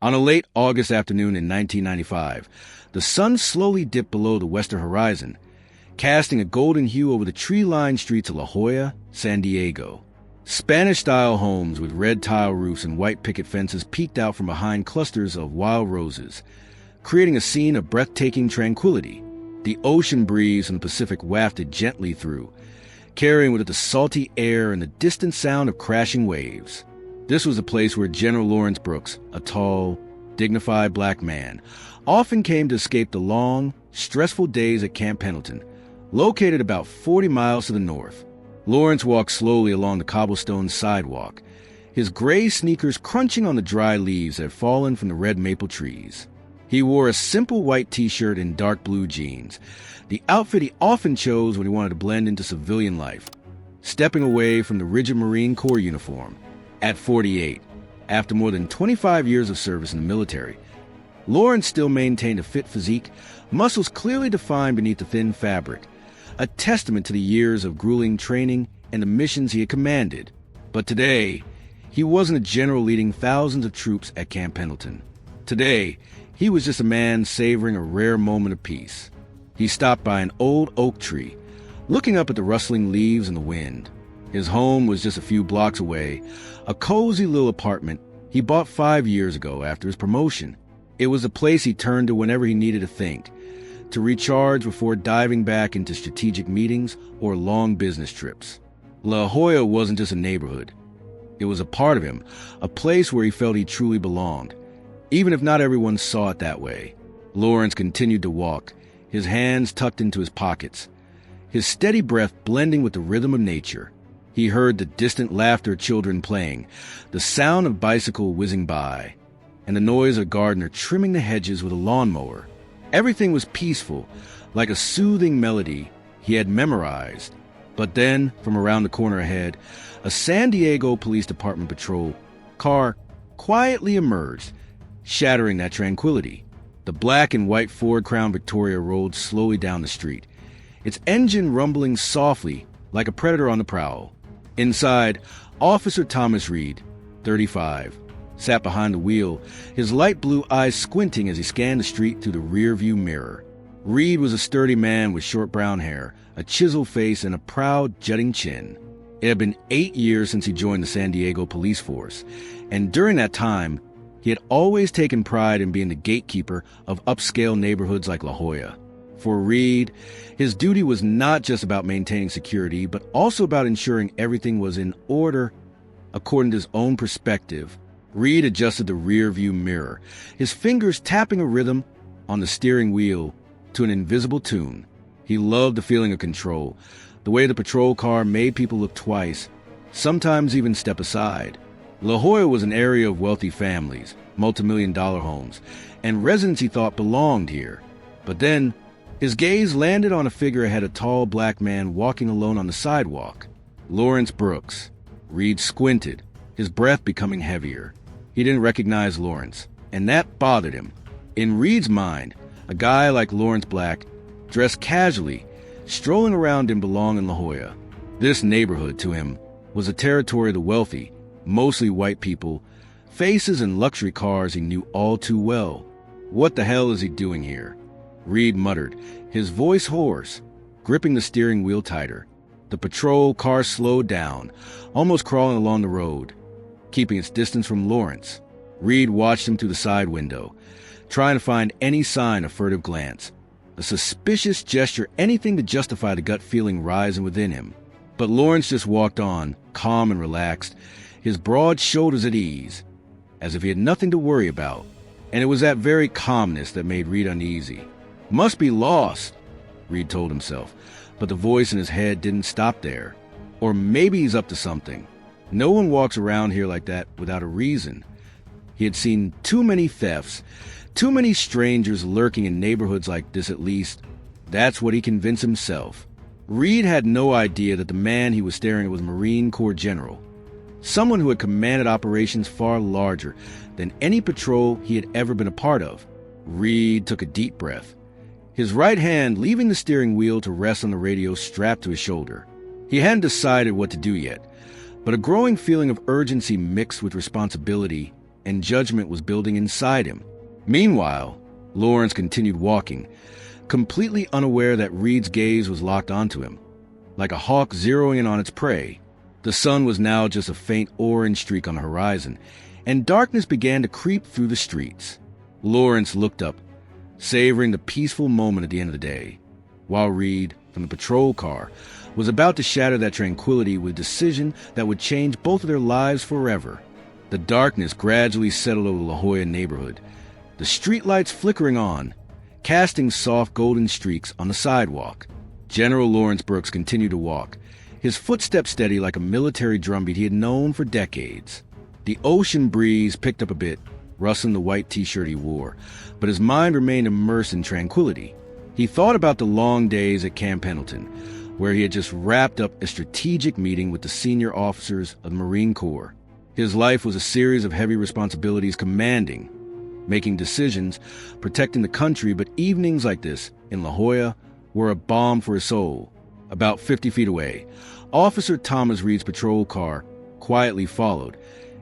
On a late August afternoon in 1995, the sun slowly dipped below the western horizon, casting a golden hue over the tree-lined streets of La Jolla, San Diego. Spanish-style homes with red tile roofs and white picket fences peeked out from behind clusters of wild roses, creating a scene of breathtaking tranquility. The ocean breeze from the Pacific wafted gently through, carrying with it the salty air and the distant sound of crashing waves. This was a place where General Lawrence Brooks, a tall, dignified black man, often came to escape the long, stressful days at Camp Pendleton, located about 40 miles to the north. Lawrence walked slowly along the cobblestone sidewalk, his gray sneakers crunching on the dry leaves that had fallen from the red maple trees. He wore a simple white t-shirt and dark blue jeans, the outfit he often chose when he wanted to blend into civilian life, stepping away from the rigid Marine Corps uniform. At 48, after more than 25 years of service in the military, Lawrence still maintained a fit physique, muscles clearly defined beneath the thin fabric, a testament to the years of grueling training and the missions he had commanded. But today, he wasn't a general leading thousands of troops at Camp Pendleton. Today, he was just a man savoring a rare moment of peace. He stopped by an old oak tree, looking up at the rustling leaves and the wind. His home was just a few blocks away, a cozy little apartment he bought 5 years ago after his promotion. It was a place he turned to whenever he needed to think, to recharge before diving back into strategic meetings or long business trips. La Jolla wasn't just a neighborhood. It was a part of him, a place where he felt he truly belonged, even if not everyone saw it that way. Lawrence continued to walk, his hands tucked into his pockets, his steady breath blending with the rhythm of nature. He heard the distant laughter of children playing, the sound of bicycle whizzing by, and the noise of a gardener trimming the hedges with a lawnmower. Everything was peaceful, like a soothing melody he had memorized. But then, from around the corner ahead, a San Diego Police Department patrol car quietly emerged, shattering that tranquility. The black and white Ford Crown Victoria rolled slowly down the street, its engine rumbling softly like a predator on the prowl. Inside, Officer Thomas Reed, 35, sat behind the wheel, his light blue eyes squinting as he scanned the street through the rear-view mirror. Reed was a sturdy man with short brown hair, a chiseled face, and a proud, jutting chin. It had been 8 years since he joined the San Diego police force, and during that time, he had always taken pride in being the gatekeeper of upscale neighborhoods like La Jolla. For Reed, his duty was not just about maintaining security, but also about ensuring everything was in order according to his own perspective. Reed adjusted the rear-view mirror, his fingers tapping a rhythm on the steering wheel to an invisible tune. He loved the feeling of control, the way the patrol car made people look twice, sometimes even step aside. La Jolla was an area of wealthy families, multi-million-dollar homes, and residents he thought belonged here. But then, his gaze landed on a figure ahead, a tall black man walking alone on the sidewalk. Lawrence Brooks. Reed squinted, his breath becoming heavier. He didn't recognize Lawrence, and that bothered him. In Reed's mind, a guy like Lawrence Black, dressed casually, strolling around didn't belong in La Jolla. This neighborhood, to him, was a territory of the wealthy, mostly white people, faces and luxury cars he knew all too well. What the hell is he doing here? Reed muttered, his voice hoarse, gripping the steering wheel tighter. The patrol car slowed down, almost crawling along the road, keeping its distance from Lawrence. Reed watched him through the side window, trying to find any sign of furtive glance, a suspicious gesture, anything to justify the gut feeling rising within him. But Lawrence just walked on, calm and relaxed, his broad shoulders at ease, as if he had nothing to worry about. And it was that very calmness that made Reed uneasy. Must be lost, Reed told himself, but the voice in his head didn't stop there. Or maybe he's up to something. No one walks around here like that without a reason. He had seen too many thefts, too many strangers lurking in neighborhoods like this at least. That's what he convinced himself. Reed had no idea that the man he was staring at was a Marine Corps general, someone who had commanded operations far larger than any patrol he had ever been a part of. Reed took a deep breath, his right hand leaving the steering wheel to rest on the radio strapped to his shoulder. He hadn't decided what to do yet, but a growing feeling of urgency mixed with responsibility and judgment was building inside him. Meanwhile, Lawrence continued walking, completely unaware that Reed's gaze was locked onto him, like a hawk zeroing in on its prey. The sun was now just a faint orange streak on the horizon, and darkness began to creep through the streets. Lawrence looked up, savoring the peaceful moment at the end of the day, while Reed, from the patrol car, was about to shatter that tranquility with a decision that would change both of their lives forever. The darkness gradually settled over the La Jolla neighborhood, the streetlights flickering on, casting soft golden streaks on the sidewalk. General Lawrence Brooks continued to walk, his footsteps steady like a military drumbeat he had known for decades. The ocean breeze picked up a bit, rustling the white t-shirt he wore, but his mind remained immersed in tranquility. He thought about the long days at Camp Pendleton, where he had just wrapped up a strategic meeting with the senior officers of the Marine Corps. His life was a series of heavy responsibilities, commanding, making decisions, protecting the country, but evenings like this in La Jolla were a balm for his soul. About 50 feet away, Officer Thomas Reed's patrol car quietly followed,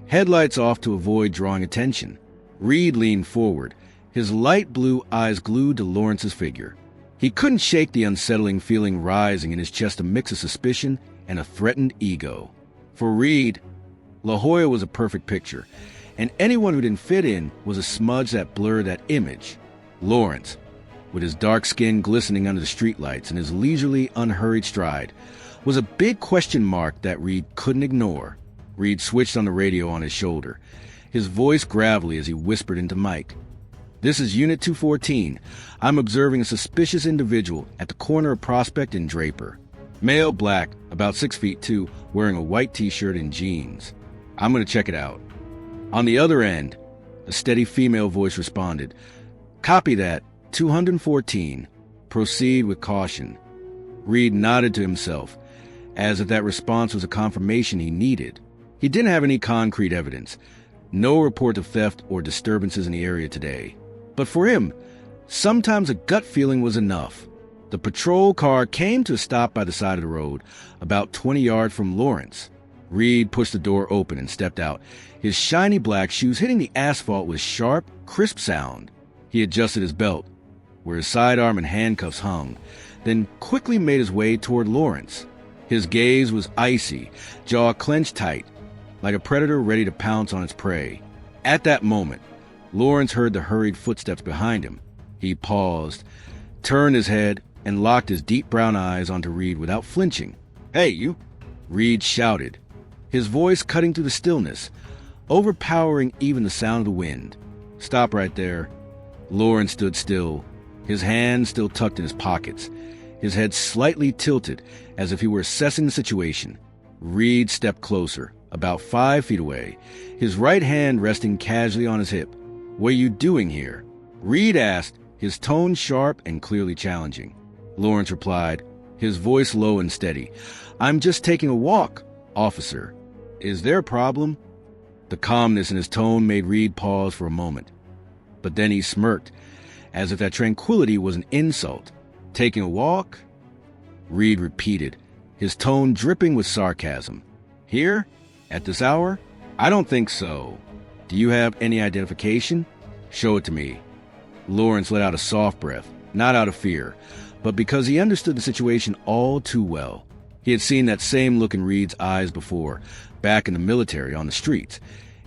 headlights off to avoid drawing attention. Reed leaned forward, his light blue eyes glued to Lawrence's figure. He couldn't shake the unsettling feeling rising in his chest, a mix of suspicion and a threatened ego. For Reed, La Jolla was a perfect picture, and anyone who didn't fit in was a smudge that blurred that image. Lawrence, with his dark skin glistening under the streetlights and his leisurely, unhurried stride, was a big question mark that Reed couldn't ignore. Reed switched on the radio on his shoulder, his voice gravelly as he whispered into Mike. "This is Unit 214. I'm observing a suspicious individual at the corner of Prospect and Draper. Male, black, about 6'2", wearing a white t-shirt and jeans. I'm going to check it out." On the other end, a steady female voice responded. "Copy that. 214. Proceed with caution." Reed nodded to himself, as if that response was a confirmation he needed. He didn't have any concrete evidence, no report of theft or disturbances in the area today. But for him, sometimes a gut feeling was enough. The patrol car came to a stop by the side of the road, about 20 yards from Lawrence. Reed pushed the door open and stepped out, his shiny black shoes hitting the asphalt with sharp, crisp sound. He adjusted his belt, where his sidearm and handcuffs hung, then quickly made his way toward Lawrence. His gaze was icy, jaw clenched tight, like a predator ready to pounce on its prey. At that moment, Lawrence heard the hurried footsteps behind him. He paused, turned his head, and locked his deep brown eyes onto Reed without flinching. "Hey, you!" Reed shouted, his voice cutting through the stillness, overpowering even the sound of the wind. "Stop right there." Lawrence stood still, his hands still tucked in his pockets, his head slightly tilted as if he were assessing the situation. Reed stepped closer, about 5 feet away, his right hand resting casually on his hip. "What are you doing here?" Reed asked, his tone sharp and clearly challenging. Lawrence replied, his voice low and steady. "I'm just taking a walk, officer. Is there a problem?" The calmness in his tone made Reed pause for a moment. But then he smirked, as if that tranquility was an insult. "Taking a walk?" Reed repeated, his tone dripping with sarcasm. "Here? At this hour? I don't think so. Do you have any identification? Show it to me." Lawrence let out a soft breath, not out of fear, but because he understood the situation all too well. He had seen that same look in Reed's eyes before, back in the military on the streets,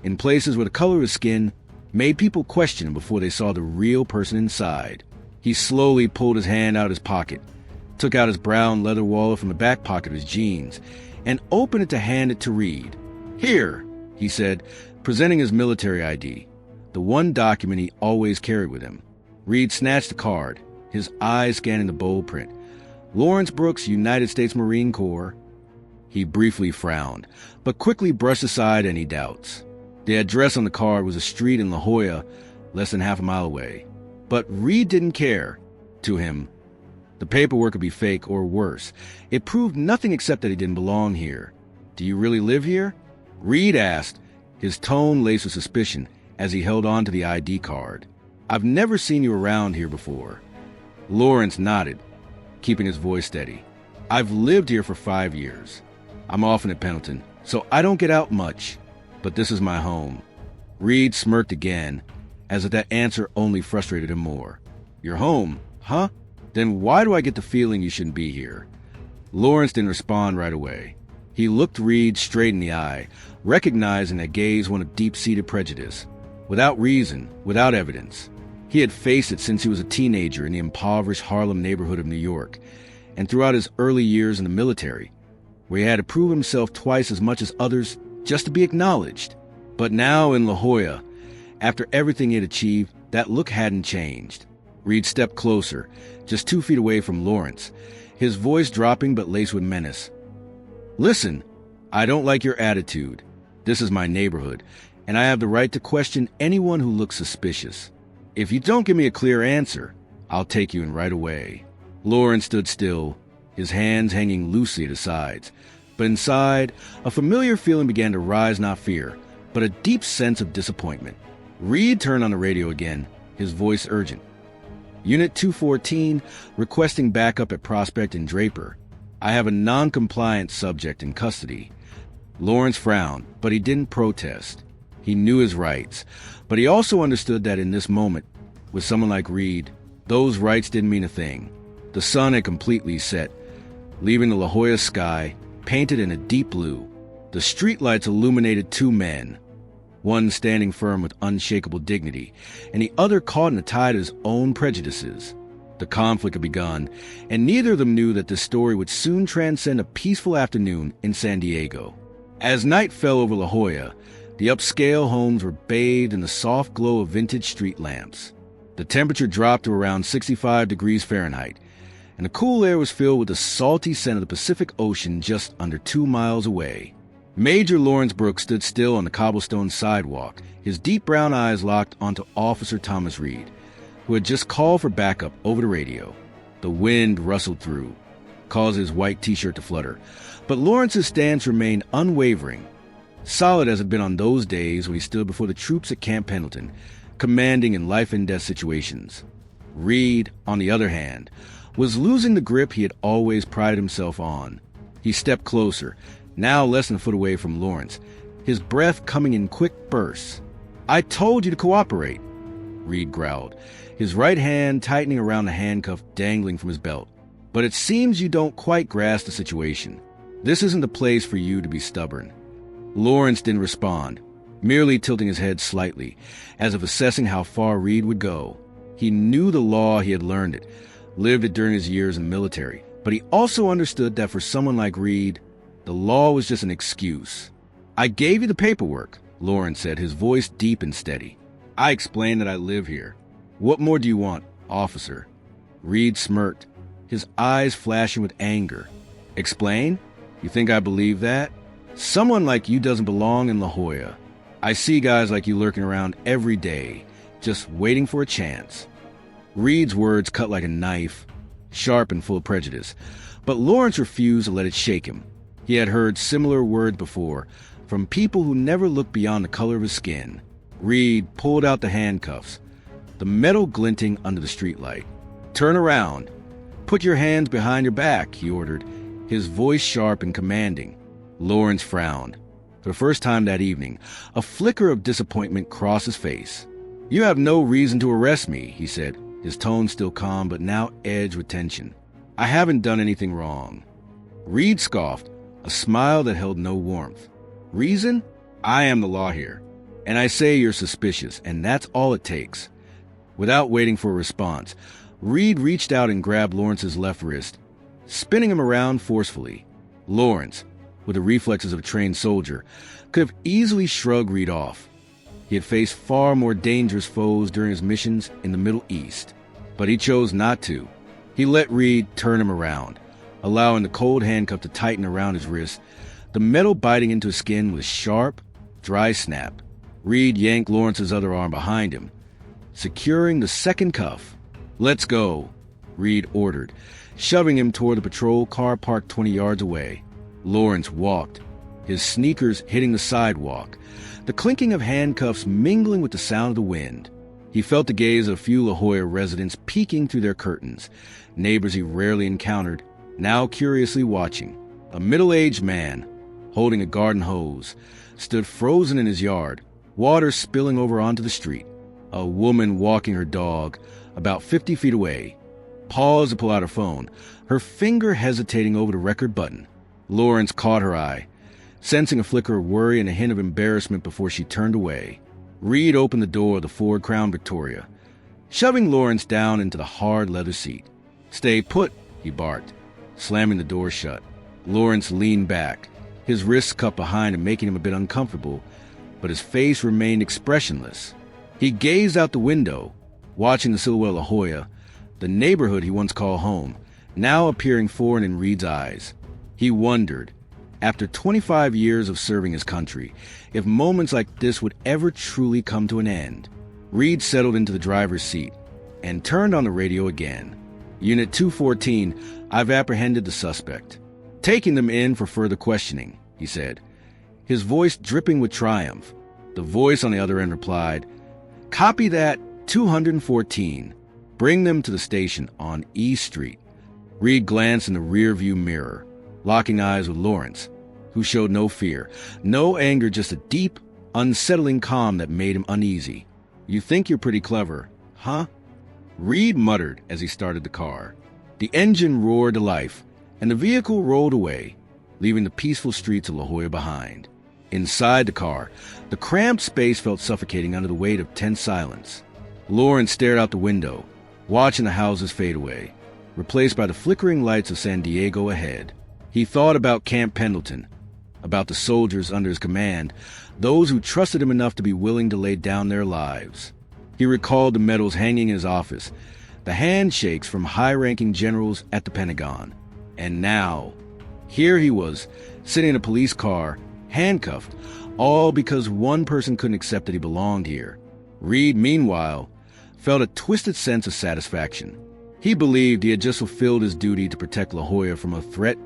in places where the color of his skin made people question him before they saw the real person inside. He slowly pulled his hand out of his pocket, took out his brown leather wallet from the back pocket of his jeans, and opened it to hand it to Reed. "Here," he said, presenting his military ID, the one document he always carried with him. Reed snatched the card, his eyes scanning the bold print. "Lawrence Brooks, United States Marine Corps." He briefly frowned, but quickly brushed aside any doubts. The address on the card was a street in La Jolla, less than half a mile away. But Reed didn't care. To him, the paperwork could be fake or worse. It proved nothing except that he didn't belong here. "Do you really live here?" Reed asked, his tone laced with suspicion as he held on to the ID card. "I've never seen you around here before." Lawrence nodded, keeping his voice steady. "I've lived here for 5 years. I'm often at Pendleton, so I don't get out much, but this is my home." Reed smirked again, as if that answer only frustrated him more. You're home, huh? Then why do I get the feeling you shouldn't be here? Lawrence didn't respond right away. He looked Reed straight in the eye, recognizing that gaze one of deep-seated prejudice. Without reason, without evidence. He had faced it since he was a teenager in the impoverished Harlem neighborhood of New York, and throughout his early years in the military, where he had to prove himself twice as much as others just to be acknowledged. But now in La Jolla, after everything he had achieved, that look hadn't changed. Reed stepped closer, just 2 feet away from Lawrence, his voice dropping but laced with menace. Listen, I don't like your attitude. This is my neighborhood, and I have the right to question anyone who looks suspicious. If you don't give me a clear answer, I'll take you in right away. Lawrence stood still, his hands hanging loosely at his sides. But inside, a familiar feeling began to rise, not fear, but a deep sense of disappointment. Reed turned on the radio again, his voice urgent. Unit 214, requesting backup at Prospect and Draper. I have a non-compliant subject in custody. Lawrence frowned, but he didn't protest. He knew his rights, but he also understood that in this moment, with someone like Reed, those rights didn't mean a thing. The sun had completely set, leaving the La Jolla sky painted in a deep blue. The streetlights illuminated 2 men, one standing firm with unshakable dignity, and the other caught in the tide of his own prejudices. The conflict had begun, and neither of them knew that this story would soon transcend a peaceful afternoon in San Diego. As night fell over La Jolla, the upscale homes were bathed in the soft glow of vintage street lamps. The temperature dropped to around 65 degrees Fahrenheit, and the cool air was filled with the salty scent of the Pacific Ocean just under 2 miles away. Major Lawrence Brooks stood still on the cobblestone sidewalk, his deep brown eyes locked onto Officer Thomas Reed, who had just called for backup over the radio. The wind rustled through, caused his white t-shirt to flutter, but Lawrence's stance remained unwavering, solid as it had been on those days when he stood before the troops at Camp Pendleton, commanding in life-and-death situations. Reed, on the other hand, was losing the grip he had always prided himself on. He stepped closer, now less than a foot away from Lawrence, his breath coming in quick bursts. I told you to cooperate, Reed growled, his right hand tightening around the handcuff dangling from his belt. But it seems you don't quite grasp the situation. This isn't the place for you to be stubborn. Lawrence didn't respond, merely tilting his head slightly, as if assessing how far Reed would go. He knew the law, he had learned it, lived it during his years in the military, but he also understood that for someone like Reed, the law was just an excuse. I gave you the paperwork, Lawrence said, his voice deep and steady. I explained that I live here. What more do you want, officer? Reed smirked, his eyes flashing with anger. Explain? You think I believe that? Someone like you doesn't belong in La Jolla. I see guys like you lurking around every day, just waiting for a chance. Reed's words cut like a knife, sharp and full of prejudice, but Lawrence refused to let it shake him. He had heard similar words before, from people who never looked beyond the color of his skin. Reed pulled out the handcuffs, the metal glinting under the streetlight. Turn around. Put your hands behind your back, he ordered, his voice sharp and commanding. Lawrence frowned. For the first time that evening, a flicker of disappointment crossed his face. You have no reason to arrest me, he said, his tone still calm but now edged with tension. I haven't done anything wrong. Reed scoffed, a smile that held no warmth. Reason? I am the law here, and I say you're suspicious, and that's all it takes. Without waiting for a response, Reed reached out and grabbed Lawrence's left wrist, spinning him around forcefully. Lawrence, with the reflexes of a trained soldier, could have easily shrugged Reed off. He had faced far more dangerous foes during his missions in the Middle East, but he chose not to. He let Reed turn him around, allowing the cold handcuff to tighten around his wrist, the metal biting into his skin with a sharp, dry snap. Reed yanked Lawrence's other arm behind him, securing the second cuff. Let's go, Reed ordered, shoving him toward the patrol car parked 20 yards away. Lawrence walked, his sneakers hitting the sidewalk, the clinking of handcuffs mingling with the sound of the wind. He felt the gaze of a few La Jolla residents peeking through their curtains, neighbors he rarely encountered, now curiously watching. A middle-aged man, holding a garden hose, stood frozen in his yard, water spilling over onto the street. A woman walking her dog about 50 feet away. Paused to pull out her phone, her finger hesitating over the record button. Lawrence caught her eye, sensing a flicker of worry and a hint of embarrassment before she turned away. Reed opened the door of the Ford Crown Victoria, shoving Lawrence down into the hard leather seat. "Stay put," he barked, slamming the door shut. Lawrence leaned back, his wrists cupped behind him, making him a bit uncomfortable, but his face remained expressionless. He gazed out the window, watching the silhouette of La Jolla, the neighborhood he once called home, now appearing foreign in Reed's eyes. He wondered, after 25 years of serving his country, if moments like this would ever truly come to an end. Reed settled into the driver's seat and turned on the radio again. "Unit 214, I've apprehended the suspect. Taking them in for further questioning," he said, his voice dripping with triumph. The voice on the other end replied, "Copy that, 214. Bring them to the station on E Street." Reed glanced in the rear-view mirror, locking eyes with Lawrence, who showed no fear, no anger, just a deep, unsettling calm that made him uneasy. "You think you're pretty clever, huh?" Reed muttered as he started the car. The engine roared to life, and the vehicle rolled away, leaving the peaceful streets of La Jolla behind. Inside the car, the cramped space felt suffocating under the weight of tense silence. Lawrence stared out the window, watching the houses fade away, replaced by the flickering lights of San Diego ahead. He thought about Camp Pendleton, about the soldiers under his command, those who trusted him enough to be willing to lay down their lives. He recalled the medals hanging in his office, the handshakes from high-ranking generals at the Pentagon. And now, here he was, sitting in a police car, handcuffed, all because one person couldn't accept that he belonged here. Reed, meanwhile, felt a twisted sense of satisfaction. He believed he had just fulfilled his duty to protect La Jolla from a threat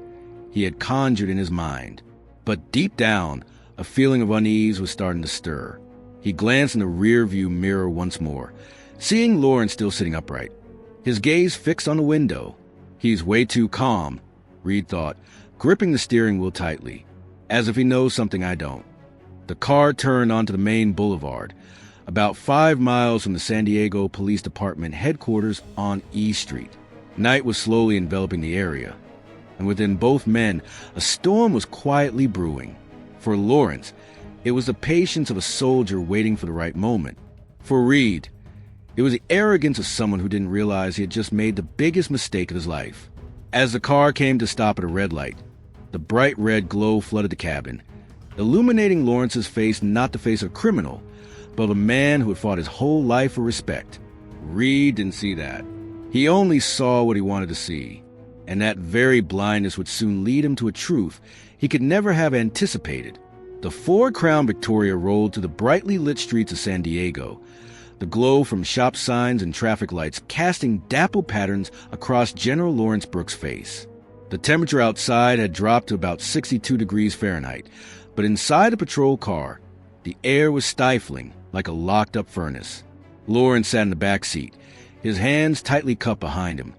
he had conjured in his mind. But deep down, a feeling of unease was starting to stir. He glanced in the rear-view mirror once more, seeing Lawrence still sitting upright, his gaze fixed on the window. He's way too calm, Reed thought, gripping the steering wheel tightly, as if he knows something I don't. The car turned onto the main boulevard, about 5 miles from the San Diego Police Department headquarters on E Street. Night was slowly enveloping the area, and within both men, a storm was quietly brewing. For Lawrence, it was the patience of a soldier waiting for the right moment. For Reed, it was the arrogance of someone who didn't realize he had just made the biggest mistake of his life. As the car came to stop at a red light, the bright red glow flooded the cabin, illuminating Lawrence's face, not the face of a criminal, but a man who had fought his whole life for respect. Reed didn't see that. He only saw what he wanted to see, and that very blindness would soon lead him to a truth he could never have anticipated. The Ford Crown Victoria rolled through the brightly lit streets of San Diego, the glow from shop signs and traffic lights casting dappled patterns across General Lawrence Brooks' face. The temperature outside had dropped to about 62 degrees Fahrenheit, but inside the patrol car, the air was stifling like a locked-up furnace. Lawrence sat in the back seat, his hands tightly cupped behind him,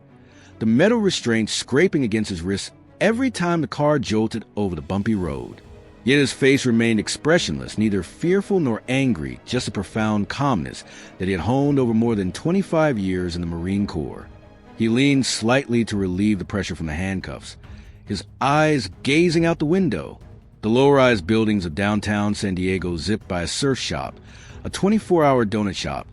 the metal restraints scraping against his wrists every time the car jolted over the bumpy road. Yet his face remained expressionless, neither fearful nor angry, just a profound calmness that he had honed over more than 25 years in the Marine Corps. He leaned slightly to relieve the pressure from the handcuffs, his eyes gazing out the window. The low-rise buildings of downtown San Diego zipped by a surf shop, a 24-hour donut shop,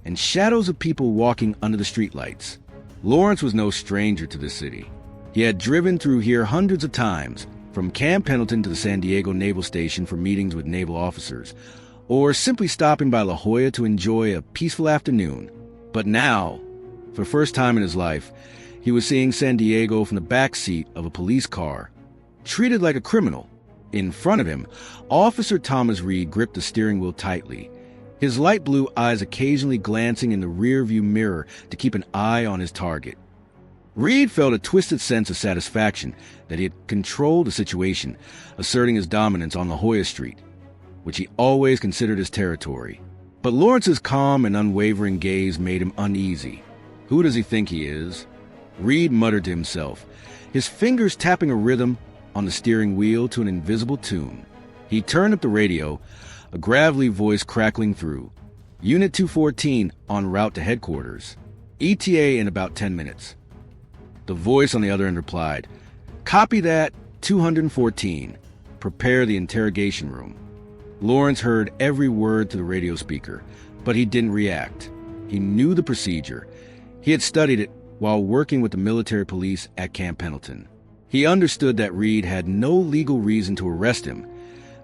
and shadows of people walking under the streetlights. Lawrence was no stranger to the city. He had driven through here hundreds of times, from Camp Pendleton to the San Diego Naval Station for meetings with naval officers, or simply stopping by La Jolla to enjoy a peaceful afternoon. But now, for the first time in his life, he was seeing San Diego from the back seat of a police car, treated like a criminal. In front of him, Officer Thomas Reed gripped the steering wheel tightly, his light blue eyes occasionally glancing in the rear-view mirror to keep an eye on his target. Reed felt a twisted sense of satisfaction that he had controlled the situation, asserting his dominance on La Jolla Street, which he always considered his territory. But Lawrence's calm and unwavering gaze made him uneasy. Who does he think he is? Reed muttered to himself, his fingers tapping a rhythm on the steering wheel to an invisible tune. He turned up the radio, a gravelly voice crackling through. Unit 214 en route to headquarters. ETA in about 10 minutes. The voice on the other end replied, "Copy that, 214. Prepare the interrogation room." Lawrence heard every word through the radio speaker, but he didn't react. He knew the procedure. He had studied it while working with the military police at Camp Pendleton. He understood that Reed had no legal reason to arrest him,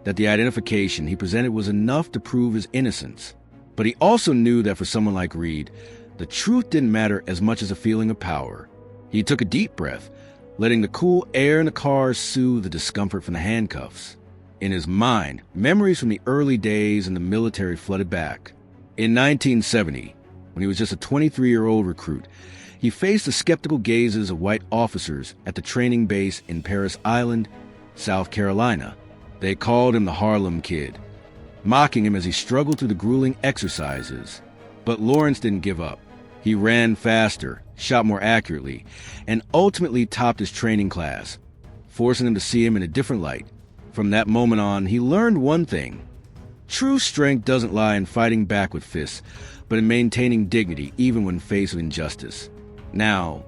that the identification he presented was enough to prove his innocence. But he also knew that for someone like Reed, the truth didn't matter as much as a feeling of power. He took a deep breath, letting the cool air in the car soothe the discomfort from the handcuffs. In his mind, memories from the early days in the military flooded back. In 1970, when he was just a 23-year-old recruit, he faced the skeptical gazes of white officers at the training base in Parris Island, South Carolina. They called him the Harlem Kid, mocking him as he struggled through the grueling exercises. But Lawrence didn't give up. He ran faster, shot more accurately, and ultimately topped his training class, forcing them to see him in a different light. From that moment on, he learned one thing. True strength doesn't lie in fighting back with fists, but in maintaining dignity even when faced with injustice. Now,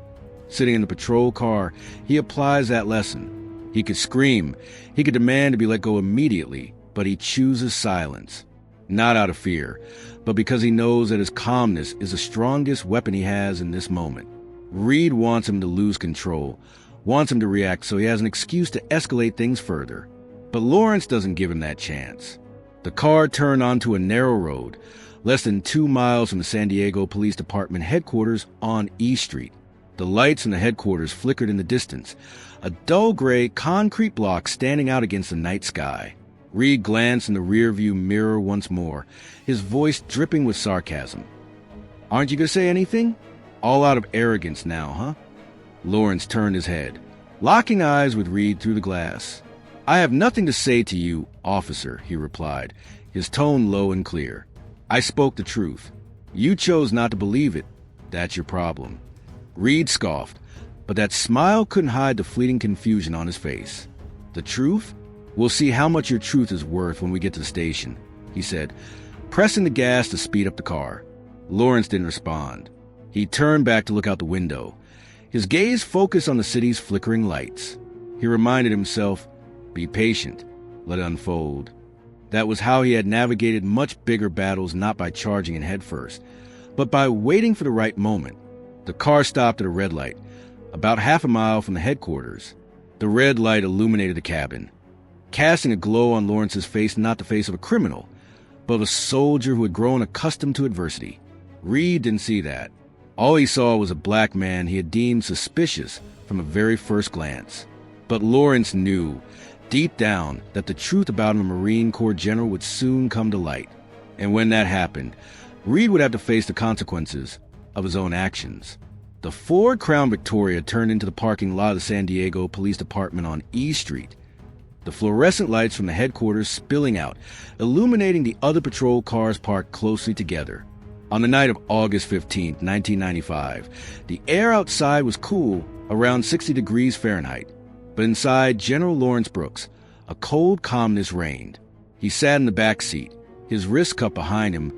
sitting in the patrol car, he applies that lesson. He could scream, he could demand to be let go immediately, but he chooses silence. Not out of fear, but because he knows that his calmness is the strongest weapon he has in this moment. Reed wants him to lose control, wants him to react so he has an excuse to escalate things further. But Lawrence doesn't give him that chance. The car turned onto a narrow road, less than 2 miles from the San Diego Police Department headquarters on E Street. The lights from the headquarters flickered in the distance, a dull gray concrete block standing out against the night sky. Reed glanced in the rearview mirror once more, his voice dripping with sarcasm. "Aren't you going to say anything? All out of arrogance now, huh?" Lawrence turned his head, locking eyes with Reed through the glass. "I have nothing to say to you, officer," he replied, his tone low and clear. "I spoke the truth. You chose not to believe it. That's your problem." Reed scoffed, but that smile couldn't hide the fleeting confusion on his face. "The truth? We'll see how much your truth is worth when we get to the station," he said, pressing the gas to speed up the car. Lawrence didn't respond. He turned back to look out the window, his gaze focused on the city's flickering lights. He reminded himself, be patient, let it unfold. That was how he had navigated much bigger battles, not by charging in head first, but by waiting for the right moment. The car stopped at a red light, about half a mile from the headquarters. The red light illuminated the cabin, casting a glow on Lawrence's face, not the face of a criminal, but of a soldier who had grown accustomed to adversity. Reed didn't see that. All he saw was a black man he had deemed suspicious from a very first glance. But Lawrence knew, deep down, that the truth about a Marine Corps general would soon come to light. And when that happened, Reed would have to face the consequences of his own actions. The Ford Crown Victoria turned into the parking lot of the San Diego Police Department on E Street, the fluorescent lights from the headquarters spilling out, illuminating the other patrol cars parked closely together. On the night of August 15, 1995, the air outside was cool, around 60 degrees Fahrenheit. But inside General Lawrence Brooks, a cold calmness reigned. He sat in the back seat, his wrist cupped behind him,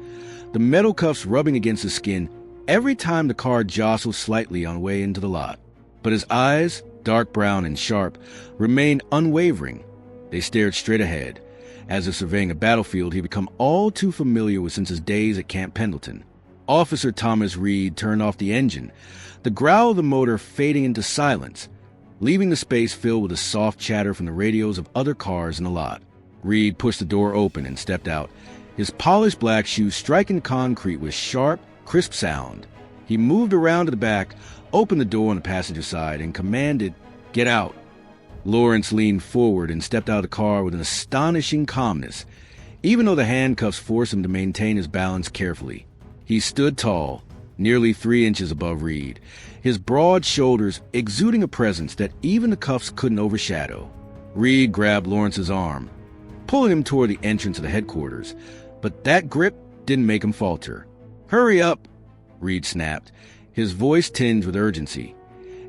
the metal cuffs rubbing against his skin every time the car jostled slightly on the way into the lot. But his eyes, dark brown and sharp, remained unwavering. They stared straight ahead, as if surveying a battlefield he'd become all too familiar with since his days at Camp Pendleton. Officer Thomas Reed turned off the engine, the growl of the motor fading into silence, leaving the space filled with the soft chatter from the radios of other cars in the lot. Reed pushed the door open and stepped out, his polished black shoes striking concrete with sharp, crisp sound. He moved around to the back, opened the door on the passenger side, and commanded, "Get out." Lawrence leaned forward and stepped out of the car with an astonishing calmness, even though the handcuffs forced him to maintain his balance carefully. He stood tall, nearly 3 inches above Reed, his broad shoulders exuding a presence that even the cuffs couldn't overshadow. Reed grabbed Lawrence's arm, pulling him toward the entrance of the headquarters, but that grip didn't make him falter. "Hurry up," Reed snapped, his voice tinged with urgency,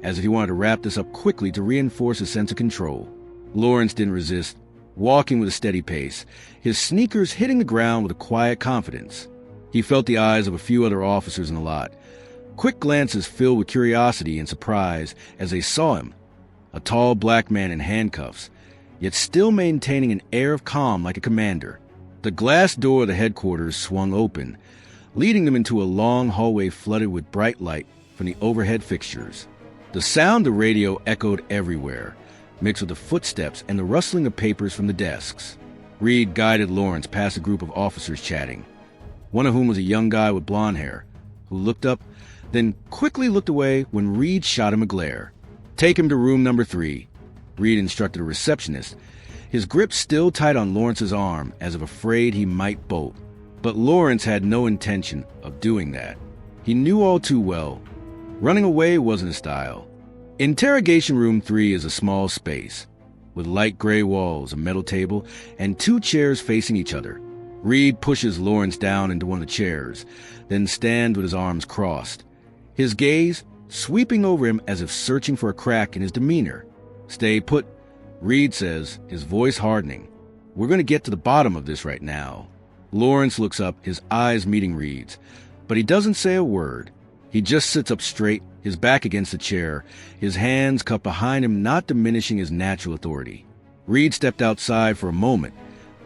as if he wanted to wrap this up quickly to reinforce a sense of control. Lawrence didn't resist. walking with a steady pace, his sneakers hitting the ground with a quiet confidence. He felt the eyes of a few other officers in the lot, quick glances filled with curiosity and surprise as they saw him, a tall black man in handcuffs, yet still maintaining an air of calm like a commander. The glass door of the headquarters swung open, leading them into a long hallway flooded with bright light from the overhead fixtures. The sound of the radio echoed everywhere, mixed with the footsteps and the rustling of papers from the desks. Reed guided Lawrence past a group of officers chatting, one of whom was a young guy with blonde hair, who looked up, then quickly looked away when Reed shot him a glare. "Take him to room number 3, Reed instructed a receptionist, his grip still tight on Lawrence's arm as if afraid he might bolt. But Lawrence had no intention of doing that. He knew all too well. Running away wasn't his style. Interrogation room 3 is a small space, with light gray walls, a metal table, and 2 chairs facing each other. Reed pushes Lawrence down into one of the chairs, then stands with his arms crossed, his gaze sweeping over him as if searching for a crack in his demeanor. "Stay put," Reed says, his voice hardening. "We're going to get to the bottom of this right now." Lawrence looks up, his eyes meeting Reed's, but he doesn't say a word. He just sits up straight, his back against the chair, his hands cupped behind him, not diminishing his natural authority. Reed stepped outside for a moment,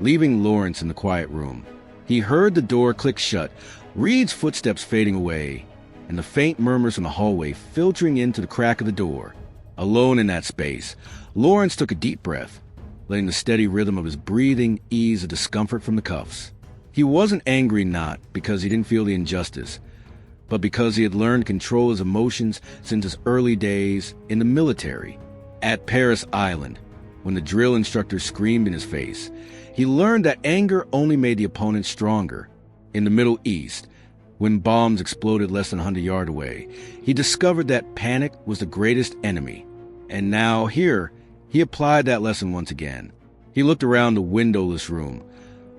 leaving Lawrence in the quiet room. He heard the door click shut, Reed's footsteps fading away, and the faint murmurs from the hallway filtering into the crack of the door. Alone in that space, Lawrence took a deep breath, letting the steady rhythm of his breathing ease the discomfort from the cuffs. He wasn't angry not because he didn't feel the injustice, but because he had learned to control his emotions since his early days in the military. At Paris Island, when the drill instructor screamed in his face, he learned that anger only made the opponent stronger. In the Middle East, when bombs exploded less than 100 yards away, he discovered that panic was the greatest enemy. And now here, he applied that lesson once again. He looked around the windowless room,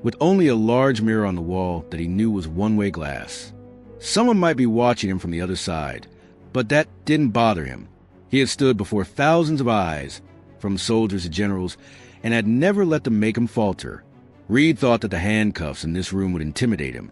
with only a large mirror on the wall that he knew was one-way glass. Someone might be watching him from the other side, but that didn't bother him. He had stood before thousands of eyes, from soldiers to generals, and had never let them make him falter. Reed thought that the handcuffs in this room would intimidate him,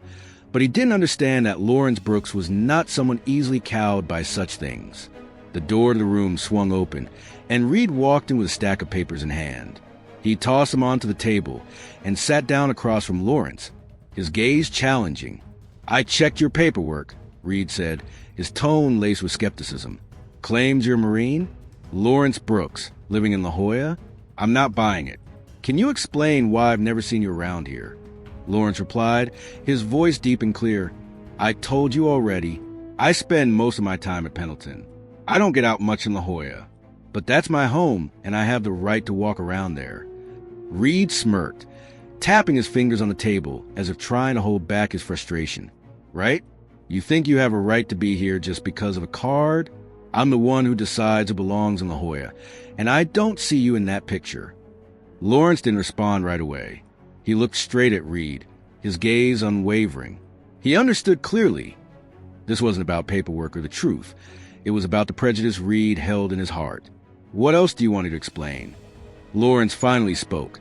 but he didn't understand that Lawrence Brooks was not someone easily cowed by such things. The door to the room swung open, and Reed walked in with a stack of papers in hand. He tossed them onto the table and sat down across from Lawrence, his gaze challenging. "I checked your paperwork," Reed said, his tone laced with skepticism. "Claims you're a Marine? Lawrence Brooks, living in La Jolla? I'm not buying it. Can you explain why I've never seen you around here?" Lawrence replied, his voice deep and clear. "I told you already. I spend most of my time at Pendleton. I don't get out much in La Jolla. But that's my home, and I have the right to walk around there." Reed smirked, tapping his fingers on the table as if trying to hold back his frustration. "Right? You think you have a right to be here just because of a card? I'm the one who decides who belongs in La Jolla, and I don't see you in that picture." Lawrence didn't respond right away. He looked straight at Reed, his gaze unwavering. He understood clearly. This wasn't about paperwork or the truth. It was about the prejudice Reed held in his heart. "What else do you want me to explain?" Lawrence finally spoke,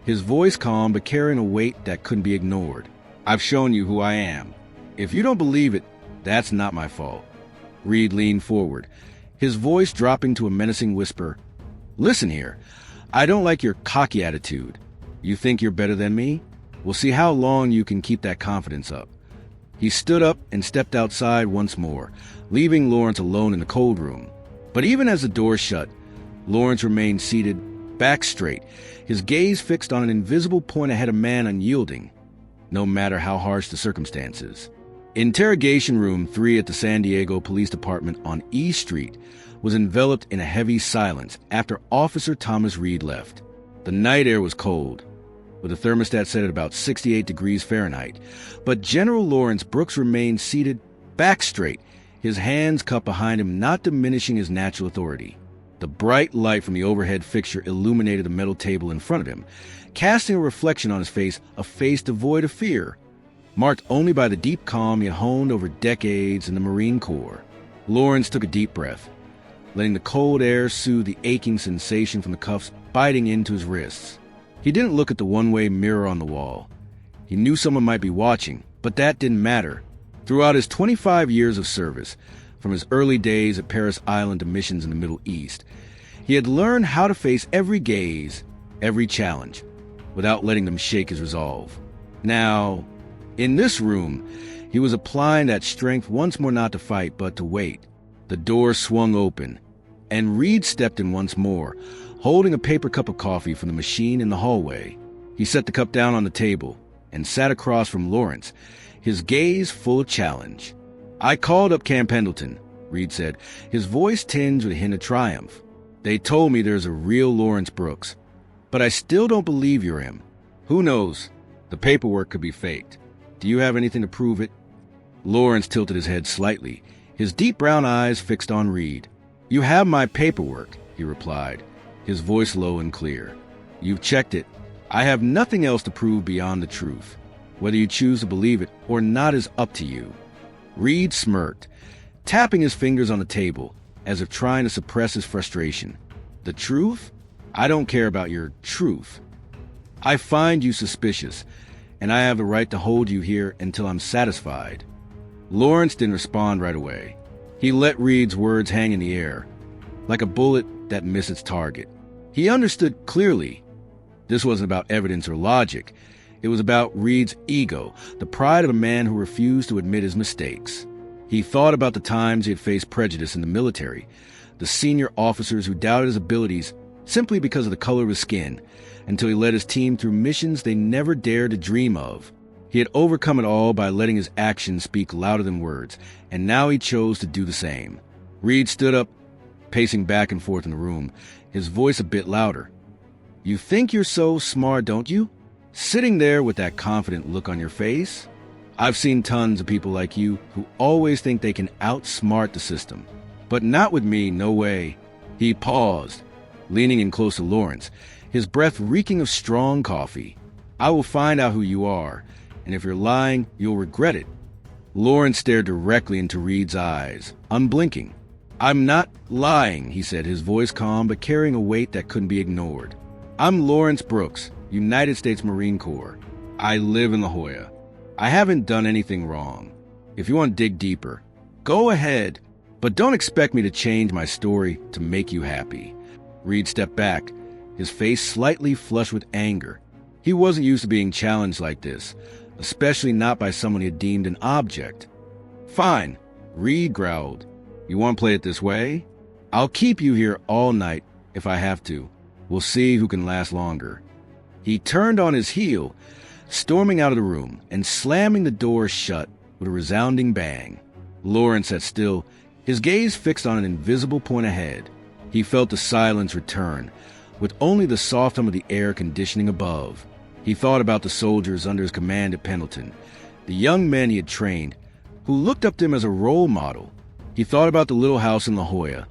his voice calm but carrying a weight that couldn't be ignored. "I've shown you who I am. If you don't believe it, that's not my fault." Reed leaned forward, his voice dropping to a menacing whisper. "Listen here, I don't like your cocky attitude. You think you're better than me? We'll see how long you can keep that confidence up." He stood up and stepped outside once more, leaving Lawrence alone in the cold room. But even as the door shut, Lawrence remained seated, back straight, his gaze fixed on an invisible point ahead, a man unyielding, no matter how harsh the circumstances. Interrogation room 3 at the San Diego Police Department on E Street was enveloped in a heavy silence after Officer Thomas Reed left. The night air was cold, with the thermostat set at about 68 degrees Fahrenheit, but General Lawrence Brooks remained seated, back straight, his hands cupped behind him, not diminishing his natural authority. The bright light from the overhead fixture illuminated the metal table in front of him, casting a reflection on his face, a face devoid of fear, marked only by the deep calm he had honed over decades in the Marine Corps. Lawrence took a deep breath, letting the cold air soothe the aching sensation from the cuffs biting into his wrists. He didn't look at the one-way mirror on the wall. He knew someone might be watching, but that didn't matter. Throughout his 25 years of service, from his early days at Paris Island to missions in the Middle East, he had learned how to face every gaze, every challenge, without letting them shake his resolve. Now, in this room, he was applying that strength once more, not to fight, but to wait. The door swung open, and Reed stepped in once more, holding a paper cup of coffee from the machine in the hallway. He set the cup down on the table and sat across from Lawrence, his gaze full of challenge. "I called up Camp Pendleton," Reed said, his voice tinged with a hint of triumph. "They told me there's a real Lawrence Brooks, but I still don't believe you're him. Who knows? The paperwork could be faked. Do you have anything to prove it?" Lawrence tilted his head slightly, his deep brown eyes fixed on Reed. "You have my paperwork," he replied, his voice low and clear. "You've checked it. I have nothing else to prove beyond the truth. Whether you choose to believe it or not is up to you." Reed smirked, tapping his fingers on the table, as if trying to suppress his frustration. "The truth? I don't care about your truth. I find you suspicious, and I have the right to hold you here until I'm satisfied." Lawrence didn't respond right away. He let Reed's words hang in the air, like a bullet that missed its target. He understood clearly. This wasn't about evidence or logic. It was about Reed's ego, the pride of a man who refused to admit his mistakes. He thought about the times he had faced prejudice in the military, the senior officers who doubted his abilities simply because of the color of his skin, until he led his team through missions they never dared to dream of. He had overcome it all by letting his actions speak louder than words, and now he chose to do the same. Reed stood up, pacing back and forth in the room, his voice a bit louder. "You think you're so smart, don't you? Sitting there with that confident look on your face? I've seen tons of people like you who always think they can outsmart the system. But not with me, no way." He paused, leaning in close to Lawrence, his breath reeking of strong coffee. "I will find out who you are, and if you're lying, you'll regret it." Lawrence stared directly into Reed's eyes, unblinking. "I'm not lying," he said, his voice calm but carrying a weight that couldn't be ignored. "I'm Lawrence Brooks, United States Marine Corps. I live in La Jolla. I haven't done anything wrong. If you want to dig deeper, go ahead, but don't expect me to change my story to make you happy." Reed stepped back, his face slightly flushed with anger. He wasn't used to being challenged like this, especially not by someone he had deemed an object. "Fine," Reed growled. "You want to play it this way? I'll keep you here all night if I have to. We'll see who can last longer." He turned on his heel, storming out of the room and slamming the door shut with a resounding bang. Lawrence sat still, his gaze fixed on an invisible point ahead. He felt the silence return, with only the soft hum of the air conditioning above. He thought about the soldiers under his command at Pendleton, the young men he had trained, who looked up to him as a role model. He thought about the little house in La Jolla,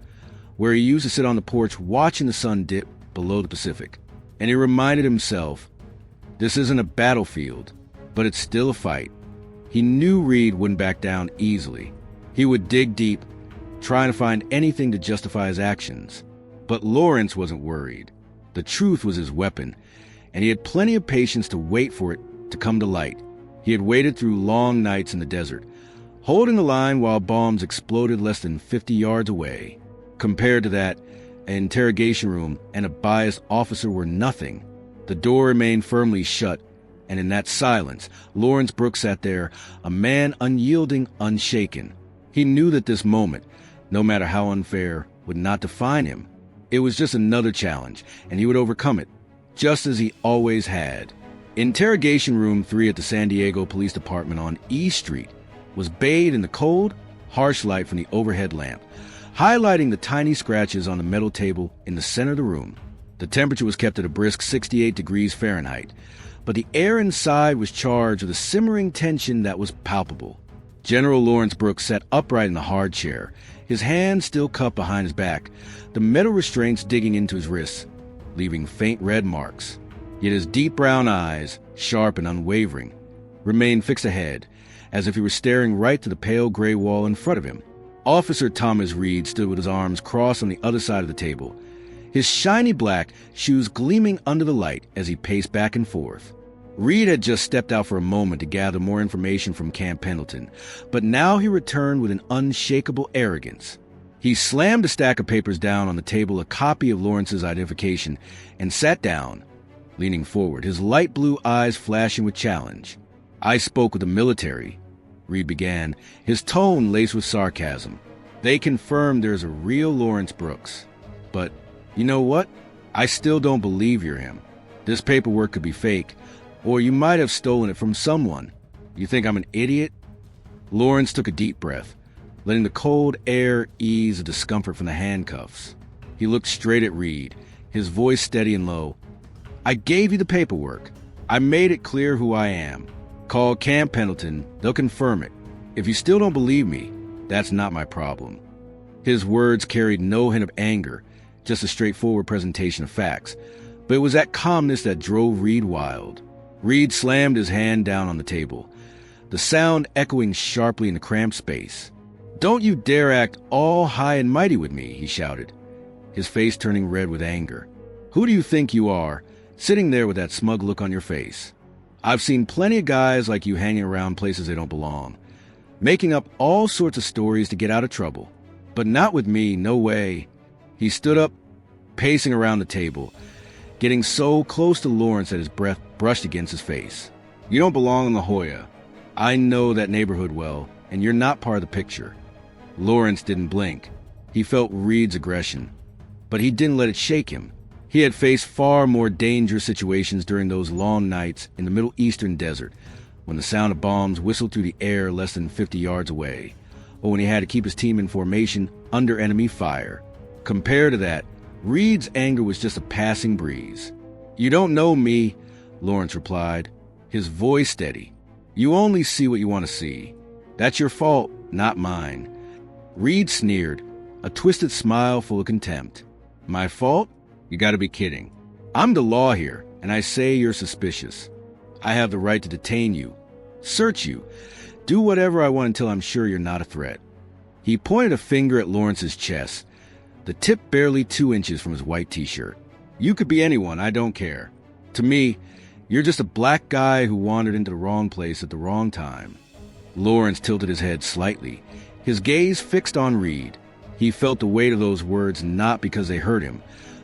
where he used to sit on the porch watching the sun dip below the Pacific. And he reminded himself, this isn't a battlefield, but it's still a fight. He knew Reed wouldn't back down easily. He would dig deep, trying to find anything to justify his actions. But Lawrence wasn't worried. The truth was his weapon, and he had plenty of patience to wait for it to come to light. He had waited through long nights in the desert, holding the line while bombs exploded less than 50 yards away. Compared to that, an interrogation room and a biased officer were nothing. The door remained firmly shut, and in that silence, Lawrence Brooks sat there, a man unyielding, unshaken. He knew that this moment, no matter how unfair, would not define him. It was just another challenge, and he would overcome it, just as he always had. Interrogation Room 3 at the San Diego Police Department on E Street was bathed in the cold, harsh light from the overhead lamp, highlighting the tiny scratches on the metal table in the center of the room. The temperature was kept at a brisk 68 degrees Fahrenheit, but the air inside was charged with a simmering tension that was palpable. General Lawrence Brooks sat upright in the hard chair, his hands still cupped behind his back, the metal restraints digging into his wrists, leaving faint red marks. Yet his deep brown eyes, sharp and unwavering, remained fixed ahead, as if he were staring right to the pale gray wall in front of him. Officer Thomas Reed stood with his arms crossed on the other side of the table, his shiny black shoes gleaming under the light as he paced back and forth. Reed had just stepped out for a moment to gather more information from Camp Pendleton, but now he returned with an unshakable arrogance. He slammed a stack of papers down on the table, a copy of Lawrence's identification, and sat down, leaning forward, his light blue eyes flashing with challenge. "I spoke with the military," Reed began, his tone laced with sarcasm. "They confirmed there's a real Lawrence Brooks. But, you know what? I still don't believe you're him. This paperwork could be fake, or you might have stolen it from someone. You think I'm an idiot?" Lawrence took a deep breath, letting the cold air ease the discomfort from the handcuffs. He looked straight at Reed, his voice steady and low. "I gave you the paperwork. I made it clear who I am. Call Camp Pendleton. They'll confirm it. If you still don't believe me, that's not my problem." His words carried no hint of anger, just a straightforward presentation of facts. But it was that calmness that drove Reed wild. Reed slammed his hand down on the table, the sound echoing sharply in the cramped space. "Don't you dare act all high and mighty with me," he shouted, his face turning red with anger. "Who do you think you are, sitting there with that smug look on your face? I've seen plenty of guys like you hanging around places they don't belong, making up all sorts of stories to get out of trouble. But not with me, no way." He stood up, pacing around the table, getting so close to Lawrence that his breath brushed against his face. "You don't belong in La Jolla. I know that neighborhood well, and you're not part of the picture." Lawrence didn't blink. He felt Reed's aggression, but he didn't let it shake him. He had faced far more dangerous situations during those long nights in the Middle Eastern desert, when the sound of bombs whistled through the air less than 50 yards away, or when he had to keep his team in formation under enemy fire. Compared to that, Reed's anger was just a passing breeze. "You don't know me," Lawrence replied, his voice steady. "You only see what you want to see. That's your fault, not mine." Reed sneered, a twisted smile full of contempt. "My fault? You gotta be kidding. I'm the law here, and I say you're suspicious. I have the right to detain you, search you, do whatever I want until I'm sure you're not a threat." He pointed a finger at Lawrence's chest, the tip barely 2 inches from his white t-shirt. "You could be anyone, I don't care. To me, you're just a black guy who wandered into the wrong place at the wrong time." Lawrence tilted his head slightly, his gaze fixed on Reed. He felt the weight of those words not because they hurt him,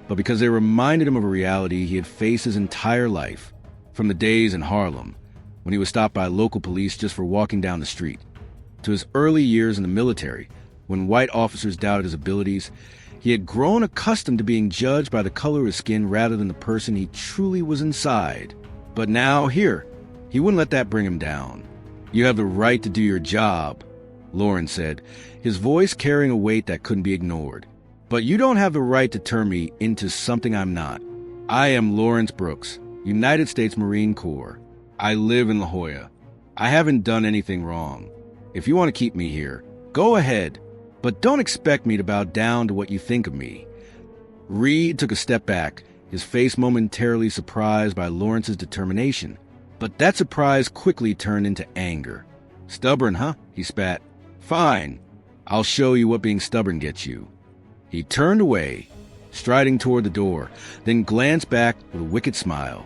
but because they reminded him of a reality he had faced his entire life, from the days in Harlem, when he was stopped by local police just for walking down the street, to his early years in the military, when white officers doubted his abilities. He had grown accustomed to being judged by the color of his skin rather than the person he truly was inside. But now, here, he wouldn't let that bring him down. "You have the right to do your job," Lawrence said, his voice carrying a weight that couldn't be ignored. "But you don't have the right to turn me into something I'm not. I am Lawrence Brooks, United States Marine Corps. I live in La Jolla. I haven't done anything wrong. If you want to keep me here, go ahead. But don't expect me to bow down to what you think of me." Reed took a step back, his face momentarily surprised by Lawrence's determination. But that surprise quickly turned into anger. "Stubborn, huh?" he spat. "Fine. I'll show you what being stubborn gets you." He turned away, striding toward the door, then glanced back with a wicked smile.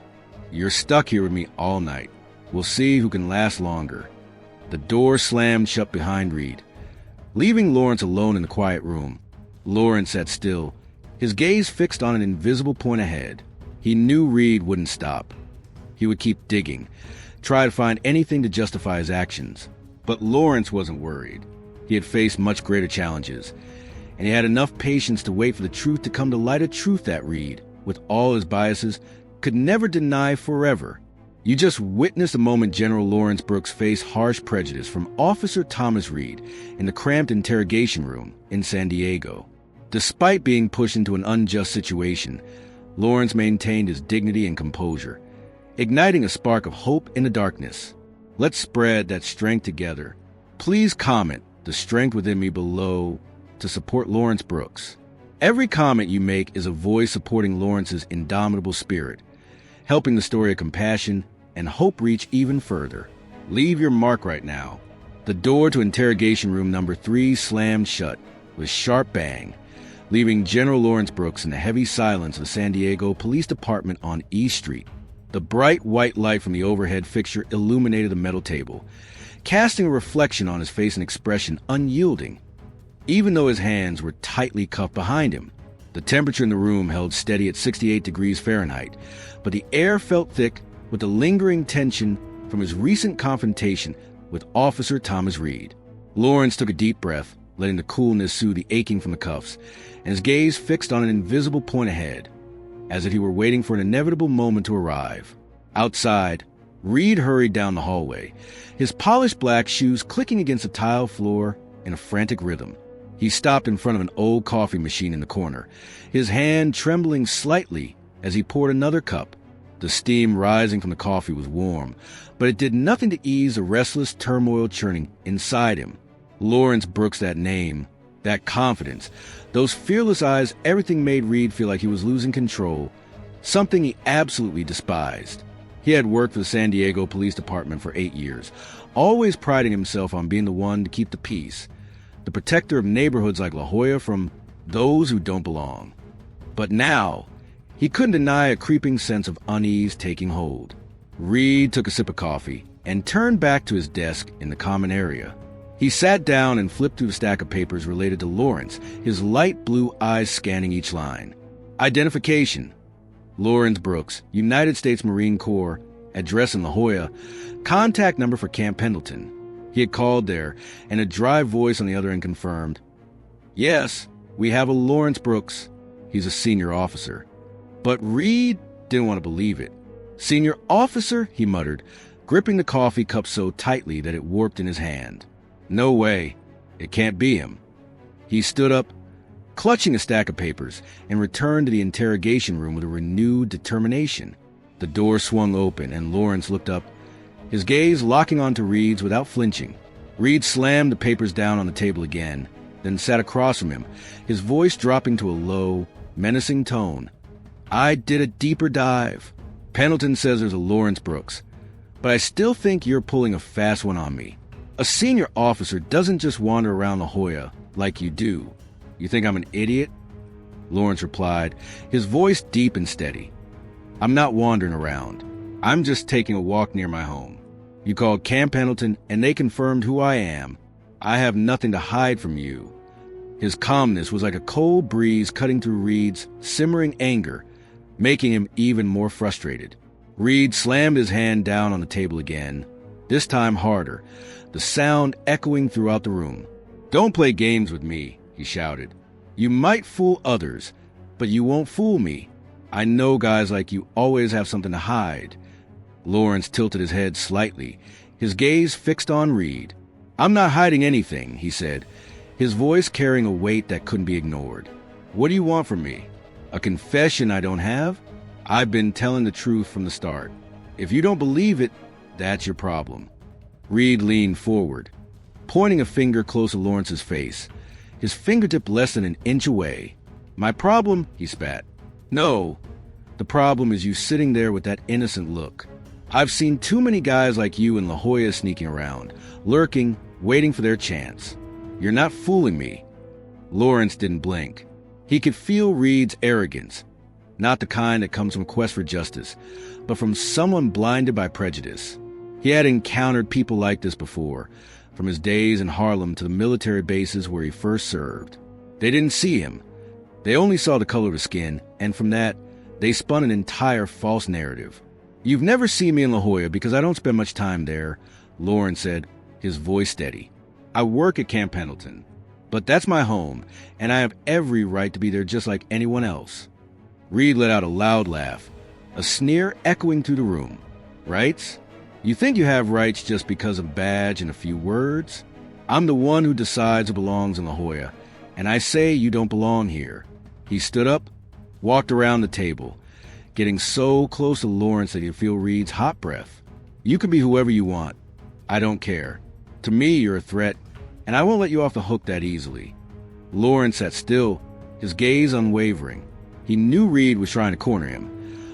"You're stuck here with me all night. We'll see who can last longer." The door slammed shut behind Reed, leaving Lawrence alone in the quiet room. Lawrence sat still, his gaze fixed on an invisible point ahead. He knew Reed wouldn't stop. He would keep digging, try to find anything to justify his actions. But Lawrence wasn't worried. He had faced much greater challenges, and he had enough patience to wait for the truth to come to light, a truth that Reed, with all his biases, could never deny forever. You just witnessed the moment General Lawrence Brooks faced harsh prejudice from Officer Thomas Reed in the cramped interrogation room in San Diego. Despite being pushed into an unjust situation, Lawrence maintained his dignity and composure, igniting a spark of hope in the darkness. Let's spread that strength together. Please comment the strength within me below to support Lawrence Brooks. Every comment you make is a voice supporting Lawrence's indomitable spirit, helping the story of compassion and hope reach even further. Leave your mark right now. The door to interrogation room number 3 slammed shut with sharp bang, leaving General Lawrence Brooks in the heavy silence of the San Diego Police Department on East Street. The bright white light from the overhead fixture illuminated the metal table, casting a reflection on his face, an expression unyielding, even though his hands were tightly cuffed behind him. The temperature in the room held steady at 68 degrees Fahrenheit, but the air felt thick with the lingering tension from his recent confrontation with Officer Thomas Reed. Lawrence took a deep breath, letting the coolness soothe the aching from the cuffs, and his gaze fixed on an invisible point ahead, as if he were waiting for an inevitable moment to arrive. Outside, Reed hurried down the hallway, his polished black shoes clicking against the tile floor in a frantic rhythm. He stopped in front of an old coffee machine in the corner, his hand trembling slightly as he poured another cup. The steam rising from the coffee was warm, but it did nothing to ease the restless turmoil churning inside him. Lawrence Brooks, that name, that confidence, those fearless eyes, everything made Reed feel like he was losing control, something he absolutely despised. He had worked for the San Diego Police Department for 8 years, always priding himself on being the one to keep the peace, the protector of neighborhoods like La Jolla from those who don't belong. But now, he couldn't deny a creeping sense of unease taking hold. Reed took a sip of coffee and turned back to his desk in the common area. He sat down and flipped through the stack of papers related to Lawrence, his light blue eyes scanning each line. Identification: Lawrence Brooks, United States Marine Corps, address in La Jolla, contact number for Camp Pendleton. He had called there, and a dry voice on the other end confirmed, "Yes, we have a Lawrence Brooks. He's a senior officer." But Reed didn't want to believe it. "Senior officer?" he muttered, gripping the coffee cup so tightly that it warped in his hand. "No way. It can't be him." He stood up, clutching a stack of papers, and returned to the interrogation room with a renewed determination. The door swung open, and Lawrence looked up, his gaze locking onto Reed's without flinching. Reed slammed the papers down on the table again, then sat across from him, his voice dropping to a low, menacing tone. "I did a deeper dive. Pendleton says there's a Lawrence Brooks, but I still think you're pulling a fast one on me. A senior officer doesn't just wander around La Jolla like you do. You think I'm an idiot?" Lawrence replied, his voice deep and steady. "I'm not wandering around. I'm just taking a walk near my home. You called Camp Pendleton, and they confirmed who I am. I have nothing to hide from you." His calmness was like a cold breeze cutting through Reed's simmering anger, making him even more frustrated. Reed slammed his hand down on the table again, this time harder, the sound echoing throughout the room. "Don't play games with me," he shouted. "You might fool others, but you won't fool me. I know guys like you always have something to hide." Lawrence tilted his head slightly, his gaze fixed on Reed. "I'm not hiding anything," he said, his voice carrying a weight that couldn't be ignored. "What do you want from me? A confession I don't have? I've been telling the truth from the start. If you don't believe it, that's your problem." Reed leaned forward, pointing a finger close to Lawrence's face, his fingertip less than an inch away. "My problem?" he spat. "No, the problem is you sitting there with that innocent look. I've seen too many guys like you in La Jolla sneaking around, lurking, waiting for their chance. You're not fooling me." Lawrence didn't blink. He could feel Reed's arrogance, not the kind that comes from a quest for justice, but from someone blinded by prejudice. He had encountered people like this before, from his days in Harlem to the military bases where he first served. They didn't see him. They only saw the color of his skin, and from that, they spun an entire false narrative. "You've never seen me in La Jolla because I don't spend much time there," Lawrence said, his voice steady. "I work at Camp Pendleton, but that's my home, and I have every right to be there just like anyone else." Reed let out a loud laugh, a sneer echoing through the room. "Rights? You think you have rights just because of a badge and a few words? I'm the one who decides who belongs in La Jolla, and I say you don't belong here." He stood up, walked around the table, getting so close to Lawrence that he could feel Reed's hot breath. "You can be whoever you want. I don't care. To me, you're a threat, and I won't let you off the hook that easily." Lawrence sat still, his gaze unwavering. He knew Reed was trying to corner him,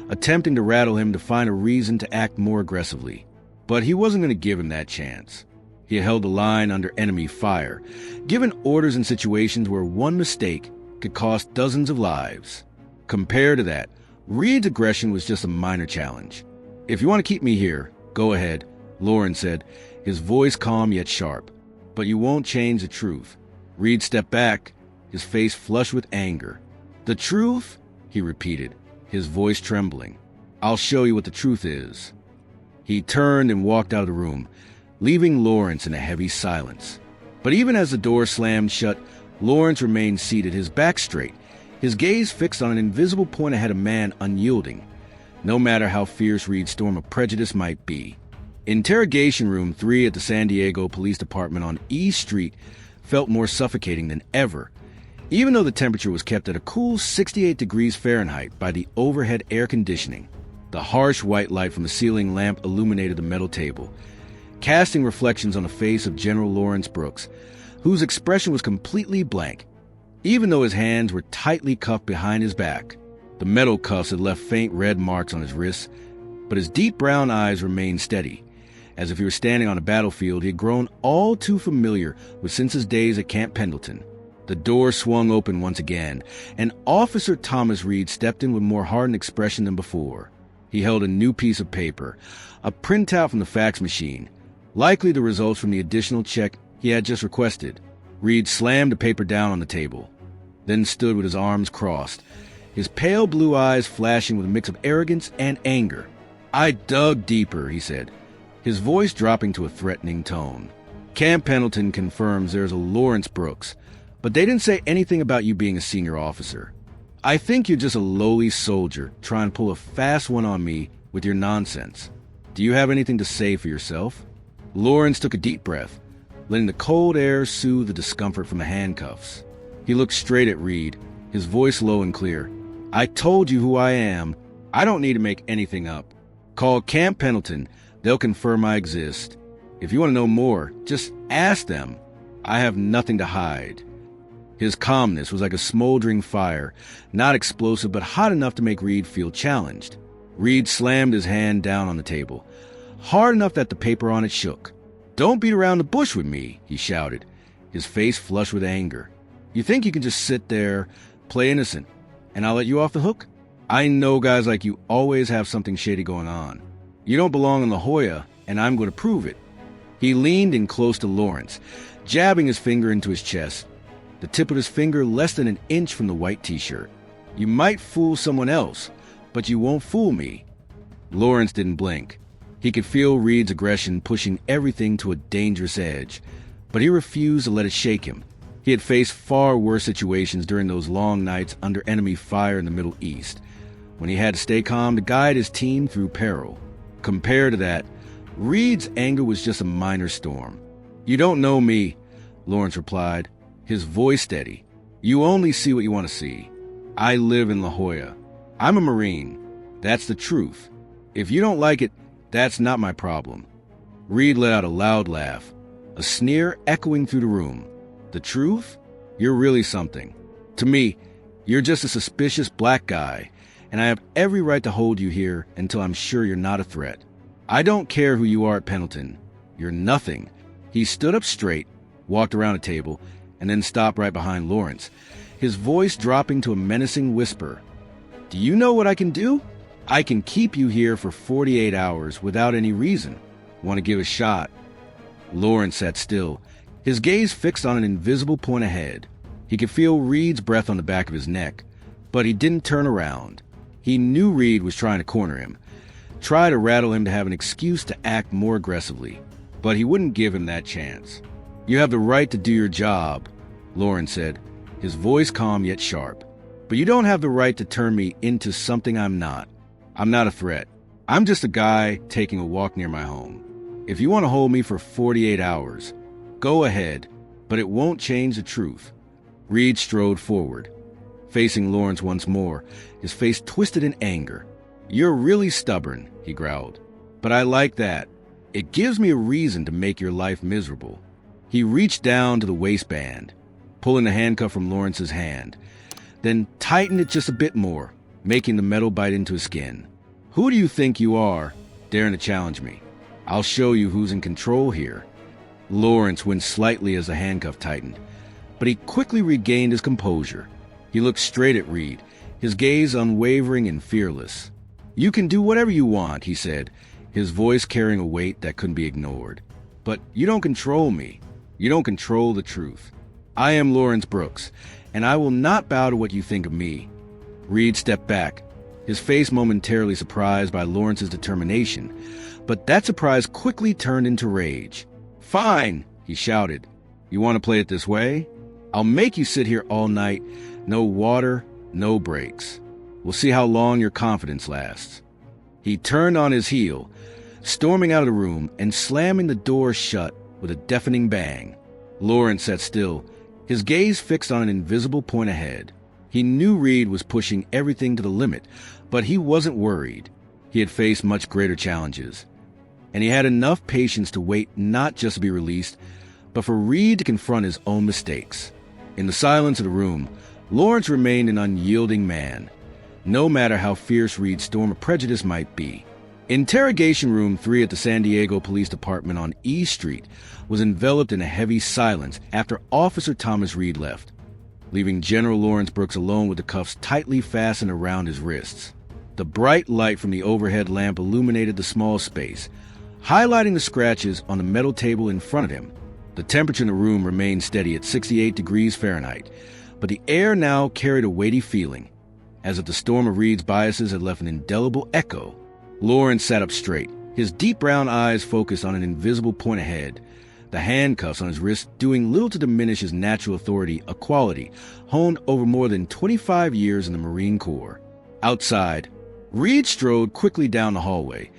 attempting to rattle him to find a reason to act more aggressively. But he wasn't going to give him that chance. He held the line under enemy fire, given orders in situations where one mistake could cost dozens of lives. Compared to that, Reed's aggression was just a minor challenge. "If you want to keep me here, go ahead," Lawrence said, his voice calm yet sharp. "But you won't change the truth." Reed stepped back, his face flushed with anger. "The truth?" he repeated, his voice trembling. "I'll show you what the truth is." He turned and walked out of the room, leaving Lawrence in a heavy silence. But even as the door slammed shut, Lawrence remained seated, his back straight, his gaze fixed on an invisible point ahead, a man unyielding, no matter how fierce Reed's storm of prejudice might be. Interrogation Room 3 at the San Diego Police Department on E Street felt more suffocating than ever, even though the temperature was kept at a cool 68 degrees Fahrenheit by the overhead air conditioning. The harsh white light from the ceiling lamp illuminated the metal table, casting reflections on the face of General Lawrence Brooks, whose expression was completely blank, even though his hands were tightly cuffed behind his back. The metal cuffs had left faint red marks on his wrists, but his deep brown eyes remained steady. As if he were standing on a battlefield he had grown all too familiar with since his days at Camp Pendleton. The door swung open once again, and Officer Thomas Reed stepped in with more hardened expression than before. He held a new piece of paper, a printout from the fax machine, likely the results from the additional check he had just requested. Reed slammed the paper down on the table, then stood with his arms crossed, his pale blue eyes flashing with a mix of arrogance and anger. "I dug deeper," he said, his voice dropping to a threatening tone. "Camp Pendleton confirms there's a Lawrence Brooks, but they didn't say anything about you being a senior officer. I think you're just a lowly soldier trying to pull a fast one on me with your nonsense. Do you have anything to say for yourself?" Lawrence took a deep breath, letting the cold air soothe the discomfort from the handcuffs. He looked straight at Reed, his voice low and clear. "I told you who I am. I don't need to make anything up. Call Camp Pendleton. They'll confirm I exist. If you want to know more, just ask them. I have nothing to hide." His calmness was like a smoldering fire, not explosive but hot enough to make Reed feel challenged. Reed slammed his hand down on the table, hard enough that the paper on it shook. "Don't beat around the bush with me," he shouted, his face flushed with anger. "You think you can just sit there, play innocent, and I'll let you off the hook? I know guys like you always have something shady going on. You don't belong in La Jolla, and I'm going to prove it." He leaned in close to Lawrence, jabbing his finger into his chest, the tip of his finger less than an inch from the white t-shirt. "You might fool someone else, but you won't fool me." Lawrence didn't blink. He could feel Reed's aggression pushing everything to a dangerous edge, but he refused to let it shake him. He had faced far worse situations during those long nights under enemy fire in the Middle East, when he had to stay calm to guide his team through peril. Compared to that, Reed's anger was just a minor storm. "You don't know me," Lawrence replied, his voice steady. "You only see what you want to see. I live in La Jolla. I'm a Marine. That's the truth. If you don't like it, that's not my problem." Reed let out a loud laugh, a sneer echoing through the room. "The truth? You're really something. To me, you're just a suspicious black guy, and I have every right to hold you here until I'm sure you're not a threat. I don't care who you are at Pendleton. You're nothing." He stood up straight, walked around a table, and then stopped right behind Lawrence, his voice dropping to a menacing whisper. "Do you know what I can do? I can keep you here for 48 hours without any reason. Want to give a shot?" Lawrence sat still, his gaze fixed on an invisible point ahead. He could feel Reed's breath on the back of his neck, but he didn't turn around. He knew Reed was trying to corner him, try to rattle him to have an excuse to act more aggressively, but he wouldn't give him that chance. "You have the right to do your job," Lawrence said, his voice calm yet sharp. "But you don't have the right to turn me into something I'm not. I'm not a threat. I'm just a guy taking a walk near my home. If you want to hold me for 48 hours, go ahead, but it won't change the truth." Reed strode forward, facing Lawrence once more, his face twisted in anger. "You're really stubborn," he growled, "but I like that. It gives me a reason to make your life miserable." He reached down to the waistband, pulling the handcuff from Lawrence's hand, then tightened it just a bit more, making the metal bite into his skin. "Who do you think you are, daring to challenge me? I'll show you who's in control here." Lawrence winced slightly as the handcuff tightened, but he quickly regained his composure. He He looked straight at Reed, his gaze unwavering and fearless. "You can do whatever you want," he said, his voice carrying a weight that couldn't be ignored. "But you don't control me. You don't control the truth. I am Lawrence Brooks, and I will not bow to what you think of me." Reed stepped back, his face momentarily surprised by Lawrence's determination, but that surprise quickly turned into rage. "Fine," he shouted. "You want to play it this way? I'll make you sit here all night, no water, no breaks. We'll see how long your confidence lasts." He turned on his heel, storming out of the room and slamming the door shut with a deafening bang. Lawrence sat still, his gaze fixed on an invisible point ahead. He knew Reed was pushing everything to the limit, but he wasn't worried. He had faced much greater challenges, and he had enough patience to wait not just to be released, but for Reed to confront his own mistakes. In the silence of the room, Lawrence remained an unyielding man, no matter how fierce Reed's storm of prejudice might be. Interrogation Room 3 at the San Diego Police Department on E Street was enveloped in a heavy silence after Officer Thomas Reed left, leaving General Lawrence Brooks alone with the cuffs tightly fastened around his wrists. The bright light from the overhead lamp illuminated the small space, highlighting the scratches on the metal table in front of him. The temperature in the room remained steady at 68 degrees Fahrenheit, but the air now carried a weighty feeling, as if the storm of Reed's biases had left an indelible echo. Lawrence sat up straight, his deep brown eyes focused on an invisible point ahead, the handcuffs on his wrist doing little to diminish his natural authority, a quality honed over more than 25 years in the Marine Corps. Outside, Reed strode quickly down the hallway,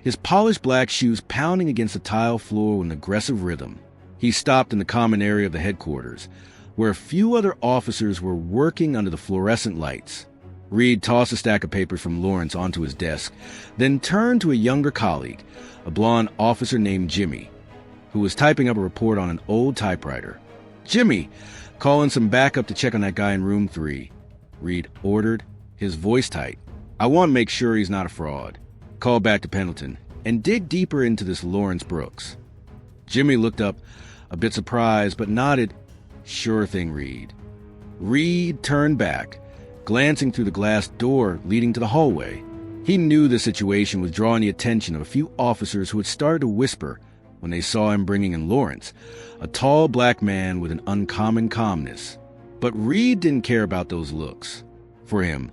his polished black shoes pounding against the tile floor with an aggressive rhythm. He stopped in the common area of the headquarters, where a few other officers were working under the fluorescent lights. Reed tossed a stack of papers from Lawrence onto his desk, then turned to a younger colleague, a blond officer named Jimmy, who was typing up a report on an old typewriter. "Jimmy, call in some backup to check on that guy in room 3, Reed ordered, his voice tight. "I want to make sure he's not a fraud. Call back to Pendleton and dig deeper into this Lawrence Brooks." Jimmy looked up, a bit surprised, but nodded. "Sure thing, Reed." Reed turned back, glancing through the glass door leading to the hallway. He knew the situation was drawing the attention of a few officers who had started to whisper when they saw him bringing in Lawrence, a tall black man with an uncommon calmness. But Reed didn't care about those looks. For him,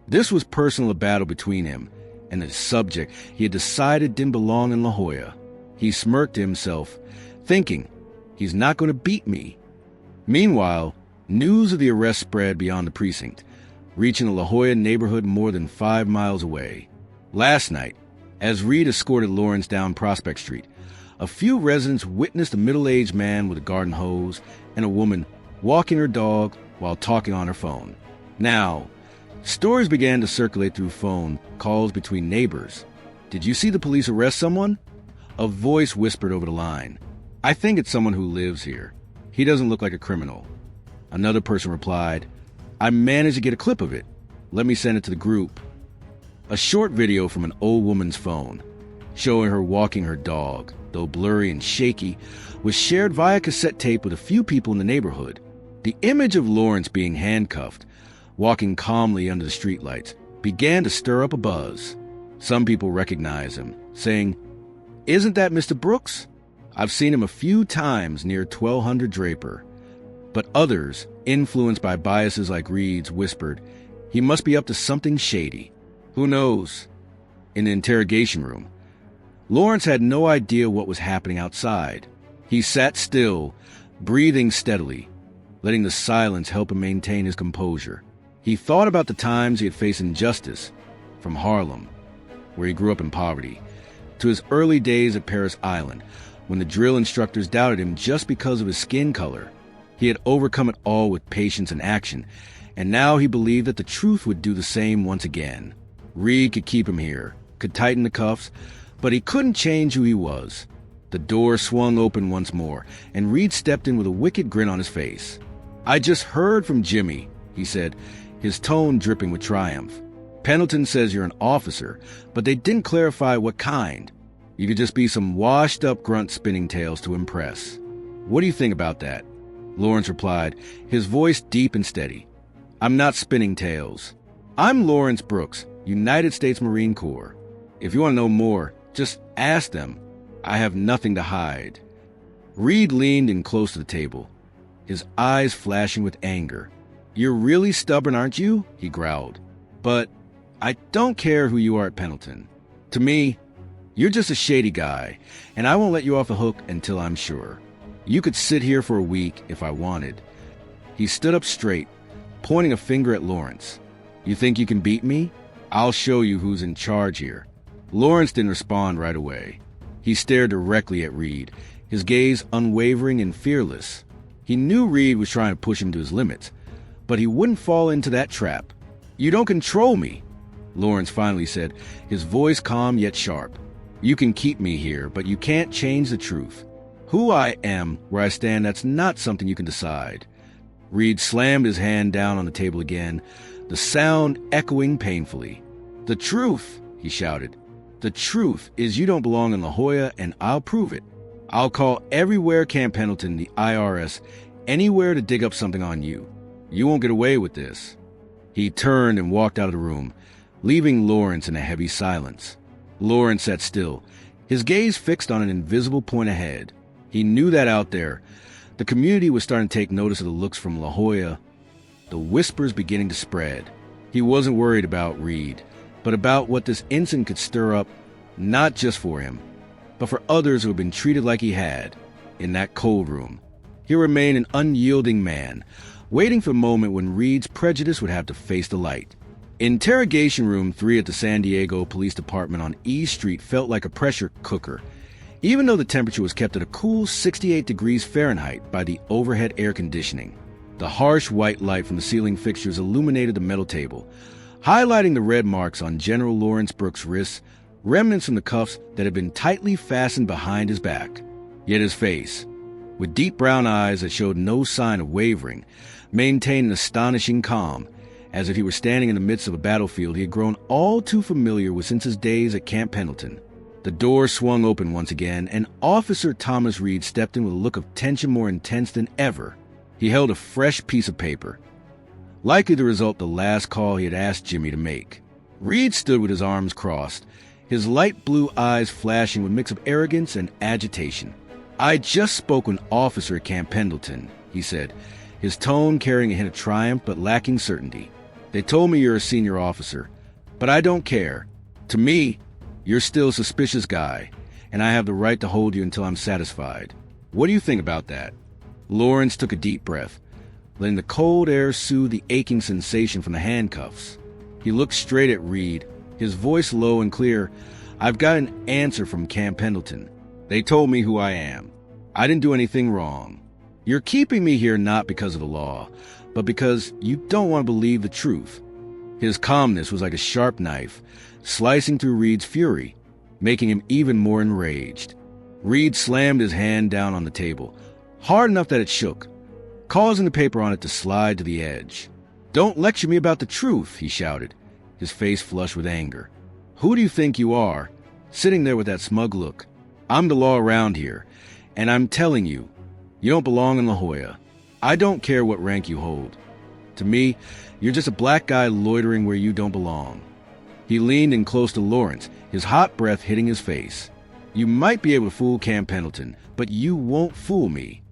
this was personal a battle between him and the subject he had decided didn't belong in La Jolla. He smirked to himself, thinking, "He's not going to beat me." Meanwhile, news of the arrest spread beyond the precinct, reaching the La Jolla neighborhood more than 5 miles away. Last night, as Reed escorted Lawrence down Prospect Street, a few residents witnessed a middle-aged man with a garden hose and a woman walking her dog while talking on her phone. Now, stories began to circulate through phone calls between neighbors. "Did you see the police arrest someone?" A voice whispered over the line. "I think it's someone who lives here. He doesn't look like a criminal." Another person replied, "I managed to get a clip of it. Let me send it to the group." A short video from an old woman's phone, showing her walking her dog, though blurry and shaky, was shared via cassette tape with a few people in the neighborhood. The image of Lawrence being handcuffed, walking calmly under the streetlights, began to stir up a buzz. Some people recognized him, saying, "Isn't that Mr. Brooks? I've seen him a few times near 1200 Draper." But others, influenced by biases like Reed's, whispered, "He must be up to something shady. Who knows?" In the interrogation room, Lawrence had no idea what was happening outside. He sat still, breathing steadily, letting the silence help him maintain his composure. He thought about the times he had faced injustice, from Harlem, where he grew up in poverty, to his early days at Paris Island, when the drill instructors doubted him just because of his skin color. He had overcome it all with patience and action, and now he believed that the truth would do the same once again. Reed could keep him here, could tighten the cuffs, but he couldn't change who he was. The door swung open once more, and Reed stepped in with a wicked grin on his face. "I just heard from Jimmy," he said, his tone dripping with triumph. "Pendleton says you're an officer, but they didn't clarify what kind. You could just be some washed-up grunt spinning tales to impress. What do you think about that?" Lawrence replied, his voice deep and steady. I'm not spinning tales. I'm Lawrence Brooks, United States Marine Corps. If you want to know more, just ask them. I have nothing to hide. Reed leaned in close to the table, his eyes flashing with anger. You're really stubborn, aren't you? He growled. But I don't care who you are at Pendleton. To me, you're just a shady guy, and I won't let you off the hook until I'm sure. You could sit here for a week if I wanted. He stood up straight, pointing a finger at Lawrence. You think you can beat me? I'll show you who's in charge here. Lawrence didn't respond right away. He stared directly at Reed, his gaze unwavering and fearless. He knew Reed was trying to push him to his limits, but he wouldn't fall into that trap. You don't control me, Lawrence finally said, his voice calm yet sharp. You can keep me here, but you can't change the truth. Who I am, where I stand, that's not something you can decide. Reed slammed his hand down on the table again, the sound echoing painfully. The truth, he shouted. The truth is you don't belong in La Jolla, and I'll prove it. I'll call everywhere Camp Pendleton, the IRS, anywhere to dig up something on you. You won't get away with this. He turned and walked out of the room, leaving Lawrence in a heavy silence. Lawrence sat still, his gaze fixed on an invisible point ahead. He knew that out there, the community was starting to take notice of the looks from La Jolla, the whispers beginning to spread. He wasn't worried about Reed, but about what this incident could stir up, not just for him, but for others who had been treated like he had, in that cold room. He remained an unyielding man, waiting for the moment when Reed's prejudice would have to face the light. Interrogation Room 3 at the San Diego Police Department on E Street felt like a pressure cooker, even though the temperature was kept at a cool 68 degrees Fahrenheit by the overhead air conditioning. The harsh white light from the ceiling fixtures illuminated the metal table, highlighting the red marks on General Lawrence Brooks' wrists, remnants from the cuffs that had been tightly fastened behind his back. Yet his face, with deep brown eyes that showed no sign of wavering, maintained an astonishing calm, as if he were standing in the midst of a battlefield he had grown all too familiar with since his days at Camp Pendleton. The door swung open once again, and Officer Thomas Reed stepped in with a look of tension more intense than ever. He held a fresh piece of paper, likely the result of the last call he had asked Jimmy to make. Reed stood with his arms crossed, his light blue eyes flashing with a mix of arrogance and agitation. I just spoke with an officer at Camp Pendleton, he said, his tone carrying a hint of triumph but lacking certainty. They told me you're a senior officer, but I don't care. To me, you're still a suspicious guy, and I have the right to hold you until I'm satisfied. What do you think about that? Lawrence took a deep breath, letting the cold air soothe the aching sensation from the handcuffs. He looked straight at Reed, his voice low and clear. I've got an answer from Camp Pendleton. They told me who I am. I didn't do anything wrong. You're keeping me here not because of the law, but because you don't want to believe the truth. His calmness was like a sharp knife, slicing through Reed's fury, making him even more enraged. Reed slammed his hand down on the table, hard enough that it shook, causing the paper on it to slide to the edge. Don't lecture me about the truth, he shouted, his face flushed with anger. Who do you think you are, sitting there with that smug look? I'm the law around here, and I'm telling you, you don't belong in La Jolla. I don't care what rank you hold. To me, you're just a black guy loitering where you don't belong. He leaned in close to Lawrence, his hot breath hitting his face. You might be able to fool Camp Pendleton, but you won't fool me.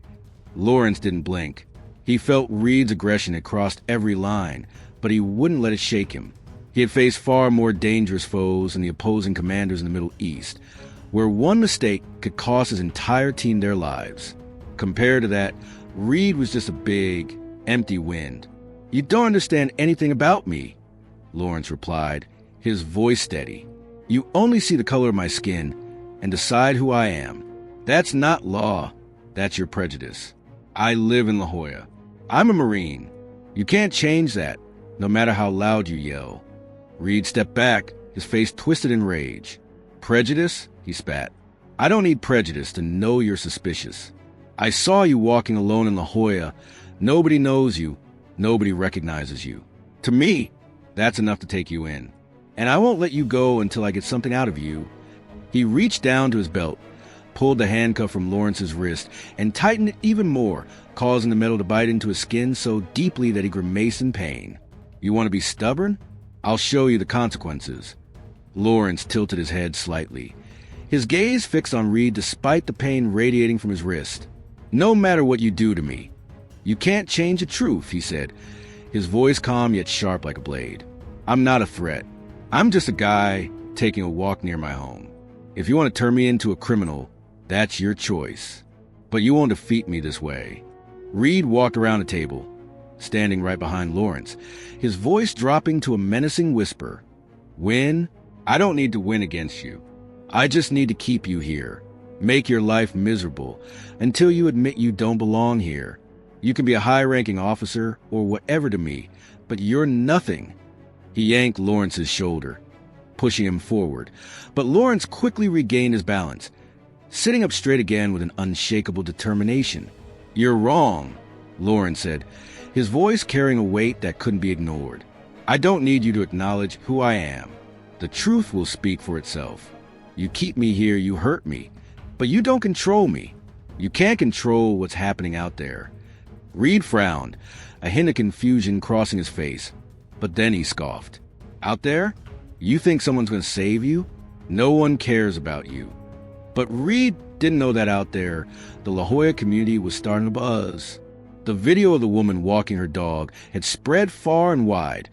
Lawrence didn't blink. He felt Reed's aggression had crossed every line, but he wouldn't let it shake him. He had faced far more dangerous foes than the opposing commanders in the Middle East, where one mistake could cost his entire team their lives. Compared to that, Reed was just a big, empty wind. You don't understand anything about me, Lawrence replied, his voice steady. You only see the color of my skin and decide who I am. That's not law. That's your prejudice. I live in La Jolla. I'm a Marine. You can't change that, no matter how loud you yell. Reed stepped back, his face twisted in rage. Prejudice? He spat. I don't need prejudice to know you're suspicious. I saw you walking alone in La Jolla. Nobody knows you. Nobody recognizes you. To me, that's enough to take you in. And I won't let you go until I get something out of you. He reached down to his belt, pulled the handcuff from Lawrence's wrist and tightened it even more, causing the metal to bite into his skin so deeply that he grimaced in pain. "You want to be stubborn? I'll show you the consequences." Lawrence tilted his head slightly, his gaze fixed on Reed despite the pain radiating from his wrist. "No matter what you do to me, you can't change the truth," he said, his voice calm yet sharp like a blade. "I'm not a threat. I'm just a guy taking a walk near my home. If you want to turn me into a criminal, that's your choice. But you won't defeat me this way." Reed walked around the table, standing right behind Lawrence, his voice dropping to a menacing whisper. "Win? I don't need to win against you. I just need to keep you here, make your life miserable, until you admit you don't belong here. You can be a high-ranking officer or whatever to me, but you're nothing." He yanked Lawrence's shoulder, pushing him forward, but Lawrence quickly regained his balance, sitting up straight again with an unshakable determination. "You're wrong," Lawrence said, his voice carrying a weight that couldn't be ignored. "I don't need you to acknowledge who I am. The truth will speak for itself. You keep me here, you hurt me, but you don't control me. You can't control what's happening out there." Reed frowned, a hint of confusion crossing his face, but then he scoffed. "Out there? You think someone's going to save you? No one cares about you." But Reed didn't know that out there, the La Jolla community was starting to buzz. The video of the woman walking her dog had spread far and wide,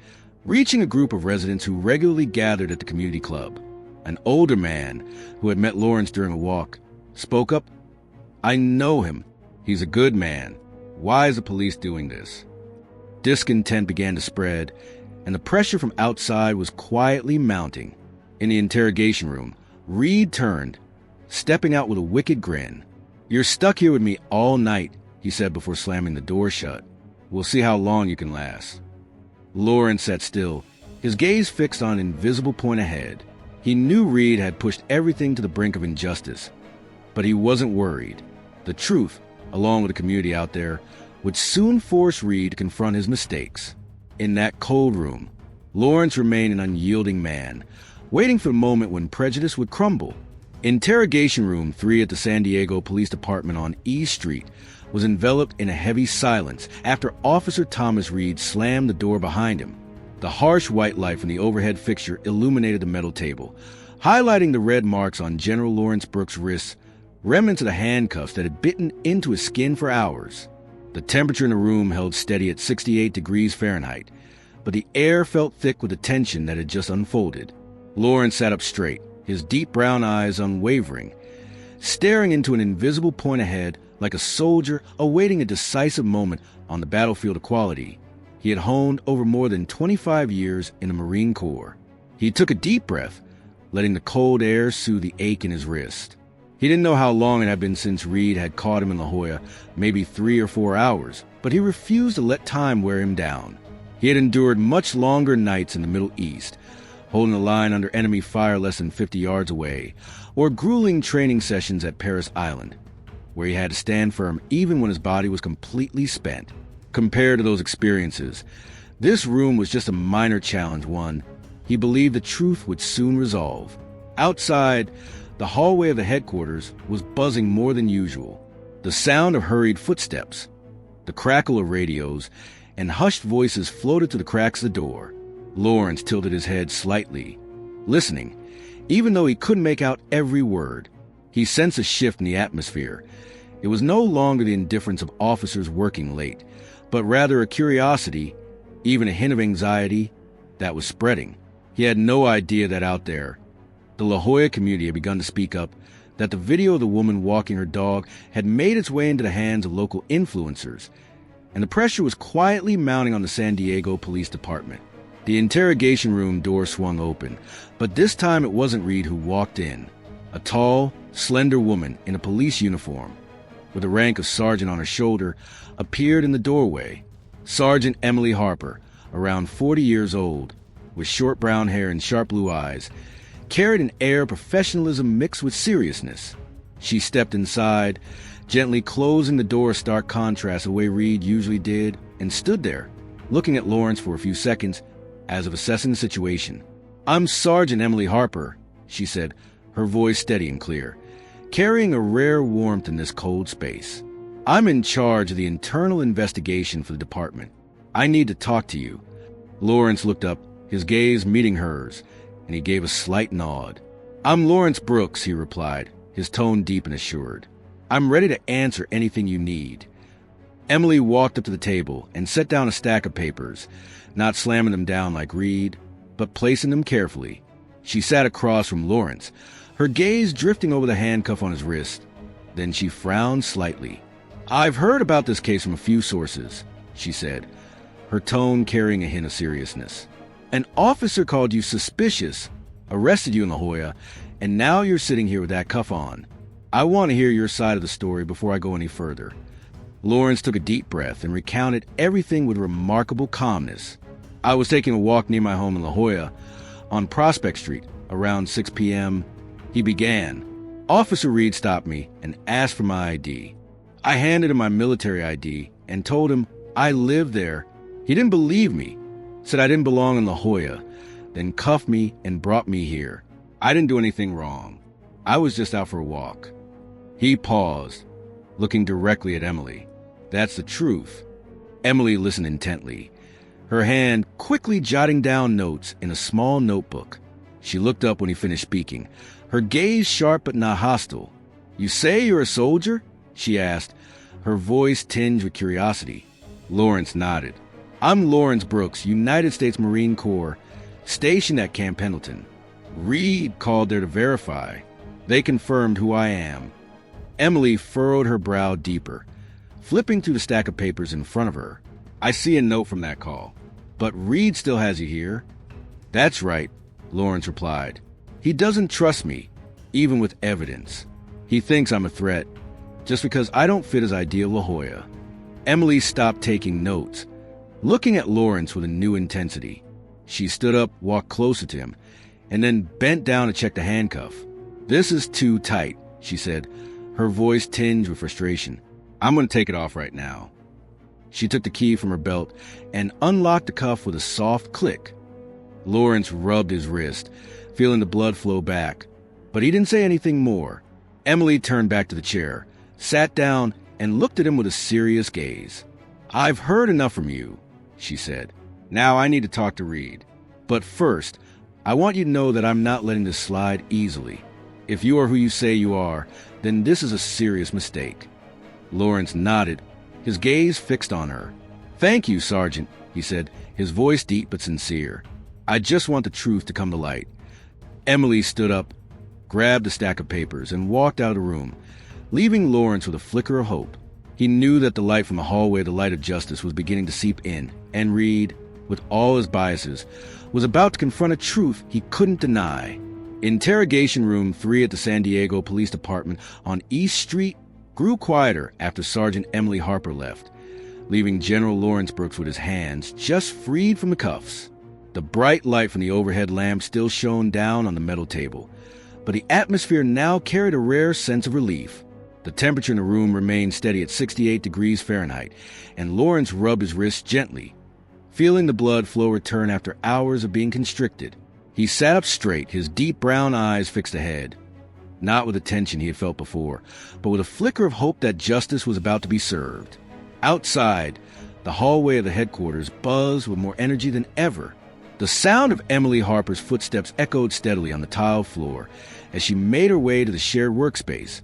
reaching a group of residents who regularly gathered at the community club. An older man, who had met Lawrence during a walk, spoke up. "I know him. He's a good man. Why is the police doing this?" Discontent began to spread, and the pressure from outside was quietly mounting. In the interrogation room, Reed turned, stepping out with a wicked grin. "You're stuck here with me all night," he said before slamming the door shut. "We'll see how long you can last." Lawrence sat still, his gaze fixed on an invisible point ahead. He knew Reed had pushed everything to the brink of injustice, but he wasn't worried. The truth, along with the community out there, would soon force Reed to confront his mistakes. In that cold room, Lawrence remained an unyielding man, waiting for the moment when prejudice would crumble. Interrogation Room 3 at the San Diego Police Department on E Street was enveloped in a heavy silence after Officer Thomas Reed slammed the door behind him. The harsh white light from the overhead fixture illuminated the metal table, highlighting the red marks on General Lawrence Brooks' wrists, remnants of the handcuffs that had bitten into his skin for hours. The temperature in the room held steady at 68 degrees Fahrenheit, but the air felt thick with the tension that had just unfolded. Lawrence sat up straight, his deep brown eyes unwavering, staring into an invisible point ahead like a soldier awaiting a decisive moment on the battlefield of quality he had honed over more than 25 years in the Marine Corps. He took a deep breath, letting the cold air soothe the ache in his wrist. He didn't know how long it had been since Reed had caught him in La Jolla, maybe 3 or 4 hours, but he refused to let time wear him down. He had endured much longer nights in the Middle East, holding the line under enemy fire less than 50 yards away, or grueling training sessions at Paris Island, where he had to stand firm even when his body was completely spent. Compared to those experiences, this room was just a minor challenge, one he believed the truth would soon resolve. Outside, the hallway of the headquarters was buzzing more than usual. The sound of hurried footsteps, the crackle of radios, and hushed voices floated through the cracks of the door. Lawrence tilted his head slightly, listening, even though he couldn't make out every word. He sensed a shift in the atmosphere. It was no longer the indifference of officers working late, but rather a curiosity, even a hint of anxiety, that was spreading. He had no idea that out there, the La Jolla community had begun to speak up, that the video of the woman walking her dog had made its way into the hands of local influencers, and the pressure was quietly mounting on the San Diego Police Department. The interrogation room door swung open, but this time it wasn't Reed who walked in. A tall, slender woman in a police uniform, with the rank of sergeant on her shoulder, appeared in the doorway. Sergeant Emily Harper, around 40 years old, with short brown hair and sharp blue eyes, carried an air of professionalism mixed with seriousness. She stepped inside, gently closing the door, stark contrast the way Reed usually did, and stood there, looking at Lawrence for a few seconds, as if assessing the situation. "I'm Sergeant Emily Harper," she said, her voice steady and clear. carrying a rare warmth in this cold space. "I'm in charge of the internal investigation for the department. I need to talk to you." Lawrence looked up, his gaze meeting hers, and he gave a slight nod. "I'm Lawrence Brooks," he replied, his tone deep and assured. "I'm ready to answer anything you need." Emily walked up to the table and set down a stack of papers, not slamming them down like Reed, but placing them carefully. She sat across from Lawrence, her gaze drifting over the handcuff on his wrist. Then she frowned slightly. "I've heard about this case from a few sources," she said, her tone carrying a hint of seriousness. "An officer called you suspicious, arrested you in La Jolla, and now you're sitting here with that cuff on. I want to hear your side of the story before I go any further." Lawrence took a deep breath and recounted everything with remarkable calmness. "I was taking a walk near my home in La Jolla, on Prospect Street, around 6 p.m. He began. Officer Reed stopped me and asked for my ID. I handed him my military ID and told him I lived there. He didn't believe me, said I didn't belong in La Jolla, then cuffed me and brought me here. I didn't do anything wrong. I was just out for a walk." He paused, looking directly at Emily. "That's the truth." Emily listened intently, her hand quickly jotting down notes in a small notebook. She looked up when he finished speaking, her gaze sharp but not hostile. "You say you're a soldier?" she asked, her voice tinged with curiosity. Lawrence nodded. "I'm Lawrence Brooks, United States Marine Corps, stationed at Camp Pendleton. Reed called there to verify. They confirmed who I am." Emily furrowed her brow deeper, flipping through the stack of papers in front of her. "I see a note from that call. But Reed still has you here." "That's right," Lawrence replied. "He doesn't trust me, even with evidence. He thinks I'm a threat, just because I don't fit his idea of La Jolla." Emily stopped taking notes, looking at Lawrence with a new intensity. She stood up, walked closer to him, and then bent down to check the handcuff. "This is too tight," she said, her voice tinged with frustration. "I'm going to take it off right now." She took the key from her belt and unlocked the cuff with a soft click. Lawrence rubbed his wrist, feeling the blood flow back, but he didn't say anything more. Emily turned back to the chair, sat down, and looked at him with a serious gaze. "I've heard enough from you," she said. "Now I need to talk to Reed. But first, I want you to know that I'm not letting this slide easily. If you are who you say you are, then this is a serious mistake." Lawrence nodded, his gaze fixed on her. "Thank you, Sergeant," he said, his voice deep but sincere. "I just want the truth to come to light." Emily stood up, grabbed a stack of papers, and walked out of the room, leaving Lawrence with a flicker of hope. He knew that the light from the hallway of the light of justice was beginning to seep in, and Reed, with all his biases, was about to confront a truth he couldn't deny. Interrogation Room 3 at the San Diego Police Department on East Street grew quieter after Sergeant Emily Harper left, leaving General Lawrence Brooks with his hands just freed from the cuffs. The bright light from the overhead lamp still shone down on the metal table, but the atmosphere now carried a rare sense of relief. The temperature in the room remained steady at 68 degrees Fahrenheit, and Lawrence rubbed his wrist gently, feeling the blood flow return after hours of being constricted. He sat up straight, his deep brown eyes fixed ahead, not with the tension he had felt before, but with a flicker of hope that justice was about to be served. Outside, the hallway of the headquarters buzzed with more energy than ever. The sound of Emily Harper's footsteps echoed steadily on the tiled floor as she made her way to the shared workspace,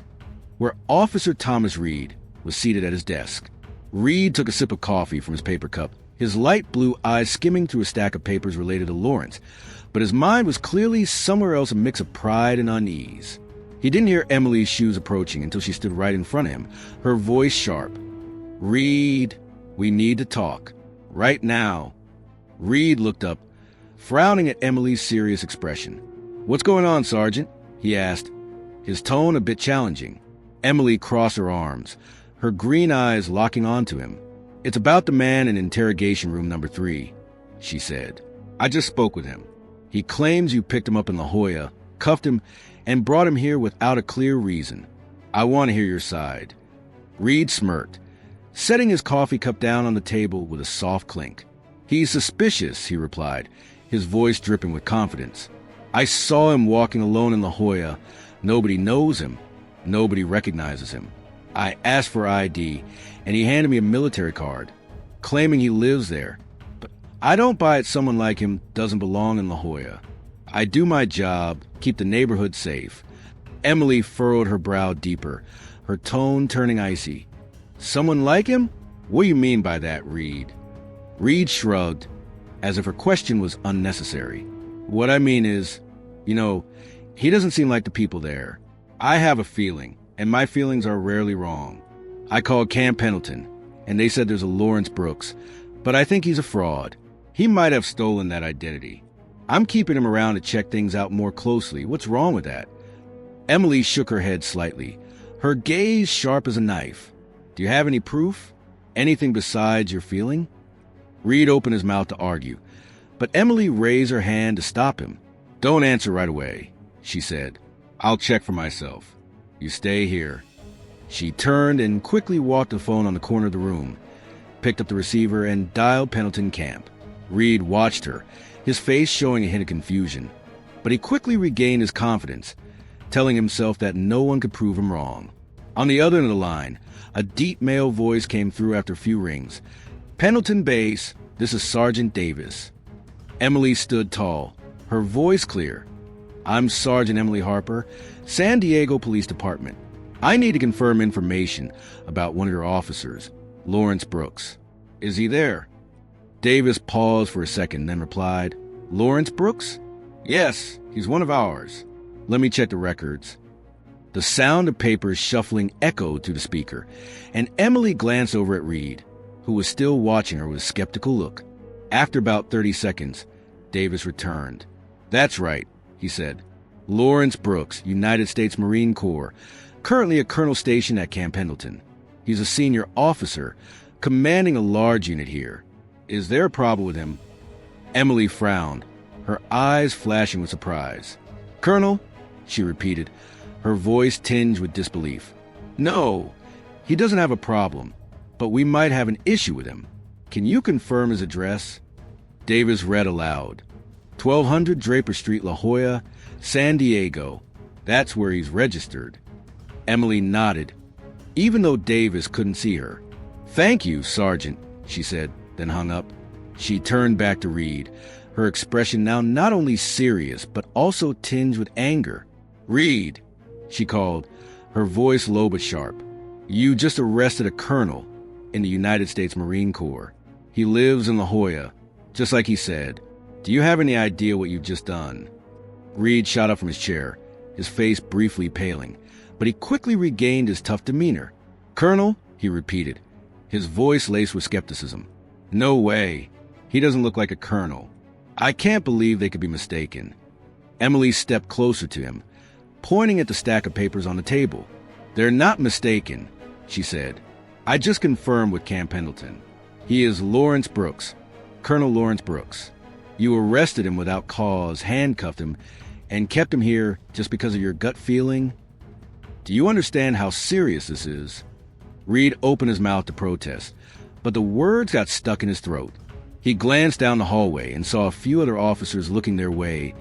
where Officer Thomas Reed was seated at his desk. Reed took a sip of coffee from his paper cup, his light blue eyes skimming through a stack of papers related to Lawrence, but his mind was clearly somewhere else, a mix of pride and unease. He didn't hear Emily's shoes approaching until she stood right in front of him, her voice sharp. "Reed, we need to talk. Right now." Reed looked up, frowning at Emily's serious expression. "What's going on, Sergeant?" he asked, his tone a bit challenging. Emily crossed her arms, her green eyes locking onto him. "It's about the man in Interrogation Room number 3, she said. "I just spoke with him. He claims you picked him up in La Jolla, cuffed him, and brought him here without a clear reason. I want to hear your side." Reed smirked, setting his coffee cup down on the table with a soft clink. "He's suspicious," he replied, his voice dripping with confidence. "I saw him walking alone in La Jolla. Nobody knows him. Nobody recognizes him. I asked for ID, and he handed me a military card, claiming he lives there. But I don't buy it someone like him doesn't belong in La Jolla. I do my job, keep the neighborhood safe. Emily furrowed her brow deeper, her tone turning icy. Someone like him? What do you mean by that, Reed? Reed shrugged, as if her question was unnecessary. What I mean is, he doesn't seem like the people there. I have a feeling, and my feelings are rarely wrong. I called Camp Pendleton, and they said there's a Lawrence Brooks, but I think he's a fraud. He might have stolen that identity. I'm keeping him around to check things out more closely. What's wrong with that? Emily shook her head slightly, her gaze sharp as a knife. Do you have any proof? Anything besides your feeling? Reed opened his mouth to argue, but Emily raised her hand to stop him. Don't answer right away, she said. I'll check for myself. You stay here. She turned and quickly walked the phone on the corner of the room, picked up the receiver, and dialed Pendleton Camp. Reed watched her, his face showing a hint of confusion, but he quickly regained his confidence, telling himself that no one could prove him wrong. On the other end of the line, a deep male voice came through after a few rings. Pendleton Base, this is Sergeant Davis. Emily stood tall, her voice clear. I'm Sergeant Emily Harper, San Diego Police Department. I need to confirm information about one of your officers, Lawrence Brooks. Is he there? Davis paused for a second, then replied, Lawrence Brooks? Yes, he's one of ours. Let me check the records. The sound of papers shuffling echoed through the speaker, and Emily glanced over at Reed, who was still watching her with a skeptical look. After about 30 seconds, Davis returned. That's right, he said. Lawrence Brooks, United States Marine Corps, currently a colonel stationed at Camp Pendleton. He's a senior officer, commanding a large unit here. Is there a problem with him? Emily frowned, her eyes flashing with surprise. Colonel, she repeated, her voice tinged with disbelief. No, he doesn't have a problem, but we might have an issue with him. Can you confirm his address? Davis read aloud. 1200 Draper Street, La Jolla, San Diego. That's where he's registered. Emily nodded, even though Davis couldn't see her. Thank you, Sergeant, she said, then hung up. She turned back to Reed, her expression now not only serious, but also tinged with anger. Reed, she called, her voice low but sharp. You just arrested a colonel in the United States Marine Corps. He lives in La Jolla, just like he said. Do you have any idea what you've just done? Reed shot up from his chair, his face briefly paling, but he quickly regained his tough demeanor. Colonel, he repeated, his voice laced with skepticism. No way. He doesn't look like a colonel. I can't believe they could be mistaken. Emily stepped closer to him, pointing at the stack of papers on the table. They're not mistaken, she said. I just confirmed with Camp Pendleton. He is Lawrence Brooks, Colonel Lawrence Brooks. You arrested him without cause, handcuffed him, and kept him here just because of your gut feeling? Do you understand how serious this is? Reed opened his mouth to protest, but the words got stuck in his throat. He glanced down the hallway and saw a few other officers looking their way,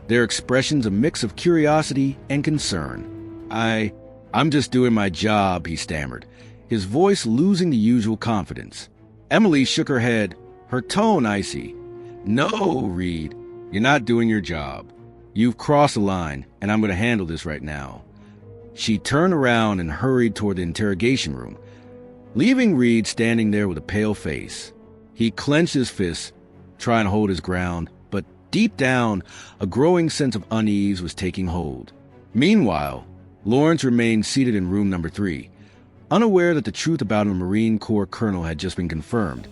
their expressions a mix of curiosity and concern. I'm just doing my job, he stammered, his voice losing the usual confidence. Emily shook her head, her tone icy. No, Reed, you're not doing your job. You've crossed the line, and I'm going to handle this right now. She turned around and hurried toward the interrogation room, leaving Reed standing there with a pale face. He clenched his fists, trying to hold his ground, but deep down, a growing sense of unease was taking hold. Meanwhile, Lawrence remained seated in room number 3, unaware that the truth about a Marine Corps colonel had just been confirmed,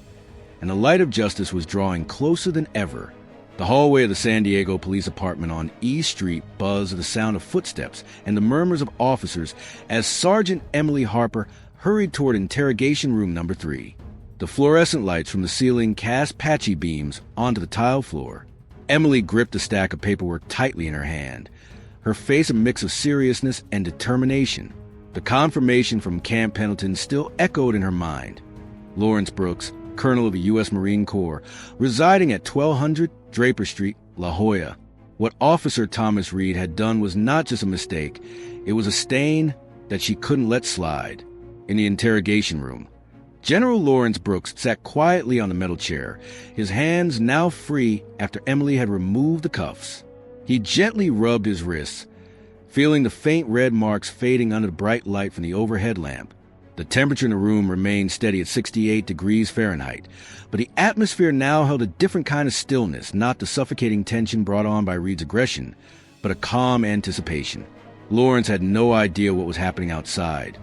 and the light of justice was drawing closer than ever. The hallway of the San Diego Police Department on East Street buzzed with the sound of footsteps and the murmurs of officers as Sergeant Emily Harper hurried toward interrogation room number 3. The fluorescent lights from the ceiling cast patchy beams onto the tile floor. Emily gripped the stack of paperwork tightly in her hand, her face a mix of seriousness and determination. The confirmation from Camp Pendleton still echoed in her mind. Lawrence Brooks, Colonel of the U.S. Marine Corps, residing at 1200 Draper Street, La Jolla. What Officer Thomas Reed had done was not just a mistake. It was a stain that she couldn't let slide. In the interrogation room, General Lawrence Brooks sat quietly on the metal chair, his hands now free after Emily had removed the cuffs. He gently rubbed his wrists, feeling the faint red marks fading under the bright light from the overhead lamp. The temperature in the room remained steady at 68 degrees Fahrenheit, but the atmosphere now held a different kind of stillness, not the suffocating tension brought on by Reed's aggression, but a calm anticipation. Lawrence had no idea what was happening outside,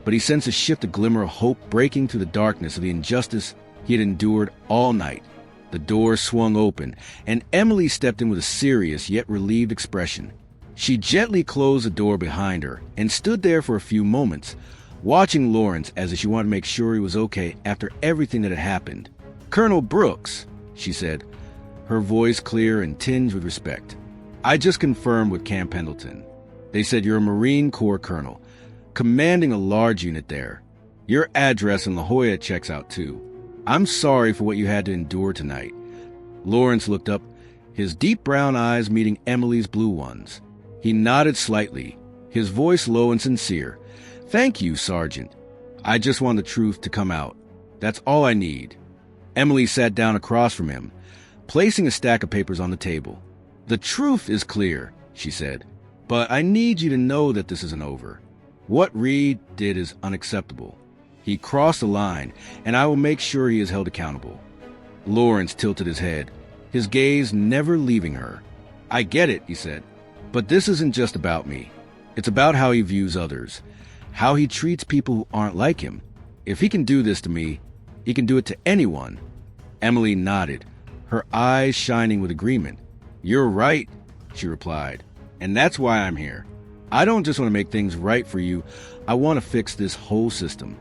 but he sensed a shift, a glimmer of hope breaking through the darkness of the injustice he had endured all night. The door swung open, and Emily stepped in with a serious yet relieved expression. She gently closed the door behind her and stood there for a few moments, watching Lawrence as if she wanted to make sure he was okay after everything that had happened. "Colonel Brooks," she said, her voice clear and tinged with respect. "I just confirmed with Camp Pendleton. They said you're a Marine Corps colonel, commanding a large unit there. Your address in La Jolla checks out too. I'm sorry for what you had to endure tonight." Lawrence looked up, his deep brown eyes meeting Emily's blue ones. He nodded slightly, his voice low and sincere. "Thank you, Sergeant. I just want the truth to come out. That's all I need." Emily sat down across from him, placing a stack of papers on the table. "The truth is clear," she said, "but I need you to know that this isn't over. What Reed did is unacceptable. He crossed the line, and I will make sure he is held accountable." Lawrence tilted his head, his gaze never leaving her. "I get it," he said, "but this isn't just about me. It's about how he views others, how he treats people who aren't like him. If he can do this to me, he can do it to anyone." Emily nodded, her eyes shining with agreement. "You're right," she replied, "and that's why I'm here. I don't just want to make things right for you. I want to fix this whole system."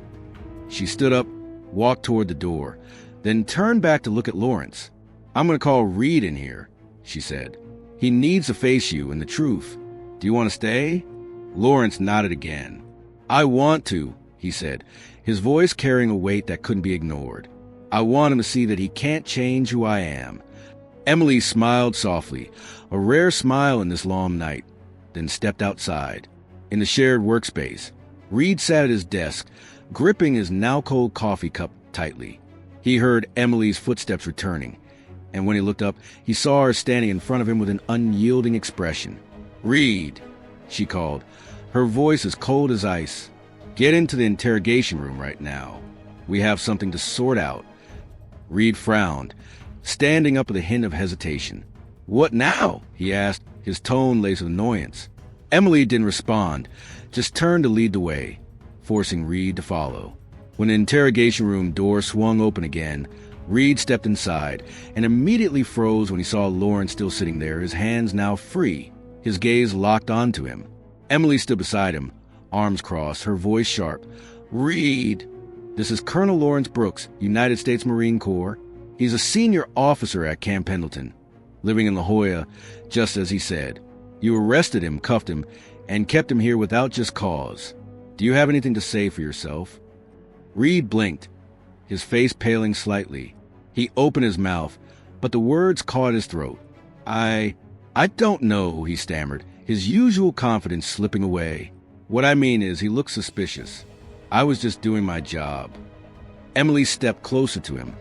She stood up, walked toward the door, then turned back to look at Lawrence. "I'm going to call Reed in here," she said. "He needs to face you and the truth. Do you want to stay?" Lawrence nodded again. "I want to," he said, his voice carrying a weight that couldn't be ignored. "I want him to see that he can't change who I am." Emily smiled softly, a rare smile in this long night, then stepped outside. In the shared workspace, Reed sat at his desk, gripping his now-cold coffee cup tightly. He heard Emily's footsteps returning, and when he looked up, he saw her standing in front of him with an unyielding expression. "Reed," she called, her voice as cold as ice. "Get into the interrogation room right now. We have something to sort out." Reed frowned, standing up with a hint of hesitation. "What now?" he asked, his tone laced with annoyance. Emily didn't respond, just turned to lead the way, forcing Reed to follow. When the interrogation room door swung open again, Reed stepped inside and immediately froze when he saw Lawrence still sitting there, his hands now free, his gaze locked onto him. Emily stood beside him, arms crossed, her voice sharp. "Reed, this is Colonel Lawrence Brooks, United States Marine Corps. He's a senior officer at Camp Pendleton, living in La Jolla, just as he said. You arrested him, cuffed him, and kept him here without just cause. Do you have anything to say for yourself?" Reed blinked, his face paling slightly. He opened his mouth, but the words caught his throat. I don't know," he stammered, his usual confidence slipping away. "What I mean is, he looks suspicious. I was just doing my job." Emily stepped closer to him,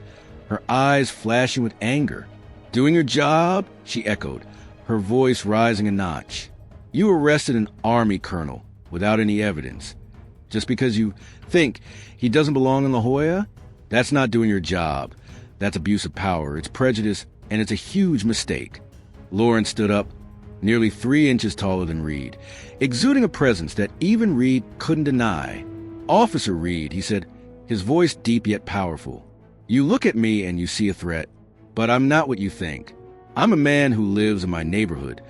her eyes flashing with anger. "Doing your job?" she echoed, her voice rising a notch. "You arrested an Army colonel without any evidence. Just because you think he doesn't belong in La Jolla? That's not doing your job. That's abuse of power, it's prejudice, and it's a huge mistake." Lawrence stood up, nearly 3 inches taller than Reed, exuding a presence that even Reed couldn't deny. "Officer Reed," he said, his voice deep yet powerful, "you look at me and you see a threat, but I'm not what you think. I'm a man who lives in my neighborhood,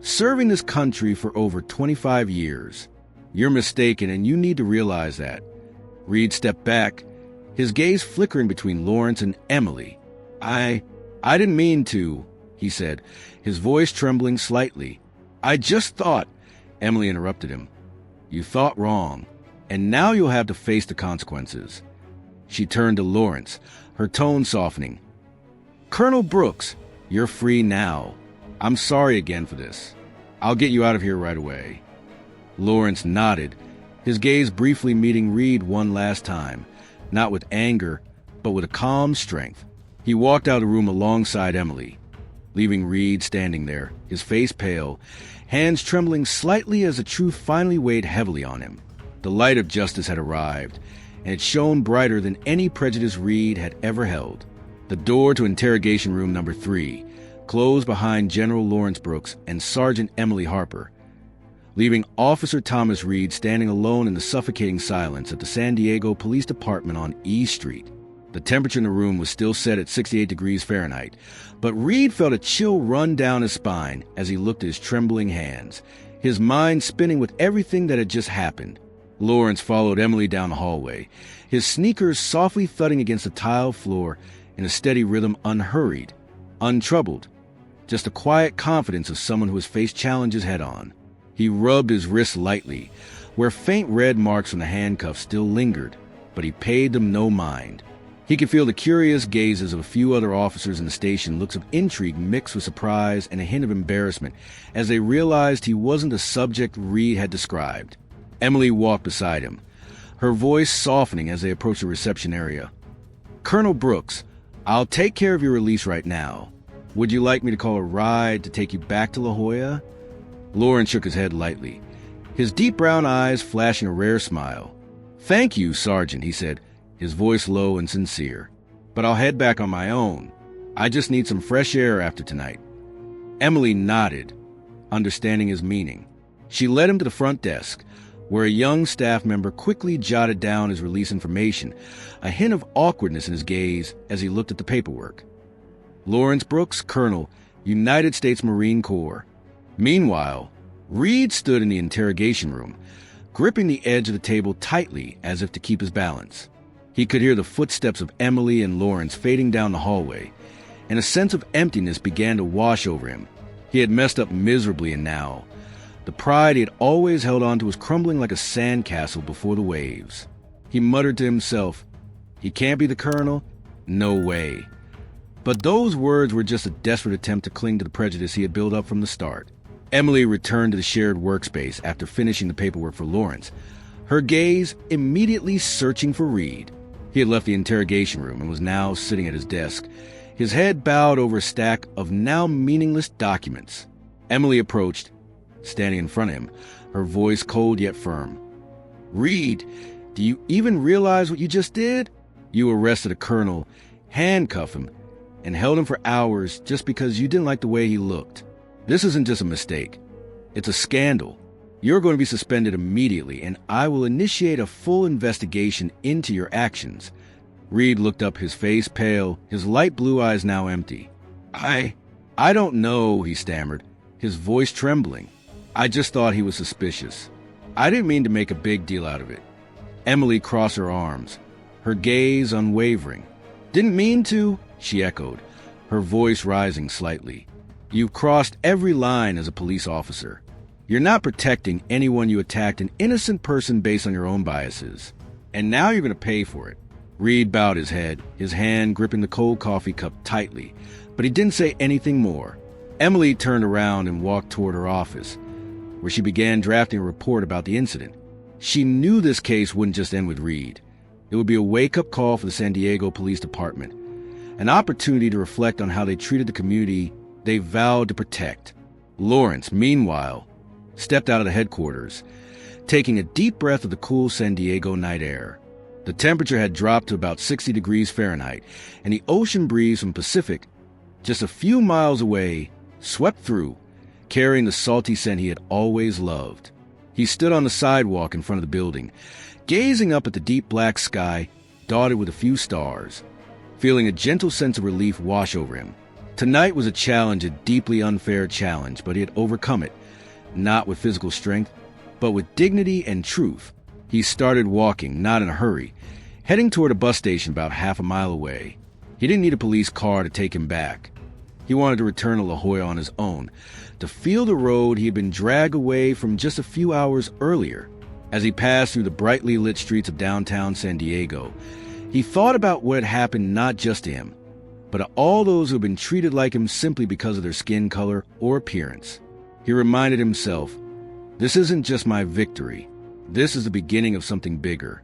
serving this country for over 25 years. You're mistaken, and you need to realize that." Reed stepped back, his gaze flickering between Lawrence and Emily. I didn't mean to," he said, his voice trembling slightly. "I just thought—" Emily interrupted him. "You thought wrong, and now you'll have to face the consequences." She turned to Lawrence, her tone softening. "Colonel Brooks, you're free now. I'm sorry again for this. I'll get you out of here right away." Lawrence nodded, his gaze briefly meeting Reed one last time, not with anger, but with a calm strength. He walked out of the room alongside Emily, leaving Reed standing there, his face pale, hands trembling slightly as the truth finally weighed heavily on him. The light of justice had arrived, and it shone brighter than any prejudice Reed had ever held. The door to interrogation room number 3 closed behind General Lawrence Brooks and Sergeant Emily Harper, leaving Officer Thomas Reed standing alone in the suffocating silence at the San Diego Police Department on E Street. The temperature in the room was still set at 68 degrees Fahrenheit, but Reed felt a chill run down his spine as he looked at his trembling hands, his mind spinning with everything that had just happened. Lawrence followed Emily down the hallway, his sneakers softly thudding against the tile floor in a steady rhythm, unhurried, untroubled, just a quiet confidence of someone who has faced challenges head-on. He rubbed his wrists lightly, where faint red marks from the handcuffs still lingered, but he paid them no mind. He could feel the curious gazes of a few other officers in the station, looks of intrigue mixed with surprise and a hint of embarrassment as they realized he wasn't the subject Reed had described. Emily walked beside him, her voice softening as they approached the reception area. "Colonel Brooks, I'll take care of your release right now. Would you like me to call a ride to take you back to La Jolla?" Lawrence shook his head lightly, his deep brown eyes flashing a rare smile. "Thank you, Sergeant," he said, his voice low and sincere. "But I'll head back on my own. I just need some fresh air after tonight." Emily nodded, understanding his meaning. She led him to the front desk, where a young staff member quickly jotted down his release information, a hint of awkwardness in his gaze as he looked at the paperwork. Lawrence Brooks, Colonel, United States Marine Corps. Meanwhile, Reed stood in the interrogation room, gripping the edge of the table tightly as if to keep his balance. He could hear the footsteps of Emily and Lawrence fading down the hallway, and a sense of emptiness began to wash over him. He had messed up miserably, and now the pride he had always held on to was crumbling like a sandcastle before the waves. He muttered to himself, "He can't be the colonel? No way." But those words were just a desperate attempt to cling to the prejudice he had built up from the start. Emily returned to the shared workspace after finishing the paperwork for Lawrence, her gaze immediately searching for Reed. He had left the interrogation room and was now sitting at his desk, his head bowed over a stack of now meaningless documents. Emily approached, standing in front of him, her voice cold yet firm. "Reed, do you even realize what you just did? You arrested a colonel, handcuffed him, and held him for hours just because you didn't like the way he looked. This isn't just a mistake. It's a scandal. You're going to be suspended immediately, and I will initiate a full investigation into your actions." Reed looked up, his face pale, his light blue eyes now empty. I don't know," he stammered, his voice trembling. "I just thought he was suspicious. I didn't mean to make a big deal out of it." Emily crossed her arms, her gaze unwavering. "Didn't mean to," she echoed, her voice rising slightly. "You've crossed every line as a police officer. You're not protecting anyone. You attacked an innocent person based on your own biases. And now you're going to pay for it." Reed bowed his head, his hand gripping the cold coffee cup tightly, but he didn't say anything more. Emily turned around and walked toward her office, where she began drafting a report about the incident. She knew this case wouldn't just end with Reed. It would be a wake-up call for the San Diego Police Department, an opportunity to reflect on how they treated the community they vowed to protect. Lawrence, meanwhile, stepped out of the headquarters, taking a deep breath of the cool San Diego night air. The temperature had dropped to about 60 degrees Fahrenheit, and the ocean breeze from Pacific, just a few miles away, swept through, carrying the salty scent he had always loved. He stood on the sidewalk in front of the building, gazing up at the deep black sky, dotted with a few stars, feeling a gentle sense of relief wash over him. Tonight was a challenge, a deeply unfair challenge, but he had overcome it, not with physical strength, but with dignity and truth. He started walking, not in a hurry, heading toward a bus station about half a mile away. He didn't need a police car to take him back. He wanted to return to La Jolla on his own, to feel the road he had been dragged away from just a few hours earlier. As he passed through the brightly lit streets of downtown San Diego, he thought about what had happened not just to him, but to all those who had been treated like him simply because of their skin color or appearance. He reminded himself, "This isn't just my victory. This is the beginning of something bigger.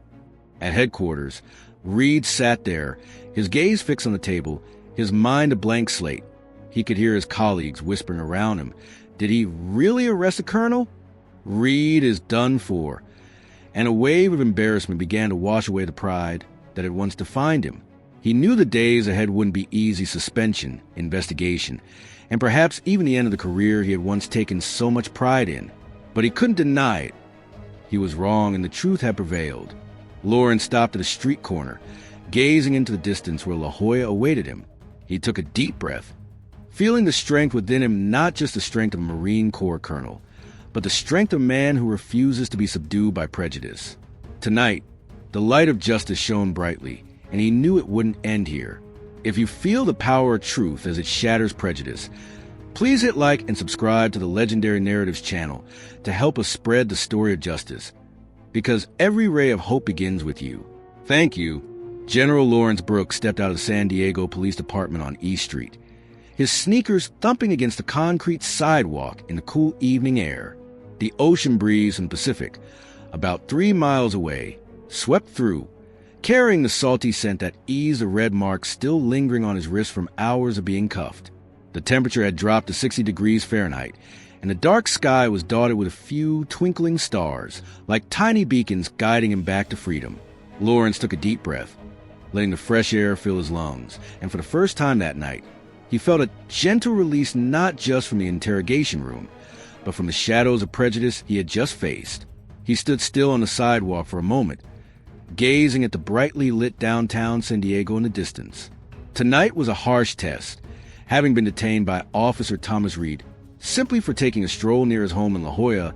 At headquarters, Reed sat there, his gaze fixed on the table, his mind a blank slate. He could hear his colleagues whispering around him. Did he really arrest the colonel? Reed is done for. And a wave of embarrassment began to wash away the pride that had once defined him. He knew the days ahead wouldn't be easy: suspension, investigation, and perhaps even the end of the career he had once taken so much pride in. But he couldn't deny it. He was wrong, and the truth had prevailed. Lawrence stopped at a street corner, gazing into the distance where La Jolla awaited him. He took a deep breath, feeling the strength within him, not just the strength of a Marine Corps colonel, but the strength of a man who refuses to be subdued by prejudice. Tonight, the light of justice shone brightly, and he knew it wouldn't end here. If you feel the power of truth as it shatters prejudice, please hit like and subscribe to the Legendary Narratives channel to help us spread the story of justice, because every ray of hope begins with you. Thank you. General Lawrence Brooks stepped out of the San Diego Police Department on East Street, his sneakers thumping against the concrete sidewalk in the cool evening air. The ocean breeze from the Pacific, about 3 miles away, swept through, carrying the salty scent that eased the red marks still lingering on his wrist from hours of being cuffed. The temperature had dropped to 60 degrees Fahrenheit, and the dark sky was dotted with a few twinkling stars, like tiny beacons guiding him back to freedom. Lawrence took a deep breath, letting the fresh air fill his lungs, and for the first time that night, he felt a gentle release, not just from the interrogation room, but from the shadows of prejudice he had just faced. He stood still on the sidewalk for a moment, gazing at the brightly lit downtown San Diego in the distance. Tonight was a harsh test, having been detained by Officer Thomas Reed simply for taking a stroll near his home in La Jolla,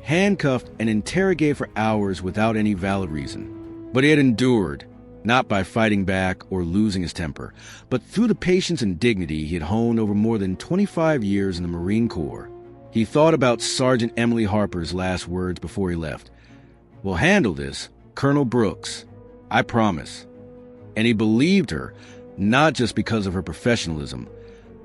handcuffed and interrogated for hours without any valid reason. But he had endured, not by fighting back or losing his temper, but through the patience and dignity he had honed over more than 25 years in the Marine Corps. He thought about Sergeant Emily Harper's last words before he left. "We'll handle this, Colonel Brooks. I promise." And he believed her, not just because of her professionalism,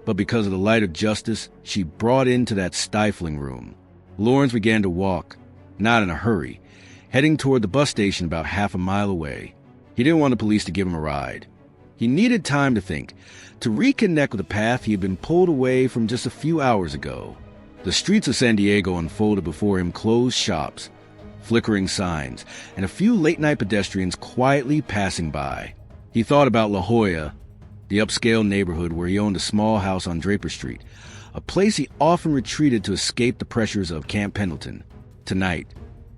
but because of the light of justice she brought into that stifling room. Lawrence began to walk, not in a hurry, heading toward the bus station about half a mile away. He didn't want the police to give him a ride. He needed time to think, to reconnect with the path he had been pulled away from just a few hours ago. The streets of San Diego unfolded before him: closed shops, flickering signs, and a few late-night pedestrians quietly passing by. He thought about La Jolla, the upscale neighborhood where he owned a small house on Draper Street, a place he often retreated to escape the pressures of Camp Pendleton. Tonight,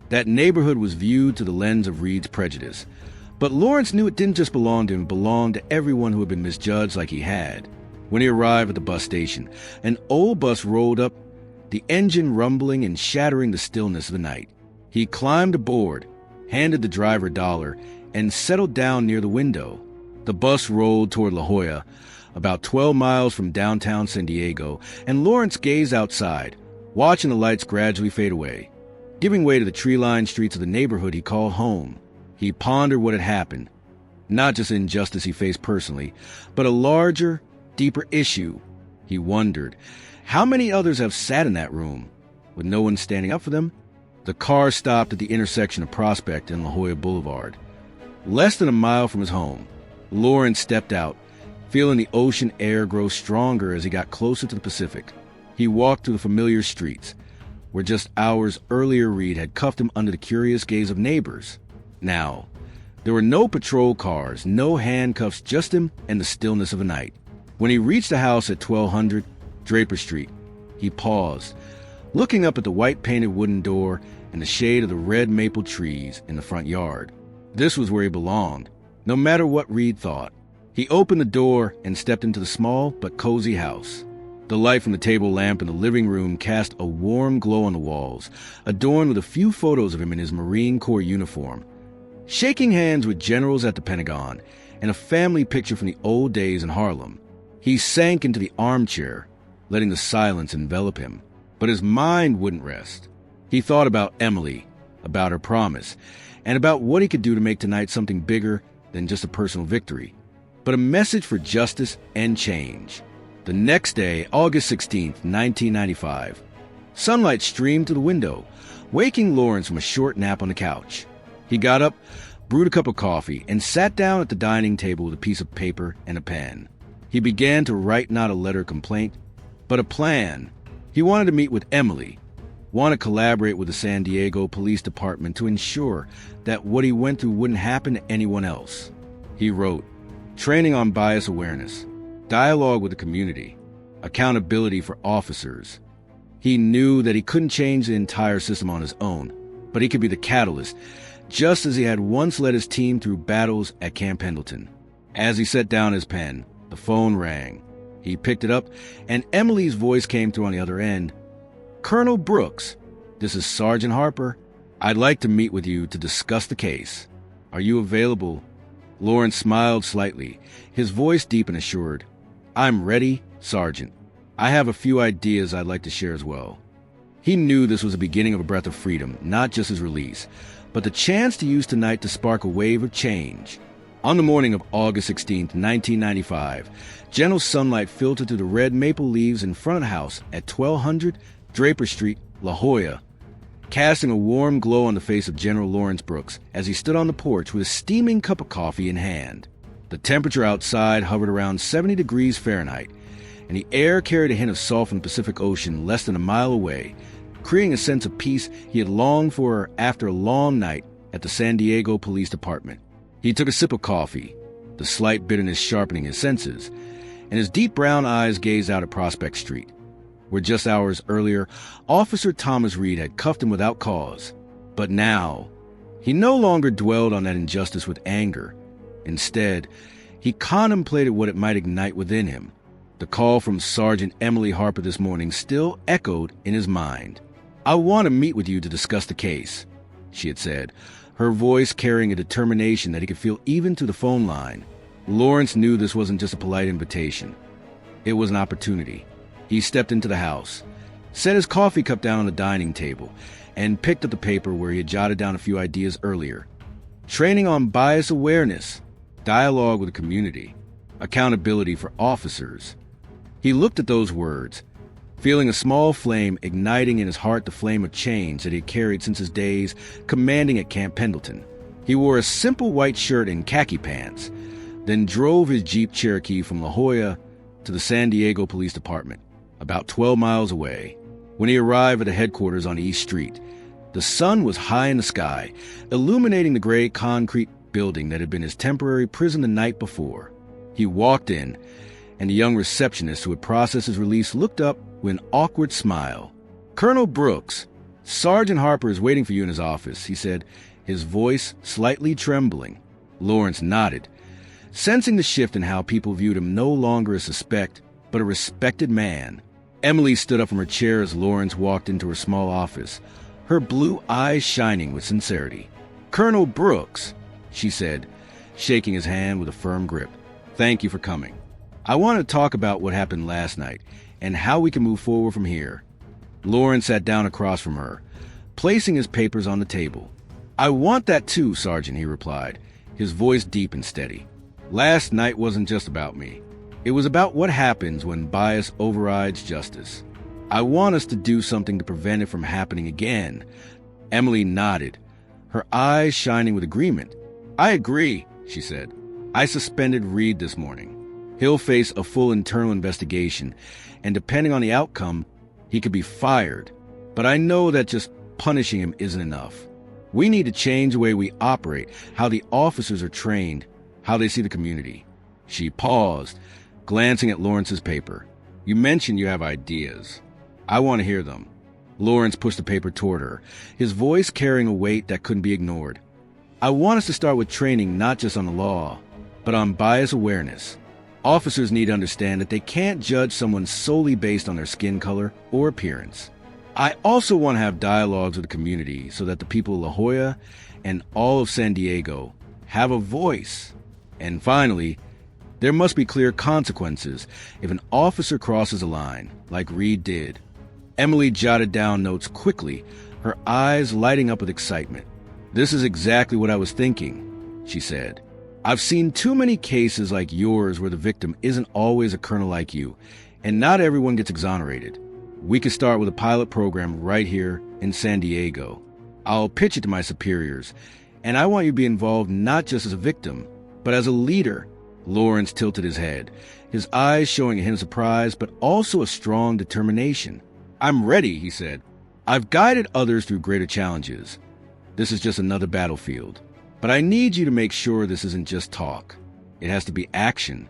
that neighborhood was viewed through the lens of Reed's prejudice. But Lawrence knew it didn't just belong to him, it belonged to everyone who had been misjudged like he had. When he arrived at the bus station, an old bus rolled up, the engine rumbling and shattering the stillness of the night. He climbed aboard, handed the driver $1, and settled down near the window. The bus rolled toward La Jolla, about 12 miles from downtown San Diego, and Lawrence gazed outside, watching the lights gradually fade away, giving way to the tree-lined streets of the neighborhood he called home. He pondered what had happened, not just injustice he faced personally, but a larger, deeper issue. He wondered, how many others have sat in that room, with no one standing up for them? The car stopped at the intersection of Prospect and La Jolla Boulevard. Less than a mile from his home, Lawrence stepped out, feeling the ocean air grow stronger as he got closer to the Pacific. He walked through the familiar streets, where just hours earlier Reed had cuffed him under the curious gaze of neighbors. Now, there were no patrol cars, no handcuffs, just him and the stillness of the night. When he reached the house at 1200 Draper Street, he paused, looking up at the white-painted wooden door and the shade of the red maple trees in the front yard. This was where he belonged, no matter what Reed thought. He opened the door and stepped into the small but cozy house. The light from the table lamp in the living room cast a warm glow on the walls, adorned with a few photos of him in his Marine Corps uniform, shaking hands with generals at the Pentagon, and a family picture from the old days in Harlem. He sank into the armchair, letting the silence envelop him. But his mind wouldn't rest. He thought about Emily, about her promise, and about what he could do to make tonight something bigger than just a personal victory, but a message for justice and change. The next day, August 16th, 1995, sunlight streamed through the window, waking Lawrence from a short nap on the couch. He got up, brewed a cup of coffee, and sat down at the dining table with a piece of paper and a pen. He began to write not a letter of complaint, but a plan. He wanted to meet with Emily, wanted to collaborate with the San Diego Police Department to ensure that what he went through wouldn't happen to anyone else. He wrote, training on bias awareness, dialogue with the community, accountability for officers. He knew that he couldn't change the entire system on his own, but he could be the catalyst, just as he had once led his team through battles at Camp Pendleton. As he set down his pen, the phone rang. He picked it up, and Emily's voice came through on the other end. Colonel Brooks, this is Sergeant Harper. I'd like to meet with you to discuss the case. Are you available? Lawrence smiled slightly, his voice deep and assured. I'm ready, Sergeant. I have a few ideas I'd like to share as well. He knew this was the beginning of a breath of freedom, not just his release, but the chance to use tonight to spark a wave of change. On the morning of August 16, 1995, gentle sunlight filtered through the red maple leaves in front of the house at 1200 Draper Street, La Jolla, casting a warm glow on the face of General Lawrence Brooks as he stood on the porch with a steaming cup of coffee in hand. The temperature outside hovered around 70 degrees Fahrenheit, and the air carried a hint of salt from the Pacific Ocean less than a mile away, creating a sense of peace he had longed for after a long night at the San Diego Police Department. He took a sip of coffee, the slight bitterness sharpening his senses, and his deep brown eyes gazed out at Prospect Street, where just hours earlier, Officer Thomas Reed had cuffed him without cause. But now, he no longer dwelled on that injustice with anger. Instead, he contemplated what it might ignite within him. The call from Sergeant Emily Harper this morning still echoed in his mind. I want to meet with you to discuss the case, she had said, her voice carrying a determination that he could feel even through the phone line. Lawrence knew this wasn't just a polite invitation. It was an opportunity. He stepped into the house, set his coffee cup down on the dining table, and picked up the paper where he had jotted down a few ideas earlier. Training on bias awareness, dialogue with the community, accountability for officers. He looked at those words, feeling a small flame igniting in his heart, the flame of change that he had carried since his days commanding at Camp Pendleton. He wore a simple white shirt and khaki pants, then drove his Jeep Cherokee from La Jolla to the San Diego Police Department, about 12 miles away. When he arrived at the headquarters on East Street, the sun was high in the sky, illuminating the gray concrete building that had been his temporary prison the night before. He walked in, and the young receptionist who had processed his release looked up with an awkward smile. Colonel Brooks, Sergeant Harper is waiting for you in his office, he said, his voice slightly trembling. Lawrence nodded, sensing the shift in how people viewed him, no longer a suspect, but a respected man. Emily stood up from her chair as Lawrence walked into her small office, her blue eyes shining with sincerity. Colonel Brooks, she said, shaking his hand with a firm grip. Thank you for coming. I want to talk about what happened last night and how we can move forward from here. Lawrence sat down across from her, placing his papers on the table. I want that too, Sergeant, he replied, his voice deep and steady. Last night wasn't just about me. It was about what happens when bias overrides justice. I want us to do something to prevent it from happening again. Emily nodded, her eyes shining with agreement. I agree, she said. I suspended Reed this morning. He'll face a full internal investigation, and depending on the outcome, he could be fired. But I know that just punishing him isn't enough. We need to change the way we operate, how the officers are trained, how they see the community. She paused, glancing at Lawrence's paper. You mentioned you have ideas. I want to hear them. Lawrence pushed the paper toward her, his voice carrying a weight that couldn't be ignored. I want us to start with training not just on the law, but on bias awareness. Officers need to understand that they can't judge someone solely based on their skin color or appearance. I also want to have dialogues with the community so that the people of La Jolla and all of San Diego have a voice. And finally, there must be clear consequences if an officer crosses a line, like Reed did. Emily jotted down notes quickly, her eyes lighting up with excitement. This is exactly what I was thinking, she said. I've seen too many cases like yours where the victim isn't always a colonel like you, and not everyone gets exonerated. We could start with a pilot program right here in San Diego. I'll pitch it to my superiors, and I want you to be involved not just as a victim, but as a leader." Lawrence tilted his head, his eyes showing a hint of surprise, but also a strong determination. "I'm ready," he said. "I've guided others through greater challenges. This is just another battlefield. But I need you to make sure this isn't just talk. It has to be action."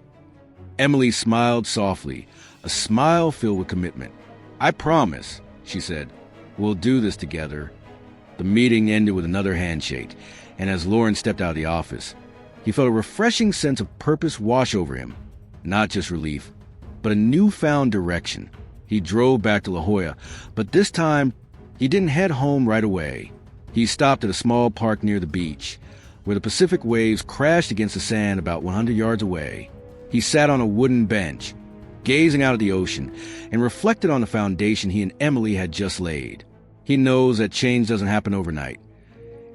Emily smiled softly, a smile filled with commitment. "I promise," she said. "We'll do this together." The meeting ended with another handshake, and as Lawrence stepped out of the office, he felt a refreshing sense of purpose wash over him. Not just relief, but a newfound direction. He drove back to La Jolla, but this time, he didn't head home right away. He stopped at a small park near the beach, where the Pacific waves crashed against the sand about 100 yards away. He sat on a wooden bench, gazing out at the ocean, and reflected on the foundation he and Emily had just laid. He knows that change doesn't happen overnight.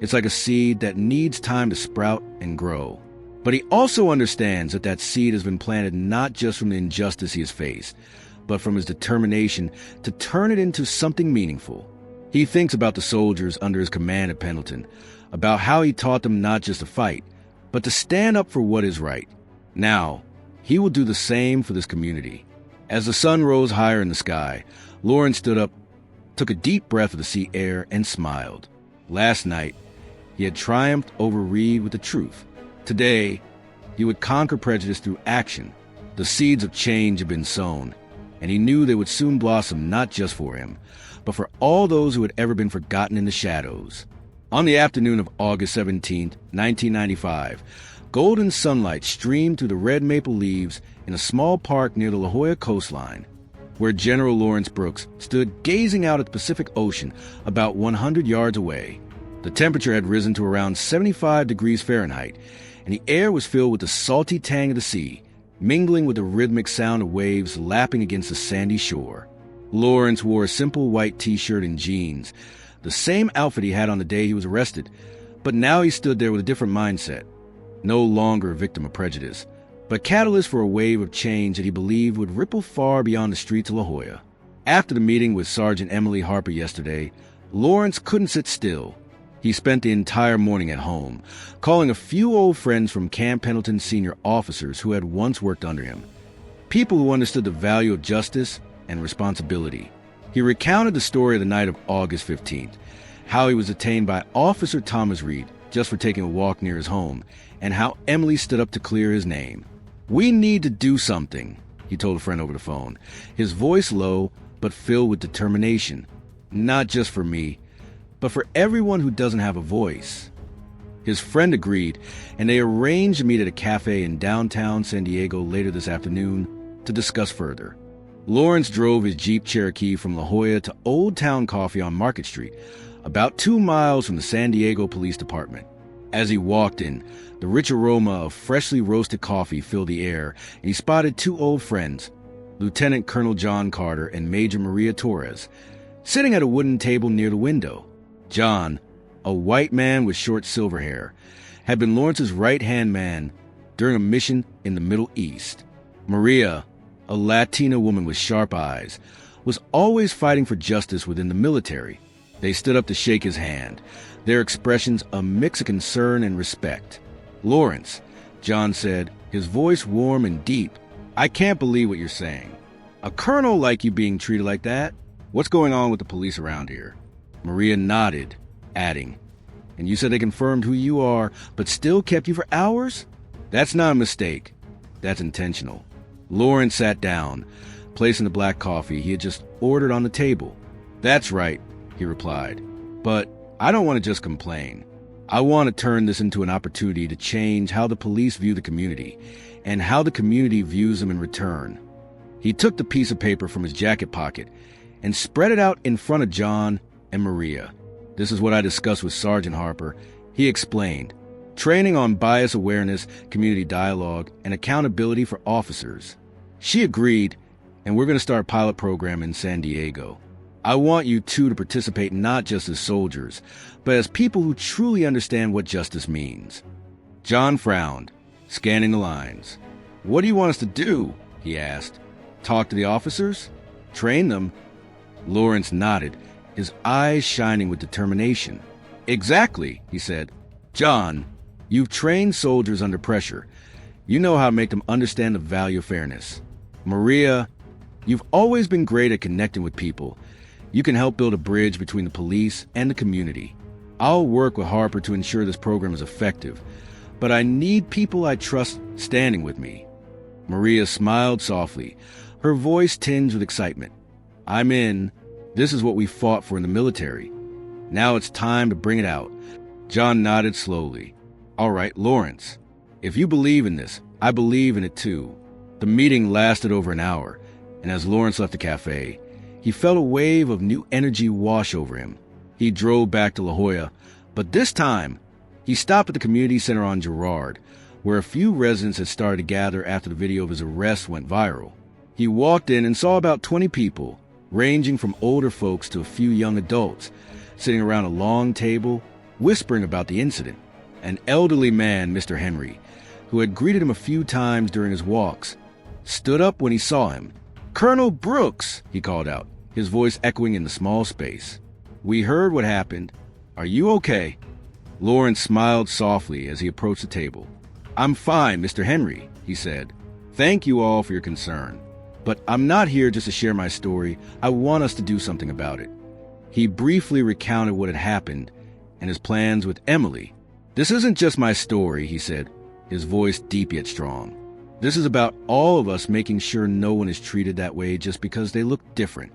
It's like a seed that needs time to sprout and grow. But he also understands that that seed has been planted not just from the injustice he has faced, but from his determination to turn it into something meaningful. He thinks about the soldiers under his command at Pendleton, about how he taught them not just to fight, but to stand up for what is right. Now, he will do the same for this community. As the sun rose higher in the sky, Lawrence stood up, took a deep breath of the sea air, and smiled. Last night, he had triumphed over Reed with the truth. Today, he would conquer prejudice through action. The seeds of change had been sown, and he knew they would soon blossom not just for him, but for all those who had ever been forgotten in the shadows. On the afternoon of August 17, 1995, golden sunlight streamed through the red maple leaves in a small park near the La Jolla coastline, where General Lawrence Brooks stood gazing out at the Pacific Ocean about 100 yards away. The temperature had risen to around 75 degrees Fahrenheit, and the air was filled with the salty tang of the sea, mingling with the rhythmic sound of waves lapping against the sandy shore. Lawrence wore a simple white t-shirt and jeans, the same outfit he had on the day he was arrested, but now he stood there with a different mindset. No longer a victim of prejudice, but catalyst for a wave of change that he believed would ripple far beyond the streets of La Jolla. After the meeting with Sergeant Emily Harper yesterday, Lawrence couldn't sit still. He spent the entire morning at home, calling a few old friends from Camp Pendleton's senior officers who had once worked under him, people who understood the value of justice and responsibility. He recounted the story of the night of August 15th, how he was detained by Officer Thomas Reed just for taking a walk near his home, and how Emily stood up to clear his name. "We need to do something," he told a friend over the phone, his voice low but filled with determination. "Not just for me, but for everyone who doesn't have a voice." His friend agreed, and they arranged to meet at a cafe in downtown San Diego later this afternoon to discuss further. Lawrence drove his Jeep Cherokee from La Jolla to Old Town Coffee on Market Street, about 2 miles from the San Diego Police Department. As he walked in, the rich aroma of freshly roasted coffee filled the air, and he spotted 2 old friends, Lieutenant Colonel John Carter and Major Maria Torres, sitting at a wooden table near the window. John, a white man with short silver hair, had been Lawrence's right-hand man during a mission in the Middle East. Maria, a Latina woman with sharp eyes, was always fighting for justice within the military. They stood up to shake his hand, their expressions a mix of concern and respect. "Lawrence," John said, his voice warm and deep, "I can't believe what you're saying. A colonel like you being treated like that? What's going on with the police around here?" Maria nodded, adding, "And you said they confirmed who you are, but still kept you for hours? That's not a mistake. That's intentional." Lawrence sat down, placing the black coffee he had just ordered on the table. "That's right," he replied. "But I don't want to just complain. I want to turn this into an opportunity to change how the police view the community and how the community views them in return." He took the piece of paper from his jacket pocket and spread it out in front of John and Maria. "This is what I discussed with Sergeant Harper," he explained. "Training on bias awareness, community dialogue, and accountability for officers." She agreed, and we're going to start a pilot program in San Diego. I want you two to participate not just as soldiers, but as people who truly understand what justice means. John frowned, scanning the lines. "What do you want us to do?" he asked. "Talk to the officers? Train them?" Lawrence nodded, his eyes shining with determination. "Exactly," he said. "John, you've trained soldiers under pressure. You know how to make them understand the value of fairness. Maria, you've always been great at connecting with people. You can help build a bridge between the police and the community. I'll work with Harper to ensure this program is effective, but I need people I trust standing with me." Maria smiled softly, her voice tinged with excitement. "I'm in. This is what we fought for in the military. Now it's time to bring it out." John nodded slowly. "All right, Lawrence. If you believe in this, I believe in it too." The meeting lasted over an hour, and as Lawrence left the cafe, he felt a wave of new energy wash over him. He drove back to La Jolla, but this time, he stopped at the community center on Girard, where a few residents had started to gather after the video of his arrest went viral. He walked in and saw about 20 people, ranging from older folks to a few young adults, sitting around a long table, whispering about the incident. An elderly man, Mr. Henry, who had greeted him a few times during his walks, stood up when he saw him. "Colonel Brooks," he called out, his voice echoing in the small space. "We heard what happened. Are you okay?" Lawrence smiled softly as he approached the table. "I'm fine, Mr. Henry," he said. "Thank you all for your concern. But I'm not here just to share my story. I want us to do something about it." He briefly recounted what had happened and his plans with Emily. "This isn't just my story," he said, his voice deep yet strong. "This is about all of us making sure no one is treated that way just because they look different."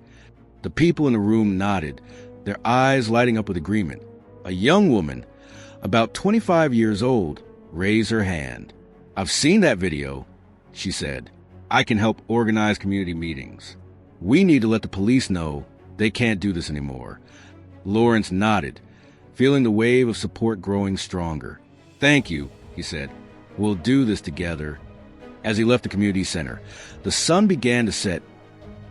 The people in the room nodded, their eyes lighting up with agreement. A young woman, about 25 years old, raised her hand. "I've seen that video," she said. "I can help organize community meetings. We need to let the police know they can't do this anymore." Lawrence nodded, feeling the wave of support growing stronger. "Thank you," he said. "We'll do this together." As he left the community center, the sun began to set,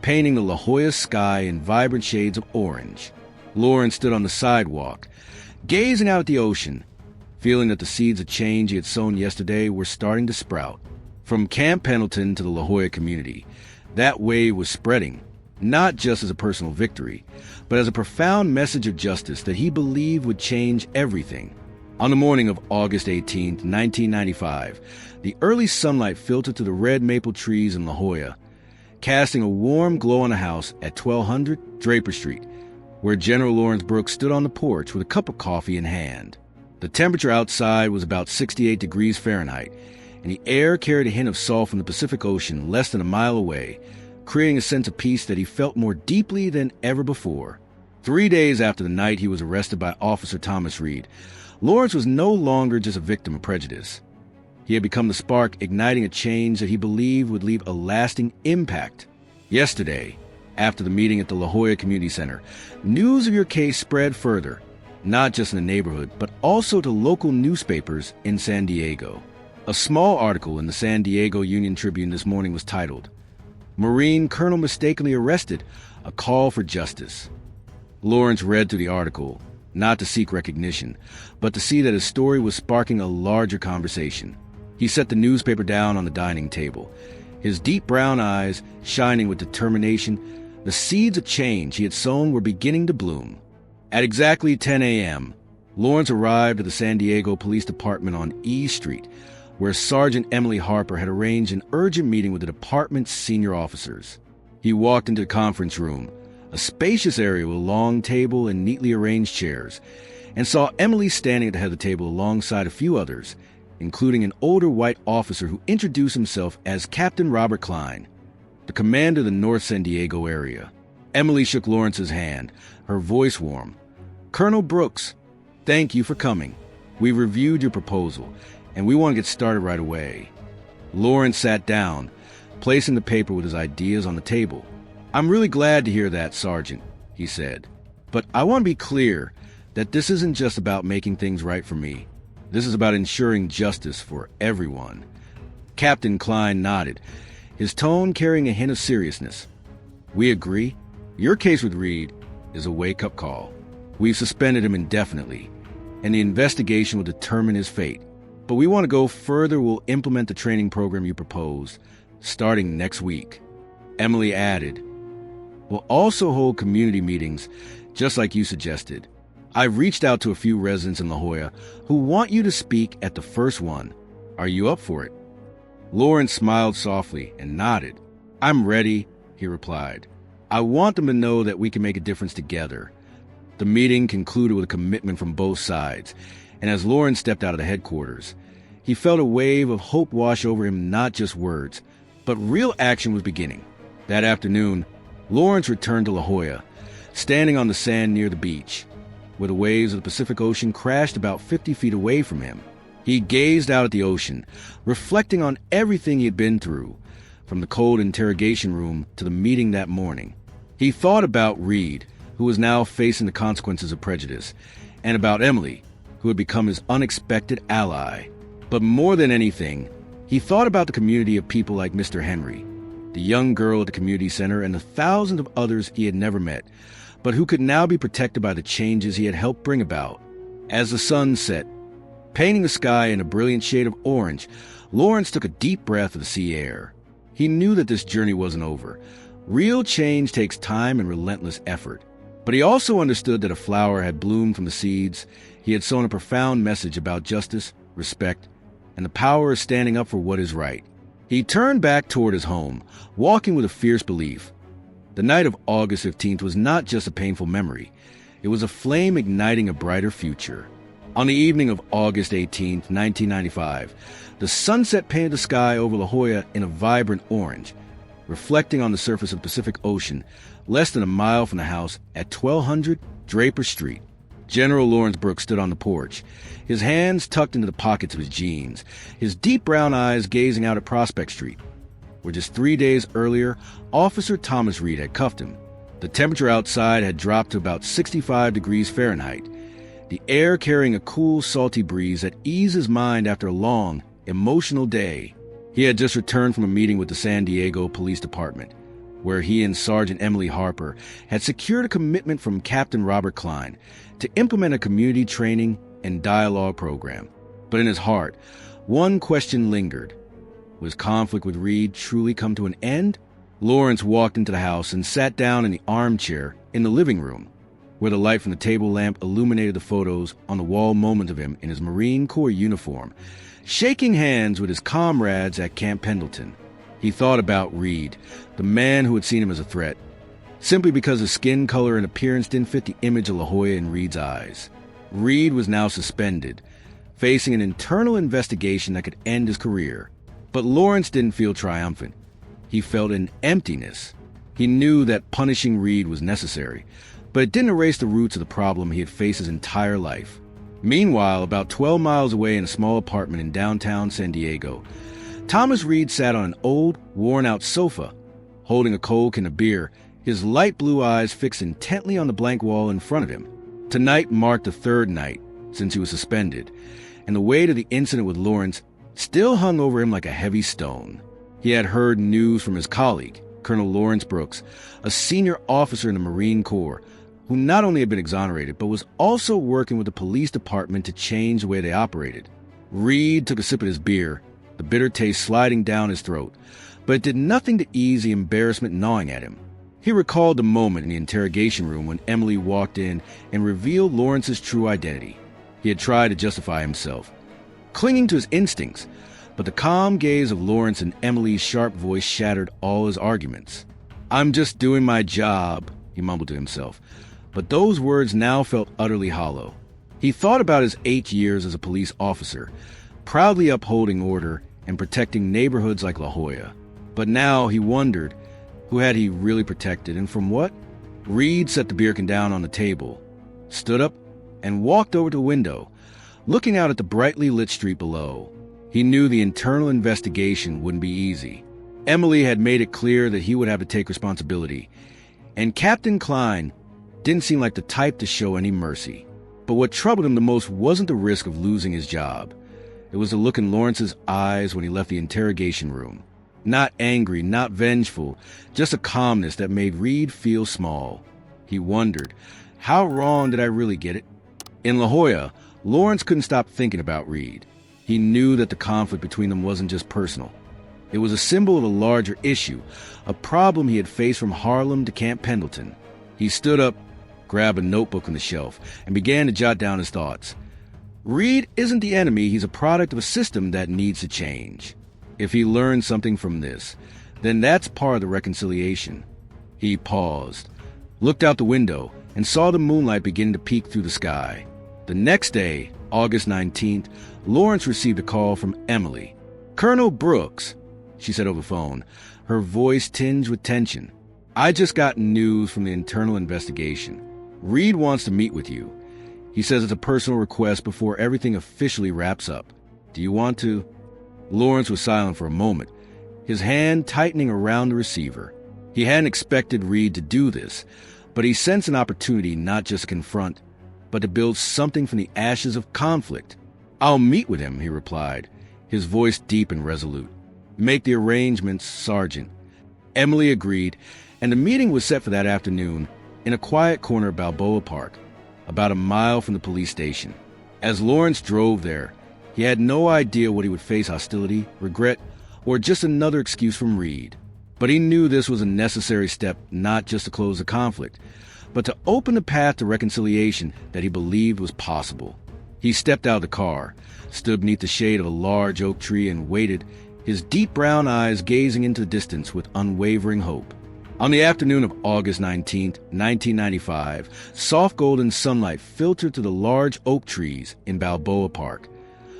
painting the La Jolla sky in vibrant shades of orange. Lawrence stood on the sidewalk, gazing out at the ocean, feeling that the seeds of change he had sown yesterday were starting to sprout. From Camp Pendleton to the La Jolla community, that wave was spreading, not just as a personal victory, but as a profound message of justice that he believed would change everything. On the morning of August 18, 1995, the early sunlight filtered through the red maple trees in La Jolla, casting a warm glow on the house at 1200 Draper Street, where General Lawrence Brooks stood on the porch with a cup of coffee in hand. The temperature outside was about 68 degrees Fahrenheit, and the air carried a hint of salt from the Pacific Ocean less than a mile away, creating a sense of peace that he felt more deeply than ever before. 3 days after the night he was arrested by Officer Thomas Reed, Lawrence was no longer just a victim of prejudice. He had become the spark igniting a change that he believed would leave a lasting impact. Yesterday, after the meeting at the La Jolla Community Center, news of your case spread further, not just in the neighborhood, but also to local newspapers in San Diego. A small article in the San Diego Union Tribune this morning was titled, "Marine Colonel Mistakenly Arrested, a Call for Justice." Lawrence read through the article, not to seek recognition, but to see that his story was sparking a larger conversation. He set the newspaper down on the dining table, his deep brown eyes shining with determination. The seeds of change he had sown were beginning to bloom. At exactly 10 a.m., Lawrence arrived at the San Diego Police Department on E Street, where Sergeant Emily Harper had arranged an urgent meeting with the department's senior officers. He walked into the conference room, a spacious area with a long table and neatly arranged chairs, and saw Emily standing at the head of the table alongside a few others, including an older white officer who introduced himself as Captain Robert Klein, the commander of the North San Diego area. Emily shook Lawrence's hand, her voice warm. "Colonel Brooks, thank you for coming. We've reviewed your proposal, and we want to get started right away." Lawrence sat down, placing the paper with his ideas on the table. "I'm really glad to hear that, Sergeant," he said. "But I want to be clear that this isn't just about making things right for me. This is about ensuring justice for everyone." Captain Klein nodded, his tone carrying a hint of seriousness. "We agree. Your case with Reed is a wake-up call. We've suspended him indefinitely, and the investigation will determine his fate. But we want to go further. We'll implement the training program you proposed, starting next week." Emily added, will also hold community meetings, just like you suggested. I've reached out to a few residents in La Jolla who want you to speak at the first one. Are you up for it?" Lawrence smiled softly and nodded. "I'm ready," he replied. "I want them to know that we can make a difference together." The meeting concluded with a commitment from both sides, and as Lawrence stepped out of the headquarters, he felt a wave of hope wash over him. Not just words, but real action was beginning. That afternoon, Lawrence returned to La Jolla, standing on the sand near the beach, where the waves of the Pacific Ocean crashed about 50 feet away from him. He gazed out at the ocean, reflecting on everything he had been through, from the cold interrogation room to the meeting that morning. He thought about Reed, who was now facing the consequences of prejudice, and about Emily, who had become his unexpected ally. But more than anything, he thought about the community of people like Mr. Henry, the young girl at the community center, and the thousands of others he had never met, but who could now be protected by the changes he had helped bring about. As the sun set, painting the sky in a brilliant shade of orange, Lawrence took a deep breath of the sea air. He knew that this journey wasn't over. Real change takes time and relentless effort. But he also understood that a flower had bloomed from the seeds. He had sown a profound message about justice, respect, and the power of standing up for what is right. He turned back toward his home, walking with a fierce belief. The night of August 15th was not just a painful memory. It was a flame igniting a brighter future. On the evening of August 18th, 1995, the sunset painted the sky over La Jolla in a vibrant orange, reflecting on the surface of the Pacific Ocean less than a mile from the house at 1200 Draper Street. General Lawrence Brooks stood on the porch, his hands tucked into the pockets of his jeans, his deep brown eyes gazing out at Prospect Street, where just 3 days earlier, Officer Thomas Reed had cuffed him. The temperature outside had dropped to about 65 degrees Fahrenheit, the air carrying a cool, salty breeze that eased his mind after a long, emotional day. He had just returned from a meeting with the San Diego Police Department, where he and Sergeant Emily Harper had secured a commitment from Captain Robert Klein to implement a community training and dialogue program. But in his heart, one question lingered. Was conflict with Reed truly come to an end? Lawrence walked into the house and sat down in the armchair in the living room, where the light from the table lamp illuminated the photos on the wall moment of him in his Marine Corps uniform, shaking hands with his comrades at Camp Pendleton. He thought about Reed, the man who had seen him as a threat, simply because his skin color and appearance didn't fit the image of La Jolla in Reed's eyes. Reed was now suspended, facing an internal investigation that could end his career. But Lawrence didn't feel triumphant. He felt an emptiness. He knew that punishing Reed was necessary, but it didn't erase the roots of the problem he had faced his entire life. Meanwhile, about 12 miles away in a small apartment in downtown San Diego, Thomas Reed sat on an old, worn-out sofa, holding a cold can of beer, his light blue eyes fixed intently on the blank wall in front of him. Tonight marked the third night since he was suspended, and the weight of the incident with Lawrence still hung over him like a heavy stone. He had heard news from his colleague, Colonel Lawrence Brooks, a senior officer in the Marine Corps, who not only had been exonerated, but was also working with the police department to change the way they operated. Reed took a sip of his beer, the bitter taste sliding down his throat, but it did nothing to ease the embarrassment gnawing at him. He recalled the moment in the interrogation room when Emily walked in and revealed Lawrence's true identity. He had tried to justify himself, clinging to his instincts, but the calm gaze of Lawrence and Emily's sharp voice shattered all his arguments. "I'm just doing my job," he mumbled to himself, but those words now felt utterly hollow. He thought about his 8 years as a police officer, proudly upholding order and protecting neighborhoods like La Jolla. But now he wondered, who had he really protected and from what? Reed set the beer can down on the table, stood up, and walked over to the window, looking out at the brightly lit street below. He knew the internal investigation wouldn't be easy. Emily had made it clear that he would have to take responsibility, and Captain Klein didn't seem like the type to show any mercy. But what troubled him the most wasn't the risk of losing his job. It was the look in Lawrence's eyes when he left the interrogation room. Not angry, not vengeful, just a calmness that made Reed feel small. He wondered, how wrong did I really get it? In La Jolla, Lawrence couldn't stop thinking about Reed. He knew that the conflict between them wasn't just personal. It was a symbol of a larger issue, a problem he had faced from Harlem to Camp Pendleton. He stood up, grabbed a notebook from the shelf, and began to jot down his thoughts. Reed isn't the enemy, he's a product of a system that needs to change. If he learned something from this, then that's part of the reconciliation. He paused, looked out the window, and saw the moonlight begin to peek through the sky. The next day, August 19th, Lawrence received a call from Emily. "Colonel Brooks," she said over the phone, her voice tinged with tension. "I just got news from the internal investigation. Reed wants to meet with you. He says it's a personal request before everything officially wraps up. Do you want to?" Lawrence was silent for a moment, his hand tightening around the receiver. He hadn't expected Reed to do this, but he sensed an opportunity not just to confront, but to build something from the ashes of conflict. "I'll meet with him," he replied, his voice deep and resolute. "Make the arrangements, Sergeant." Emily agreed, and the meeting was set for that afternoon in a quiet corner of Balboa Park, about a mile from the police station. As Lawrence drove there, he had no idea what he would face: hostility, regret, or just another excuse from Reed. But he knew this was a necessary step, not just to close the conflict, but to open the path to reconciliation that he believed was possible. He stepped out of the car, stood beneath the shade of a large oak tree, and waited, his deep brown eyes gazing into the distance with unwavering hope. On the afternoon of August 19th, 1995, soft golden sunlight filtered through the large oak trees in Balboa Park,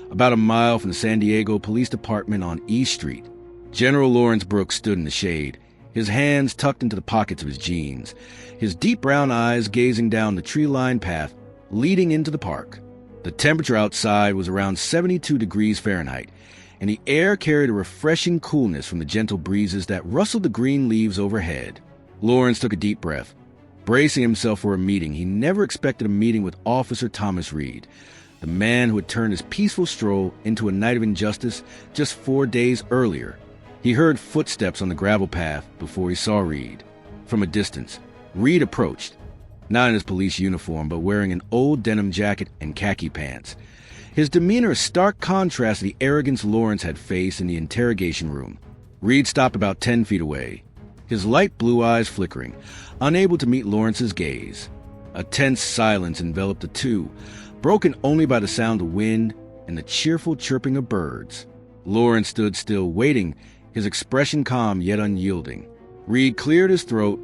about a mile from the San Diego Police Department on East Street. General Lawrence Brooks stood in the shade, his hands tucked into the pockets of his jeans, his deep brown eyes gazing down the tree-lined path leading into the park. The temperature outside was around 72 degrees Fahrenheit, and the air carried a refreshing coolness from the gentle breezes that rustled the green leaves overhead. Lawrence took a deep breath, bracing himself for a meeting. He never expected a meeting with Officer Thomas Reed, the man who had turned his peaceful stroll into a night of injustice just 4 days earlier. He heard footsteps on the gravel path before he saw Reed. From a distance, Reed approached, not in his police uniform, but wearing an old denim jacket and khaki pants. His demeanor a stark contrast to the arrogance Lawrence had faced in the interrogation room. Reed stopped about 10 feet away, his light blue eyes flickering, unable to meet Lawrence's gaze. A tense silence enveloped the two, broken only by the sound of wind and the cheerful chirping of birds. Lawrence stood still, waiting, his expression calm yet unyielding. Reed cleared his throat,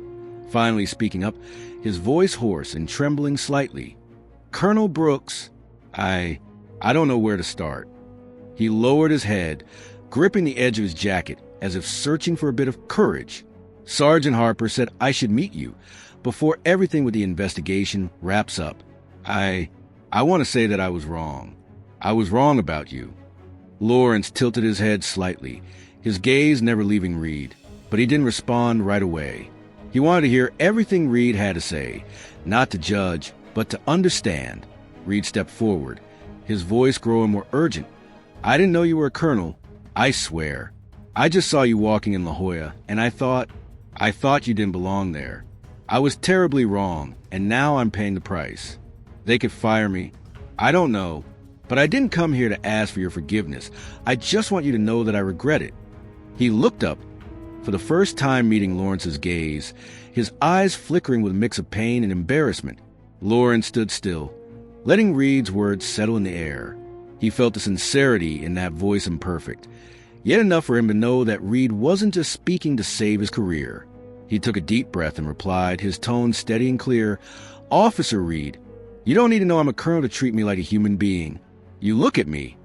finally speaking up, his voice hoarse and trembling slightly. "Colonel Brooks, I don't know where to start." He lowered his head, gripping the edge of his jacket as if searching for a bit of courage. "Sergeant Harper said I should meet you before everything with the investigation wraps up. I want to say that I was wrong. I was wrong about you." Lawrence tilted his head slightly, his gaze never leaving Reed, but he didn't respond right away. He wanted to hear everything Reed had to say, not to judge, but to understand. Reed stepped forward, his voice growing more urgent. "I didn't know you were a colonel. I swear. I just saw you walking in La Jolla, and I thought you didn't belong there. I was terribly wrong, and now I'm paying the price. They could fire me. I don't know, but I didn't come here to ask for your forgiveness. I just want you to know that I regret it." He looked up, for the first time meeting Lawrence's gaze, his eyes flickering with a mix of pain and embarrassment. Lawrence stood still, letting Reed's words settle in the air. He felt the sincerity in that voice imperfect, yet enough for him to know that Reed wasn't just speaking to save his career. He took a deep breath and replied, his tone steady and clear, "Officer Reed, you don't need to know I'm a colonel to treat me like a human being. You look at me,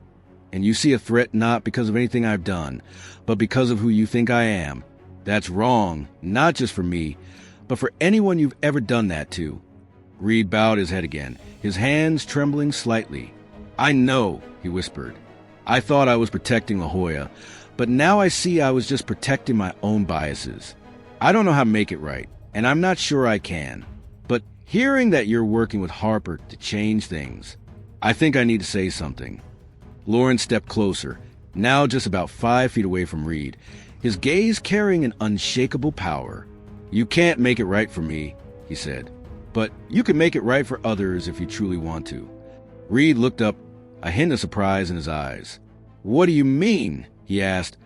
and you see a threat not because of anything I've done, but because of who you think I am. That's wrong, not just for me, but for anyone you've ever done that to." Reed bowed his head again, his hands trembling slightly. "I know," he whispered. "I thought I was protecting La Jolla, but now I see I was just protecting my own biases. I don't know how to make it right, and I'm not sure I can. But hearing that you're working with Harper to change things, I think I need to say something." Lawrence stepped closer, now just about 5 feet away from Reed, his gaze carrying an unshakable power. "You can't make it right for me," he said, "but you can make it right for others if you truly want to." Reed looked up, a hint of surprise in his eyes. "What do you mean?" he asked,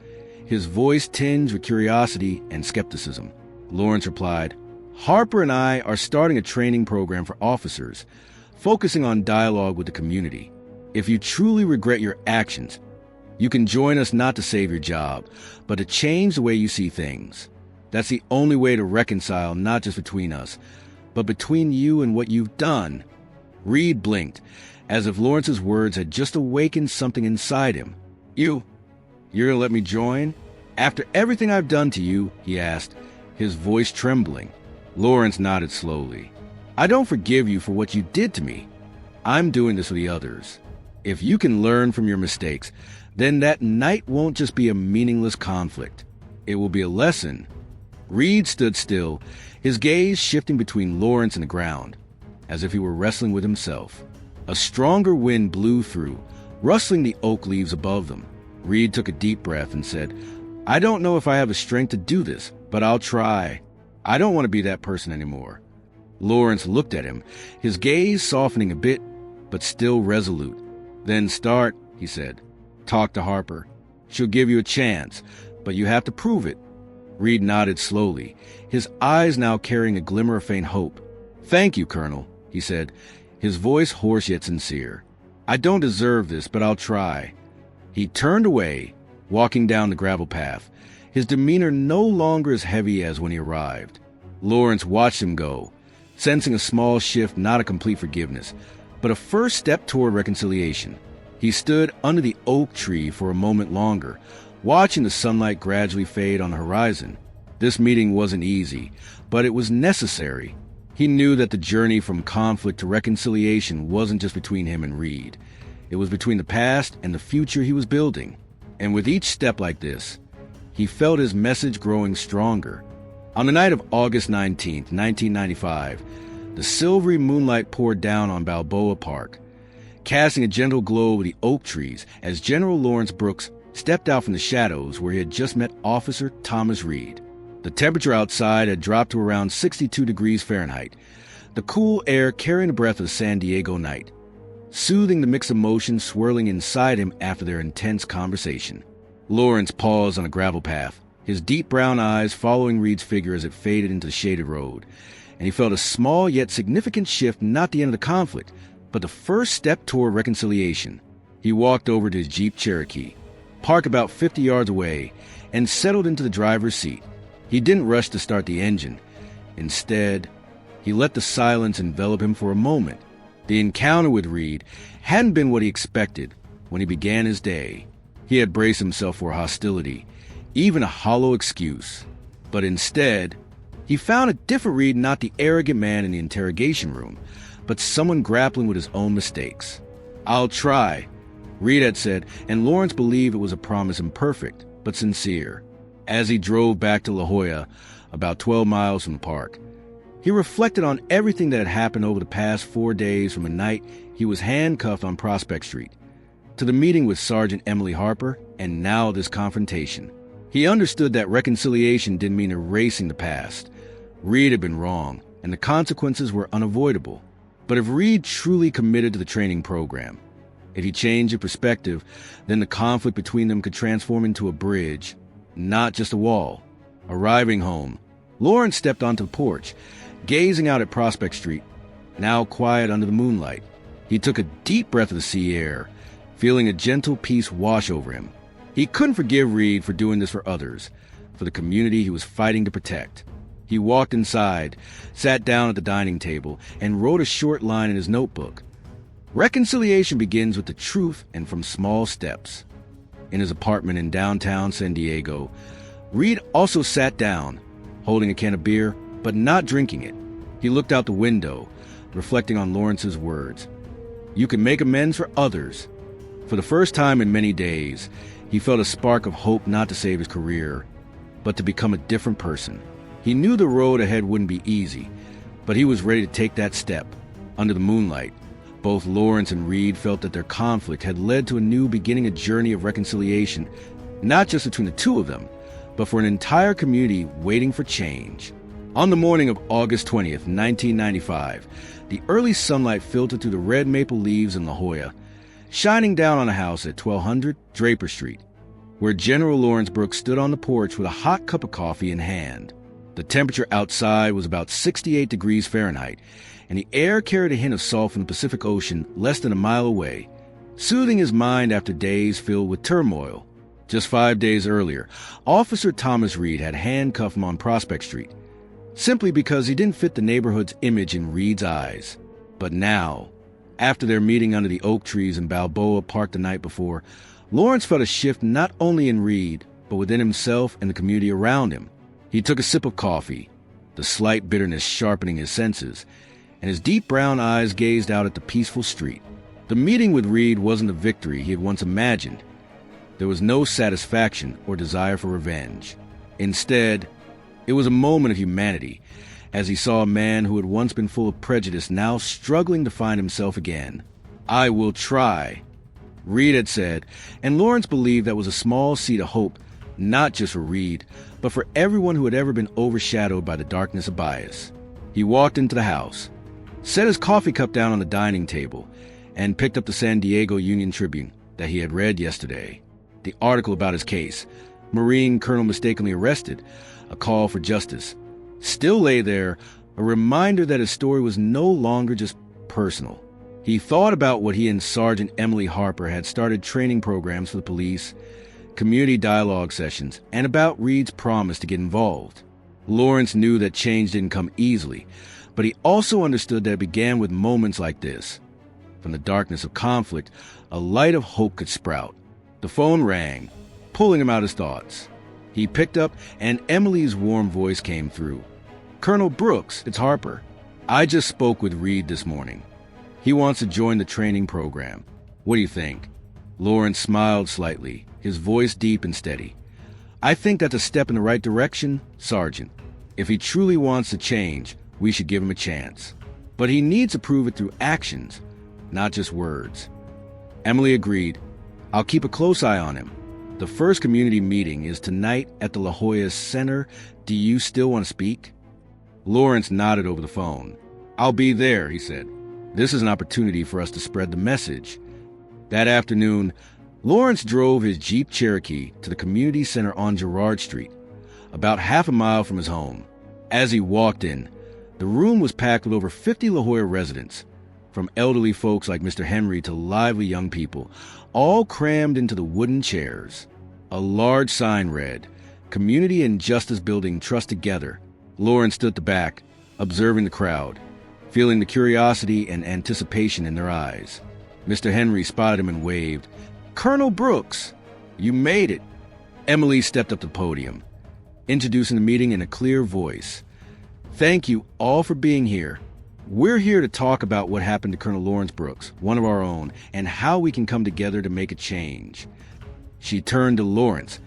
his voice tinged with curiosity and skepticism. Lawrence replied, "Harper and I are starting a training program for officers, focusing on dialogue with the community. If you truly regret your actions, you can join us not to save your job, but to change the way you see things. That's the only way to reconcile not just between us, but between you and what you've done." Reed blinked, as if Lawrence's words had just awakened something inside him. You're gonna let me join? After everything I've done to you?" he asked, his voice trembling. Lawrence nodded slowly. "I don't forgive you for what you did to me. I'm doing this for the others. If you can learn from your mistakes, then that night won't just be a meaningless conflict. It will be a lesson." Reed stood still, his gaze shifting between Lawrence and the ground, as if he were wrestling with himself. A stronger wind blew through, rustling the oak leaves above them. Reed took a deep breath and said, "I don't know if I have the strength to do this, but I'll try. I don't want to be that person anymore." Lawrence looked at him, his gaze softening a bit, but still resolute. "Then start," he said. "Talk to Harper. She'll give you a chance, but you have to prove it." Reed nodded slowly, his eyes now carrying a glimmer of faint hope. "Thank you, Colonel," he said, his voice hoarse yet sincere. "I don't deserve this, but I'll try." He turned away, walking down the gravel path, his demeanor no longer as heavy as when he arrived. Lawrence watched him go, sensing a small shift, not a complete forgiveness, but a first step toward reconciliation. He stood under the oak tree for a moment longer, watching the sunlight gradually fade on the horizon. This meeting wasn't easy, but it was necessary. He knew that the journey from conflict to reconciliation wasn't just between him and Reed. It was between the past and the future he was building. And with each step like this, he felt his message growing stronger. On the night of August 19th, 1995, the silvery moonlight poured down on Balboa Park, casting a gentle glow over the oak trees as General Lawrence Brooks stepped out from the shadows where he had just met Officer Thomas Reed. The temperature outside had dropped to around 62 degrees Fahrenheit, the cool air carrying the breath of San Diego night, soothing the mixed emotions swirling inside him after their intense conversation. Lawrence paused on a gravel path, his deep brown eyes following Reed's figure as it faded into the shaded road, and he felt a small yet significant shift, not the end of the conflict, but the first step toward reconciliation. He walked over to his Jeep Cherokee, parked about 50 yards away, and settled into the driver's seat. He didn't rush to start the engine. Instead, he let the silence envelop him for a moment. The encounter with Reed hadn't been what he expected when he began his day. He had braced himself for hostility, even a hollow excuse. But instead, he found a different Reed, not the arrogant man in the interrogation room, but someone grappling with his own mistakes. "I'll try," Reed had said, and Lawrence believed it was a promise imperfect, but sincere. As he drove back to La Jolla, about 12 miles from the park, he reflected on everything that had happened over the past 4 days, from the night he was handcuffed on Prospect Street, to the meeting with Sergeant Emily Harper, and now this confrontation. He understood that reconciliation didn't mean erasing the past. Reed had been wrong, and the consequences were unavoidable. But if Reed truly committed to the training program, if he changed his perspective, then the conflict between them could transform into a bridge, not just a wall. Arriving home, Lawrence stepped onto the porch, gazing out at Prospect Street, now quiet under the moonlight. He took a deep breath of the sea air, feeling a gentle peace wash over him. He couldn't forgive Reed for doing this for others, for the community he was fighting to protect. He walked inside, sat down at the dining table, and wrote a short line in his notebook. Reconciliation begins with the truth and from small steps. In his apartment in downtown San Diego, Reed also sat down, holding a can of beer, but not drinking it. He looked out the window, reflecting on Lawrence's words. You can make amends for others. For the first time in many days, he felt a spark of hope, not to save his career, but to become a different person. He knew the road ahead wouldn't be easy, but he was ready to take that step. Under the moonlight, both Lawrence and Reed felt that their conflict had led to a new beginning, a journey of reconciliation, not just between the two of them, but for an entire community waiting for change. On the morning of August 20th, 1995, the early sunlight filtered through the red maple leaves in La Jolla, shining down on a house at 1200 Draper Street. where General Lawrence Brooks stood on the porch with a hot cup of coffee in hand. The temperature outside was about 68 degrees Fahrenheit, and the air carried a hint of salt from the Pacific Ocean less than a mile away, soothing his mind after days filled with turmoil. Just 5 days earlier, Officer Thomas Reed had handcuffed him on Prospect Street, simply because he didn't fit the neighborhood's image in Reed's eyes. But now, after their meeting under the oak trees in Balboa Park the night before, Lawrence felt a shift not only in Reed, but within himself and the community around him. He took a sip of coffee, the slight bitterness sharpening his senses, and his deep brown eyes gazed out at the peaceful street. The meeting with Reed wasn't the victory he had once imagined. There was no satisfaction or desire for revenge. Instead, it was a moment of humanity, as he saw a man who had once been full of prejudice now struggling to find himself again. "I will try," Reed had said, and Lawrence believed that was a small seed of hope, not just for Reed, but for everyone who had ever been overshadowed by the darkness of bias. He walked into the house, set his coffee cup down on the dining table, and picked up the San Diego Union Tribune that he had read yesterday. The article about his case, Marine Colonel mistakenly arrested, a call for justice, still lay there, a reminder that his story was no longer just personal. He thought about what he and Sergeant Emily Harper had started training programs for the police, community dialogue sessions, and about Reed's promise to get involved. Lawrence knew that change didn't come easily, but he also understood that it began with moments like this. From the darkness of conflict, a light of hope could sprout. The phone rang, pulling him out of his thoughts. He picked up, and Emily's warm voice came through. "Colonel Brooks, it's Harper. I just spoke with Reed this morning. He wants to join the training program. What do you think?" Lawrence smiled slightly, his voice deep and steady. "I think that's a step in the right direction, Sergeant. If he truly wants to change, we should give him a chance. But he needs to prove it through actions, not just words." Emily agreed. "I'll keep a close eye on him. The first community meeting is tonight at the La Jolla Center. Do you still want to speak?" Lawrence nodded over the phone. "I'll be there," he said. "This is an opportunity for us to spread the message." That afternoon, Lawrence drove his Jeep Cherokee to the community center on Girard Street, about half a mile from his home. As he walked in, the room was packed with over 50 La Jolla residents, from elderly folks like Mr. Henry to lively young people, all crammed into the wooden chairs. A large sign read, "Community and Justice Building Trust Together." Lawrence stood at the back, observing the crowd, feeling the curiosity and anticipation in their eyes. Mr. Henry spotted him and waved. "Colonel Brooks, you made it." Emily stepped up to the podium, introducing the meeting in a clear voice. "Thank you all for being here. We're here to talk about what happened to Colonel Lawrence Brooks, one of our own, and how we can come together to make a change." She turned to Lawrence,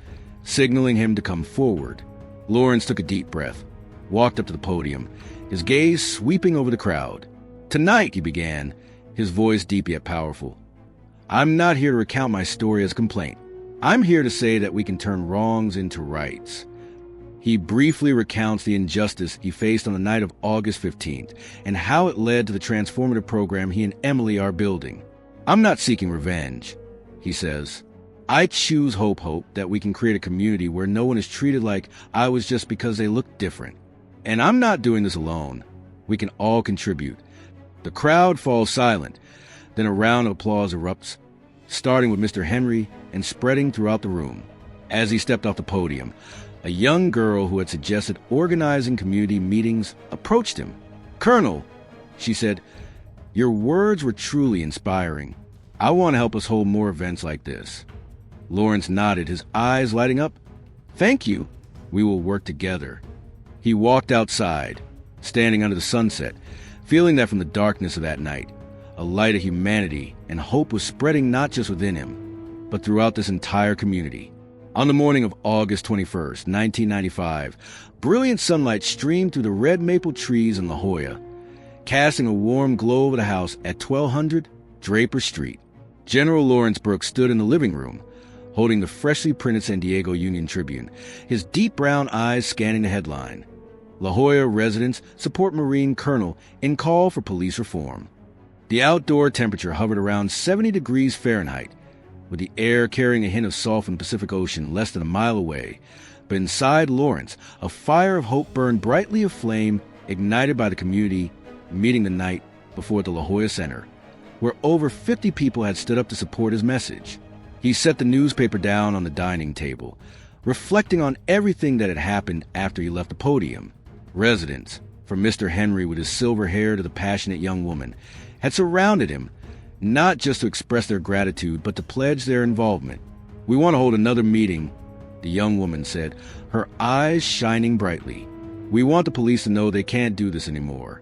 signaling him to come forward. Lawrence took a deep breath, walked up to the podium, his gaze sweeping over the crowd. "Tonight," he began, his voice deep yet powerful, "I'm not here to recount my story as a complaint. I'm here to say that we can turn wrongs into rights." He briefly recounts the injustice he faced on the night of August 15th and how it led to the transformative program he and Emily are building. "I'm not seeking revenge," he says. "I choose hope that we can create a community where no one is treated like I was just because they look different. And I'm not doing this alone. We can all contribute." The crowd falls silent. Then a round of applause erupts, starting with Mr. Henry and spreading throughout the room. As he stepped off the podium, a young girl who had suggested organizing community meetings approached him. "Colonel," she said, "your words were truly inspiring. I want to help us hold more events like this." Lawrence nodded, his eyes lighting up. "Thank you. We will work together." He walked outside, standing under the sunset, feeling that from the darkness of that night, a light of humanity and hope was spreading not just within him, but throughout this entire community. On the morning of August 21st, 1995, brilliant sunlight streamed through the red maple trees in La Jolla, casting a warm glow over the house at 1200 Draper Street. General Lawrence Brooks stood in the living room, holding the freshly printed San Diego Union Tribune, his deep brown eyes scanning the headline, "La Jolla residents support Marine Colonel in call for police reform." The outdoor temperature hovered around 70 degrees Fahrenheit, with the air carrying a hint of softened Pacific Ocean less than a mile away. But inside Lawrence, a fire of hope burned brightly aflame, ignited by the community meeting the night before at the La Jolla Center, where over 50 people had stood up to support his message. He set the newspaper down on the dining table, reflecting on everything that had happened after he left the podium. Residents, from Mr. Henry with his silver hair to the passionate young woman, had surrounded him, not just to express their gratitude, but to pledge their involvement. "We want to hold another meeting," the young woman said, her eyes shining brightly. "We want the police to know they can't do this anymore."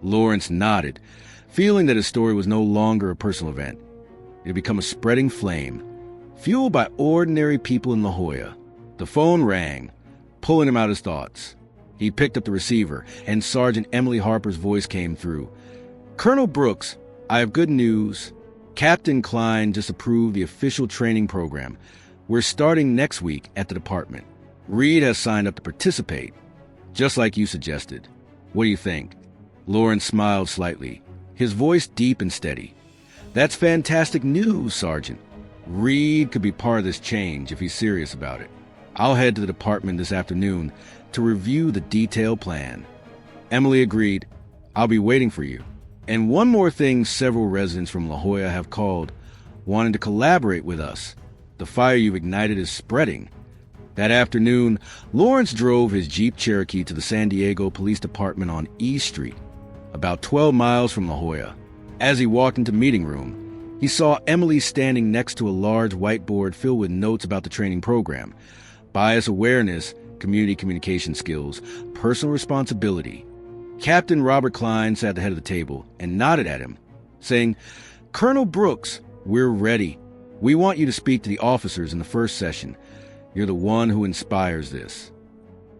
Lawrence nodded, feeling that his story was no longer a personal event. It had become a spreading flame, fueled by ordinary people in La Jolla. The phone rang, pulling him out of his thoughts. He picked up the receiver, and Sergeant Emily Harper's voice came through. "Colonel Brooks, I have good news. Captain Klein just approved the official training program. We're starting next week at the department. Reed has signed up to participate, just like you suggested. What do you think?" Lawrence smiled slightly, his voice deep and steady. "That's fantastic news, Sergeant. Reed could be part of this change if he's serious about it. I'll head to the department this afternoon to review the detailed plan." Emily agreed. "I'll be waiting for you. And one more thing, several residents from La Jolla have called, wanting to collaborate with us. The fire you've ignited is spreading." That afternoon, Lawrence drove his Jeep Cherokee to the San Diego Police Department on East Street, about 12 miles from La Jolla. As he walked into the meeting room, he saw Emily standing next to a large whiteboard filled with notes about the training program: bias awareness, community communication skills, personal responsibility. Captain Robert Klein sat at the head of the table and nodded at him, saying, "Colonel Brooks, we're ready. We want you to speak to the officers in the first session. You're the one who inspires this."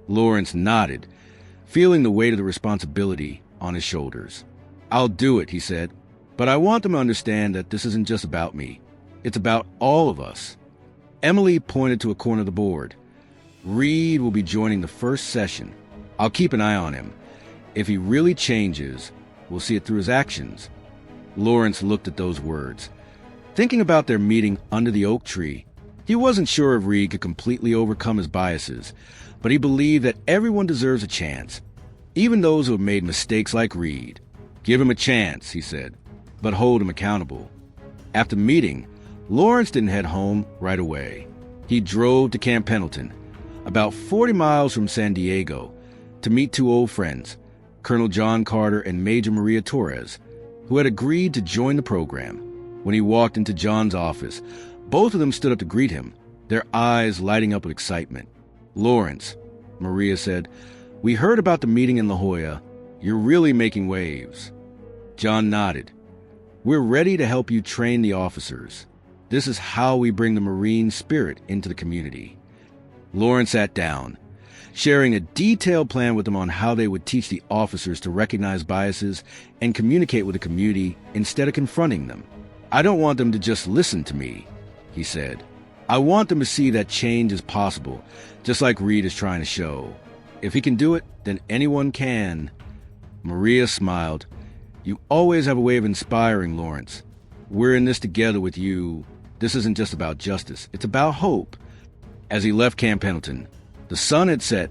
Lawrence nodded, feeling the weight of the responsibility on his shoulders. "I'll do it," he said, "but I want them to understand that this isn't just about me. It's about all of us." Emily pointed to a corner of the board. "Reed will be joining the first session. I'll keep an eye on him. If he really changes, we'll see it through his actions." Lawrence looked at those words. Thinking about their meeting under the oak tree, he wasn't sure if Reed could completely overcome his biases, but he believed that everyone deserves a chance, even those who have made mistakes like Reed. "Give him a chance," he said, "but hold him accountable." After the meeting, Lawrence didn't head home right away. He drove to Camp Pendleton, about 40 miles from San Diego, to meet two old friends, Colonel John Carter and Major Maria Torres, who had agreed to join the program. When he walked into John's office, both of them stood up to greet him, their eyes lighting up with excitement. "Lawrence," Maria said, "we heard about the meeting in La Jolla. You're really making waves." John nodded. "We're ready to help you train the officers. This is how we bring the Marine spirit into the community." Lawrence sat down, sharing a detailed plan with them on how they would teach the officers to recognize biases and communicate with the community instead of confronting them. "I don't want them to just listen to me," he said. "I want them to see that change is possible, just like Reed is trying to show. If he can do it, then anyone can." Maria smiled. "You always have a way of inspiring, Lawrence. We're in this together with you. This isn't just about justice. It's about hope." As he left Camp Pendleton, the sun had set,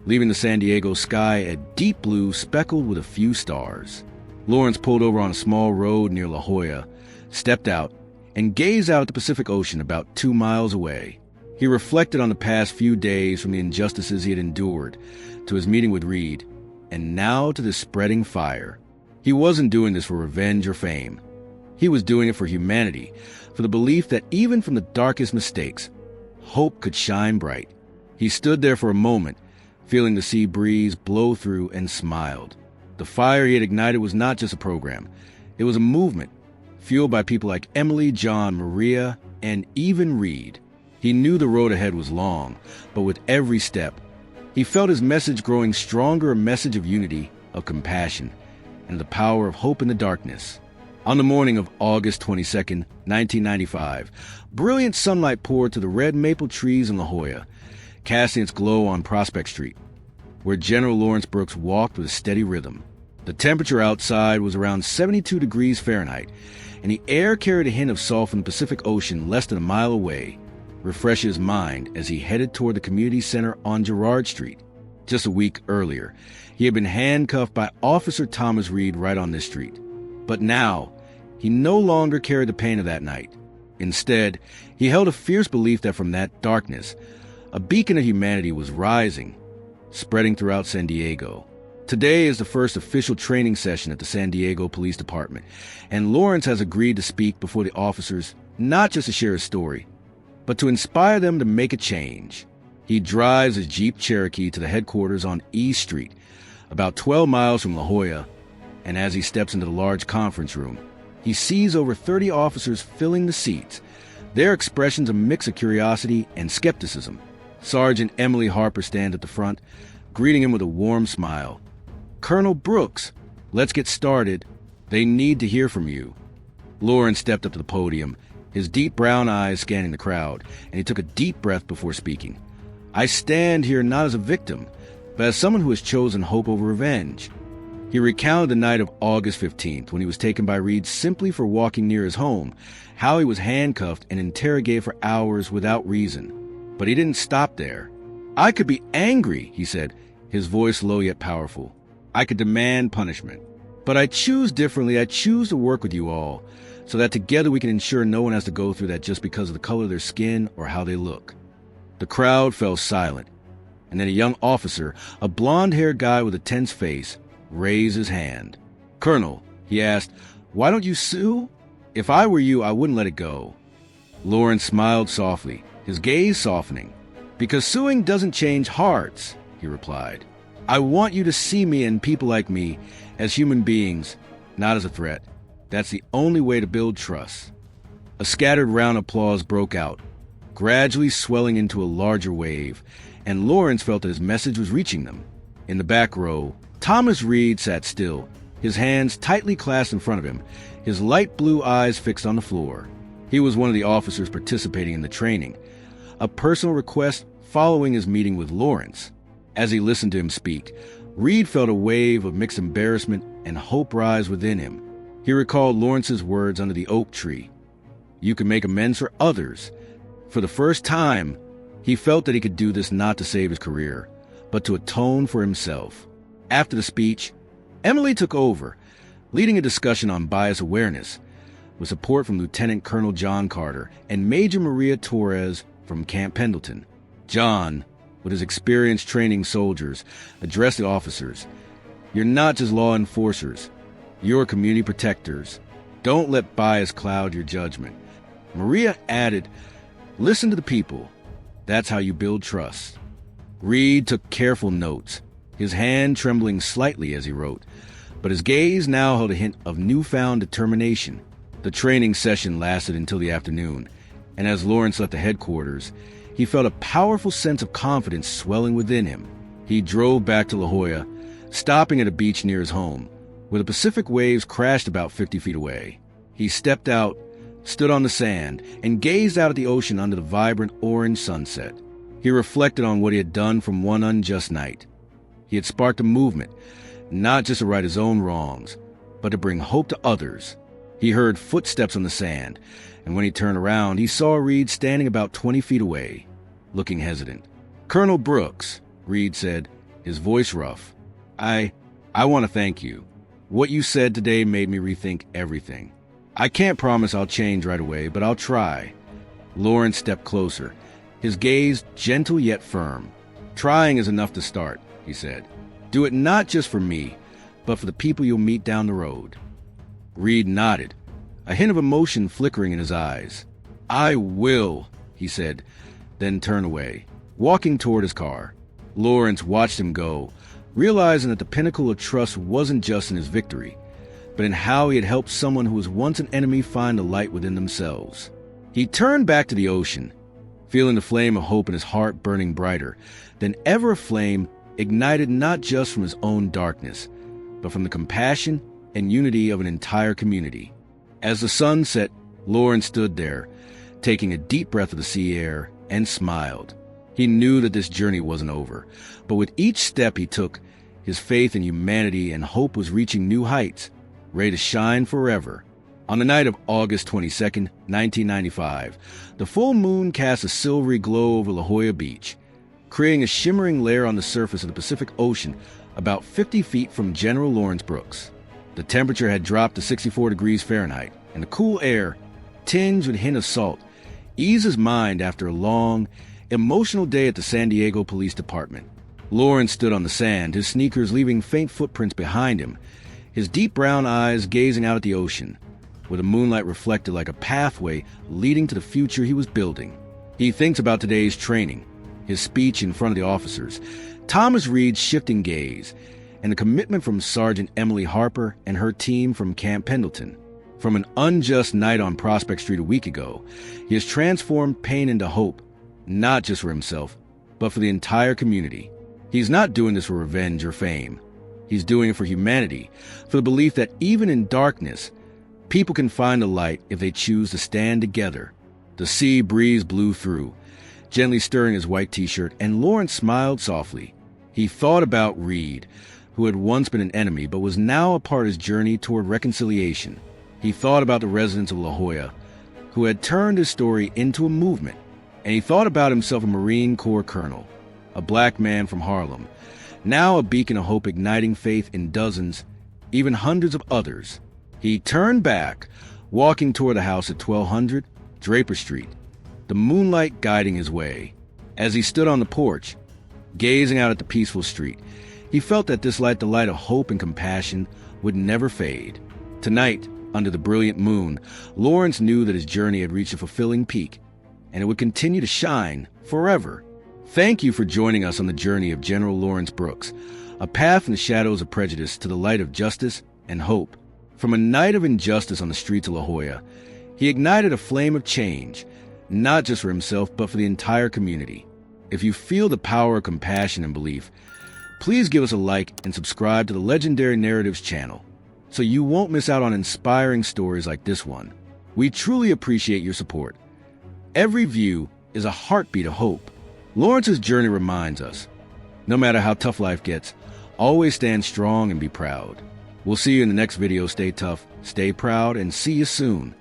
leaving the San Diego sky a deep blue speckled with a few stars. Lawrence pulled over on a small road near La Jolla, stepped out, and gazed out at the Pacific Ocean about 2 miles away. He reflected on the past few days, from the injustices he had endured, to his meeting with Reed, and now to this spreading fire. He wasn't doing this for revenge or fame. He was doing it for humanity, for the belief that even from the darkest mistakes, hope could shine bright. He stood there for a moment, feeling the sea breeze blow through, and smiled. The fire he had ignited was not just a program. It was a movement, fueled by people like Emily, John, Maria, and even Reed. He knew the road ahead was long, but with every step, he felt his message growing stronger, a message of unity, of compassion, and the power of hope in the darkness. On the morning of August 22nd, 1995, brilliant sunlight poured through the red maple trees in La Jolla, casting its glow on Prospect Street, where General Lawrence Brooks walked with a steady rhythm. The temperature outside was around 72 degrees Fahrenheit, and the air carried a hint of salt from the Pacific Ocean less than a mile away, refreshing his mind as he headed toward the community center on Girard Street. Just a week earlier, he had been handcuffed by Officer Thomas Reed right on this street. But now, he no longer carried the pain of that night. Instead, he held a fierce belief that from that darkness, a beacon of humanity was rising, spreading throughout San Diego. Today is the first official training session at the San Diego Police Department, and Lawrence has agreed to speak before the officers, not just to share his story, but to inspire them to make a change. He drives his Jeep Cherokee to the headquarters on E Street, about 12 miles from La Jolla, and as he steps into the large conference room, he sees over 30 officers filling the seats, their expressions a mix of curiosity and skepticism. Sergeant Emily Harper stands at the front, greeting him with a warm smile. "Colonel Brooks, let's get started. They need to hear from you." Lawrence stepped up to the podium, his deep brown eyes scanning the crowd, and he took a deep breath before speaking. "I stand here not as a victim, but as someone who has chosen hope over revenge." He recounted the night of August 15th when he was taken by Reed simply for walking near his home, how he was handcuffed and interrogated for hours without reason. But he didn't stop there. "I could be angry," he said, his voice low yet powerful. "I could demand punishment. But I choose differently. I choose to work with you all, so that together we can ensure no one has to go through that just because of the color of their skin or how they look." The crowd fell silent, and then a young officer, a blonde-haired guy with a tense face, raised his hand. "Colonel," he asked, "why don't you sue? If I were you, I wouldn't let it go." Lawrence smiled softly, his gaze softening. "Because suing doesn't change hearts," he replied. "I want you to see me and people like me as human beings, not as a threat. That's the only way to build trust." A scattered round of applause broke out, gradually swelling into a larger wave, and Lawrence felt that his message was reaching them. In the back row, Thomas Reed sat still, his hands tightly clasped in front of him, his light blue eyes fixed on the floor. He was one of the officers participating in the training, a personal request following his meeting with Lawrence. As he listened to him speak, Reed felt a wave of mixed embarrassment and hope rise within him. He recalled Lawrence's words under the oak tree. "You can make amends for others." For the first time, he felt that he could do this not to save his career, but to atone for himself. After the speech, Emily took over, leading a discussion on bias awareness, with support from Lieutenant Colonel John Carter and Major Maria Torres from Camp Pendleton. John, with his experience training soldiers, addressed the officers. "You're not just law enforcers. You're community protectors. Don't let bias cloud your judgment." Maria added, "Listen to the people. That's how you build trust." Reed took careful notes, his hand trembling slightly as he wrote, but his gaze now held a hint of newfound determination. The training session lasted until the afternoon, and as Lawrence left the headquarters, he felt a powerful sense of confidence swelling within him. He drove back to La Jolla, stopping at a beach near his home, where the Pacific waves crashed about 50 feet away. He stepped out, stood on the sand, and gazed out at the ocean under the vibrant orange sunset. He reflected on what he had done from one unjust night. He had sparked a movement, not just to right his own wrongs, but to bring hope to others. He heard footsteps on the sand, and when he turned around, he saw Reed standing about 20 feet away, looking hesitant. "Colonel Brooks," Reed said, his voice rough, I want to thank you. What you said today made me rethink everything. I can't promise I'll change right away, but I'll try." Lawrence stepped closer, his gaze gentle yet firm. "Trying is enough to start," he said. "Do it not just for me, but for the people you'll meet down the road." Reed nodded, a hint of emotion flickering in his eyes. "I will," he said, then turned away, walking toward his car. Lawrence watched him go, realizing that the pinnacle of trust wasn't just in his victory, but in how he had helped someone who was once an enemy find the light within themselves. He turned back to the ocean, feeling the flame of hope in his heart burning brighter than ever, a flame ignited not just from his own darkness, but from the compassion and unity of an entire community. As the sun set, Lawrence stood there, taking a deep breath of the sea air, and smiled. He knew that this journey wasn't over, but with each step he took, His faith in humanity and hope was reaching new heights, ready to shine forever. On the night of August 22nd, 1995, the full moon cast a silvery glow over La Jolla Beach, creating a shimmering layer on the surface of the Pacific Ocean about 50 feet from General Lawrence Brooks. The temperature had dropped to 64 degrees Fahrenheit, and the cool air, tinged with a hint of salt, eased his mind after a long, emotional day at the San Diego Police Department. Lawrence stood on the sand, his sneakers leaving faint footprints behind him, his deep brown eyes gazing out at the ocean, where the moonlight reflected like a pathway leading to the future he was building. He thinks about today's training, his speech in front of the officers, Thomas Reed's shifting gaze, and the commitment from Sergeant Emily Harper and her team from Camp Pendleton. From an unjust night on Prospect Street a week ago, he has transformed pain into hope, not just for himself, but for the entire community. He's not doing this for revenge or fame. He's doing it for humanity, for the belief that even in darkness, people can find a light if they choose to stand together. The sea breeze blew through, gently stirring his white t-shirt, and Lawrence smiled softly. He thought about Reed, who had once been an enemy but was now a part of his journey toward reconciliation. He thought about the residents of La Jolla, who had turned his story into a movement. And he thought about himself, a Marine Corps colonel, a black man from Harlem, now a beacon of hope igniting faith in dozens, even hundreds of others. He turned back, walking toward the house at 1200 Draper Street, the moonlight guiding his way. As he stood on the porch, gazing out at the peaceful street, he felt that this light, the light of hope and compassion, would never fade. Tonight, under the brilliant moon, Lawrence knew that his journey had reached a fulfilling peak, and it would continue to shine forever. Thank you for joining us on the journey of General Lawrence Brooks, a path in the shadows of prejudice to the light of justice and hope. From a night of injustice on the streets of La Jolla, he ignited a flame of change, not just for himself, but for the entire community. If you feel the power of compassion and belief, please give us a like and subscribe to the Legendary Narratives channel, so you won't miss out on inspiring stories like this one. We truly appreciate your support. Every view is a heartbeat of hope. Lawrence's journey reminds us, no matter how tough life gets, always stand strong and be proud. We'll see you in the next video. Stay tough, stay proud, and see you soon.